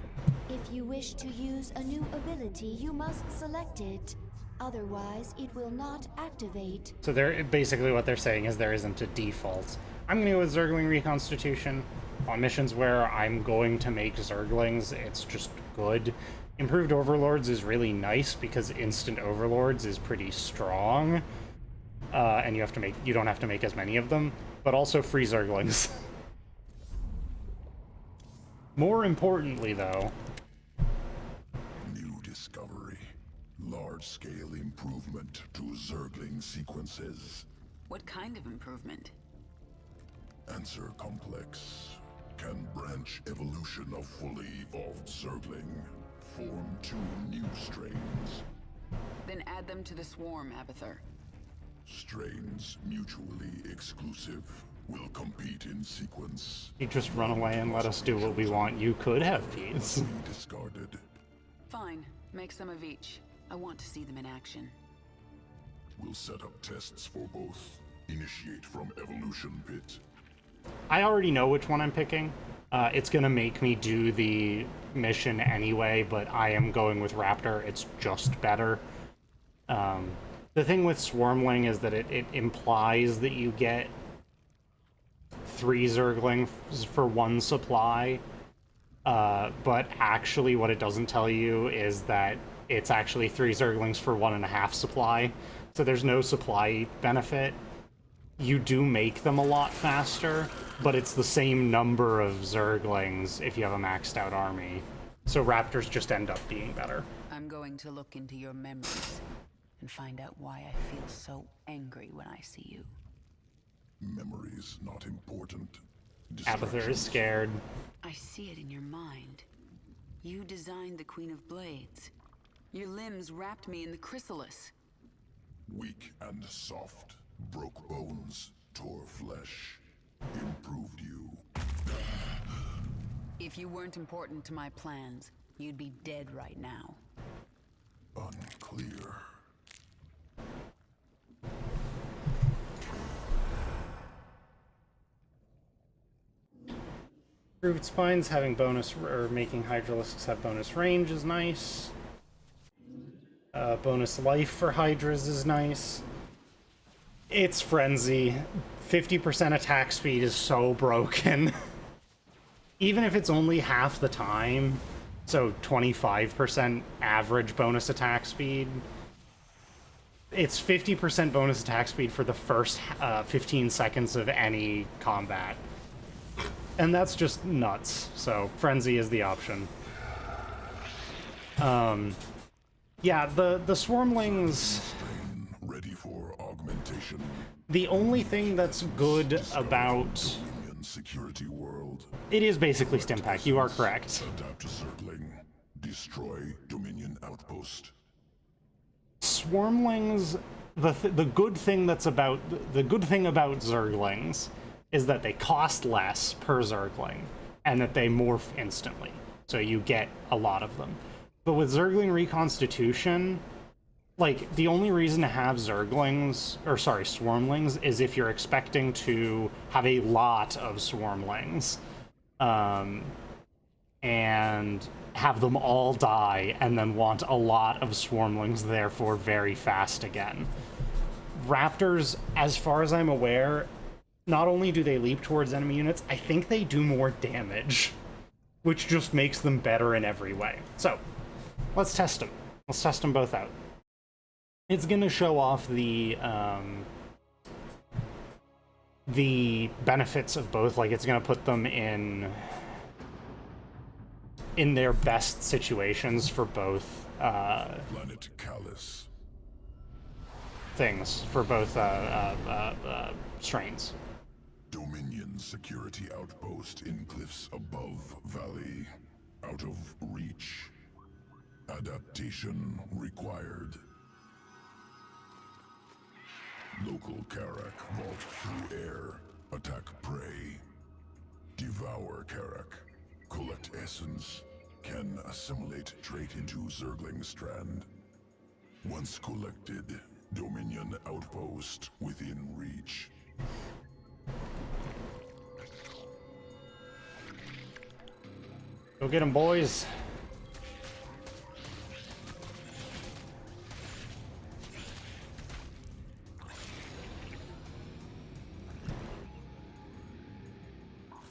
If you wish to use a new ability, you must select it. Otherwise, it will not activate. So they're basically what they're saying is there isn't a default. I'm gonna go with Zergling Reconstitution. On missions where I'm going to make Zerglings, it's just good. Improved Overlords is really nice because instant Overlords is pretty strong. And you don't have to make as many of them, but also free Zerglings. More importantly, though, New discovery. Large-scale improvement to Zergling sequences. What kind of improvement? Answer complex. Can branch evolution of fully evolved Zergling. Form 2 new strains. Then add them to the swarm, Abathur. Strains mutually exclusive. Will compete in sequence. you just run away and let us do what we want. You could have peace. Discarded. Fine. Make some of each. I want to see them in action. We'll set up tests for both. Initiate from Evolution Pit. I already know which one I'm picking. It's gonna make me do the mission anyway, but I am going with Raptor. It's just better. The thing with Swarmling is that it implies that you get 3 Zerglings for 1 supply, but actually what it doesn't tell you is that it's actually 3 Zerglings for 1.5 supply, so there's no supply benefit. You do make them a lot faster, but it's the same number of Zerglings if you have a maxed out army. So Raptors just end up being better. I'm going to look into your memories and find out why I feel so angry when I see you. Memories not important. Abathur is scared. I see it in your mind. You designed the Queen of Blades. Your limbs wrapped me in the chrysalis. Weak and soft. Broke bones, tore flesh, improved you. If you weren't important to my plans, you'd be dead right now. Unclear. Grooved Spines having bonus, or making Hydralisks have bonus range is nice. Bonus life for Hydras is nice. It's Frenzy. 50% attack speed is so broken. Even if it's only half the time, so 25% average bonus attack speed, it's 50% bonus attack speed for the first 15 seconds of any combat. And that's just nuts, so Frenzy is the option. Yeah, the Swarmlings... Ready for augmentation. The only thing that's good about... Security world. It is basically Stimpack, you are correct. Adapt to Zergling. Destroy Dominion outpost. Swarmlings, the good thing about Zerglings is that they cost less per Zergling, and that they morph instantly, so you get a lot of them. But with Zergling Reconstitution, like, the only reason to have Swarmlings is if you're expecting to have a lot of Swarmlings, and have them all die, and then want a lot of Swarmlings, therefore very fast again. Raptors, as far as I'm aware, not only do they leap towards enemy units, I think they do more damage, which just makes them better in every way. So, let's test them. Let's test them both out. It's going to show off the benefits of both. Like, it's going to put them in their best situations for both Planet Callus. Things, for both strains. Dominion security outpost in cliffs above valley. Out of reach. Adaptation required. Local Karak vault through air. Attack prey. Devour Karak. Collect essence. Can assimilate trait into Zergling strand. Once collected, Dominion outpost within reach. Go get them, boys.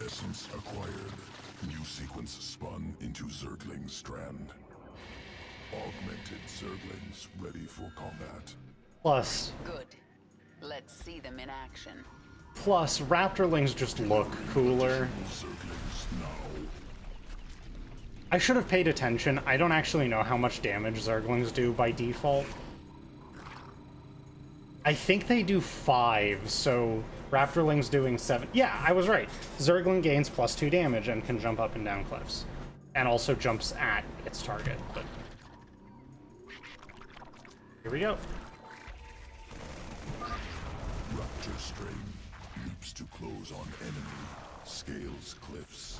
Essence acquired. New sequence spun into Zergling strand. Augmented Zerglings ready for combat. Plus... Good. Let's see them in action. Plus, Raptorlings just look cooler. I should have paid attention. I don't actually know how much damage Zerglings do by default. I think they do 5, so Raptorlings doing 7. Yeah, I was right. Zergling gains +2 damage and can jump up and down cliffs. And also jumps at its target, but... Here we go. Raptor strain leaps to close on enemy, scales cliffs.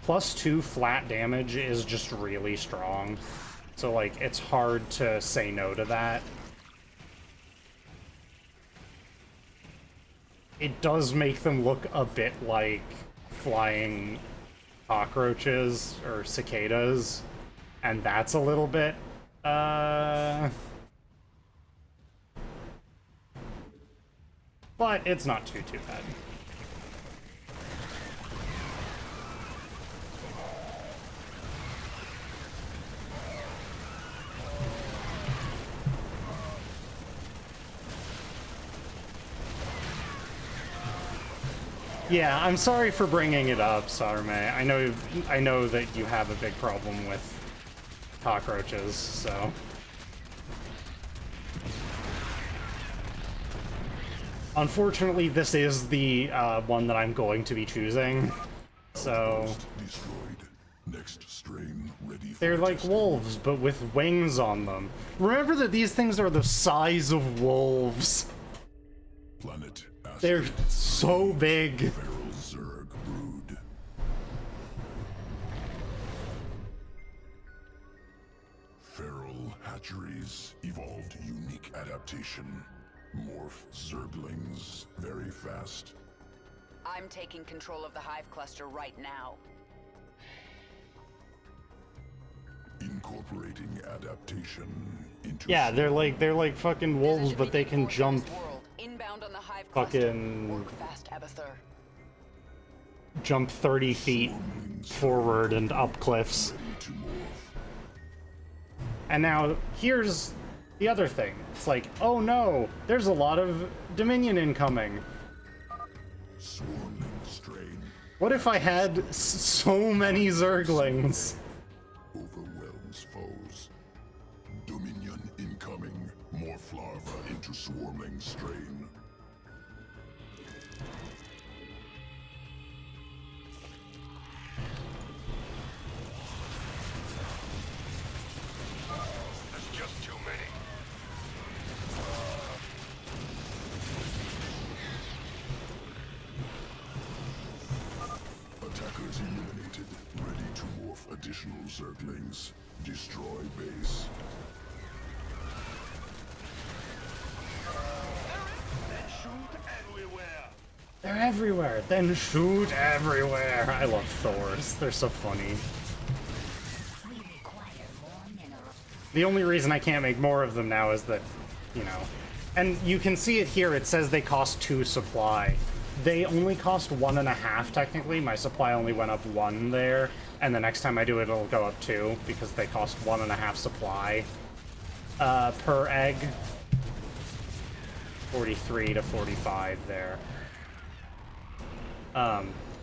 +2 flat damage is just really strong. So, like, it's hard to say no to that. It does make them look a bit like flying cockroaches or cicadas, and that's a little bit, but it's not too bad. Yeah, I'm sorry for bringing it up, Sarme. I know that you have a big problem with cockroaches, so. Unfortunately, this is the one that I'm going to be choosing, so. Next strain ready for they're like wolves, but with wings on them. Remember that these things are the size of wolves. Planet They're so big. Feral Zerg brood. Feral hatcheries evolved unique adaptation. Morph Zerglings very fast. I'm taking control of the hive cluster right now. Incorporating adaptation into Yeah, they're like fucking wolves, but they can jump Inbound on the hive fucking Work fast, Abathur. jump 30 feet forward and up cliffs. And now here's the other thing. It's like, oh no, there's a lot of Dominion incoming. Swarmling strain. What if I had so many Zerglings? Overwhelms foes. Dominion incoming. Morph larva into swarmling strain. That's just too many. Attackers eliminated. Ready to morph additional Zerglings. Destroy base. Then shoot everywhere. They're everywhere. Then shoot everywhere. I love Thors. They're so funny. The only reason I can't make more of them now is that, you know, and you can see it here. It says they cost 2 supply. They only cost 1.5 technically. My supply only went up 1 there, and the next time I do it, it'll go up 2 because they cost 1.5 supply per egg. 43 to 45 there.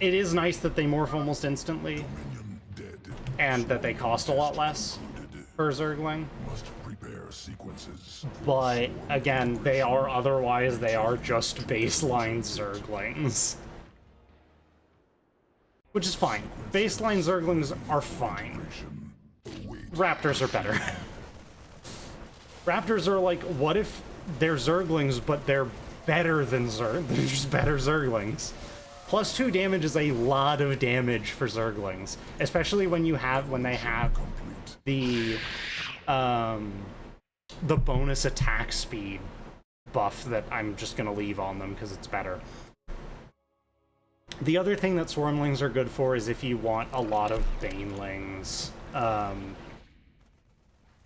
It is nice that they morph almost instantly, and that they cost a lot less per Zergling. Must prepare sequences. But again, they are just baseline Zerglings. Which is fine. Baseline Zerglings are fine. Raptors are better. Raptors are like, what if they're Zerglings, but they're better than They're just better Zerglings. +2 damage is a lot of damage for Zerglings, especially when they have the bonus attack speed buff that I'm just gonna leave on them because it's better. The other thing that Swarmlings are good for is if you want a lot of Banelings.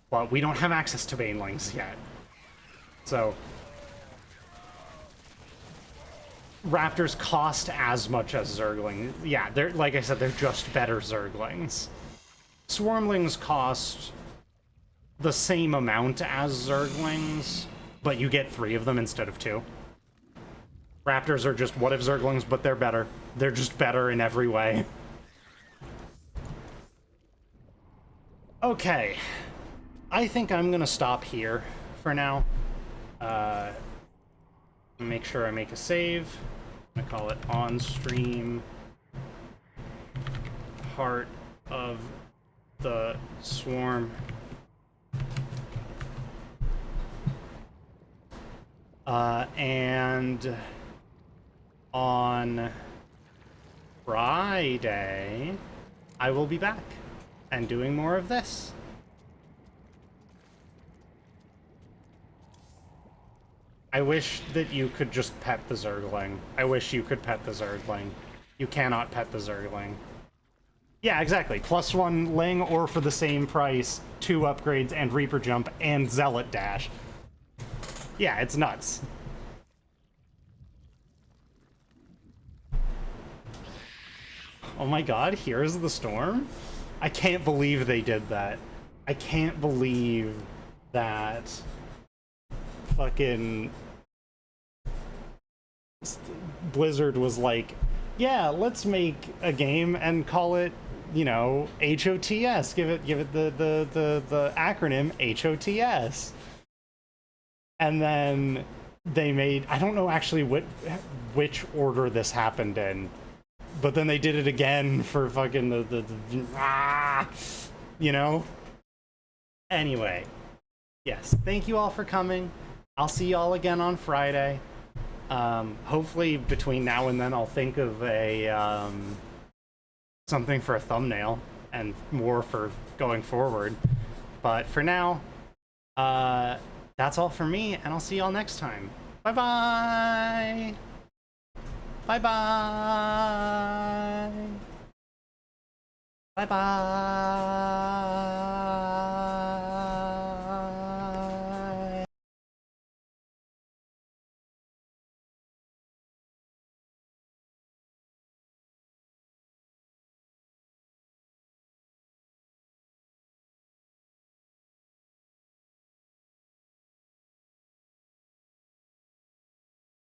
But we don't have access to Banelings yet. So Raptors cost as much as Zerglings. Yeah, they're, like I said, they're just better Zerglings. Swarmlings cost the same amount as Zerglings, but you get 3 of them instead of 2. Raptors are just what if Zerglings, but they're better. They're just better in every way. Okay. I think I'm gonna stop here for now. Make sure I make a save. I'm gonna call it on stream. Heart of the Swarm. And on Friday, I will be back and doing more of this. I wish that you could just pet the Zergling. I wish you could pet the Zergling. You cannot pet the Zergling. Yeah, exactly. +1 Ling, or for the same price, 2 upgrades and Reaper Jump and Zealot Dash. Yeah, it's nuts. Oh my god, here's the storm? I can't believe they did that. I can't believe that fucking Blizzard was like, yeah, let's make a game and call it, you know, HOTS. Give it the acronym HOTS. And then they made, I don't know actually which order this happened in, but then they did it again for fucking you know? Anyway, yes, thank you all for coming. I'll see y'all again on Friday. Hopefully between now and then I'll think of a something for a thumbnail and more for going forward. But for now, that's all for me, and I'll see y'all next time. Bye-bye! Bye-bye! Bye-bye!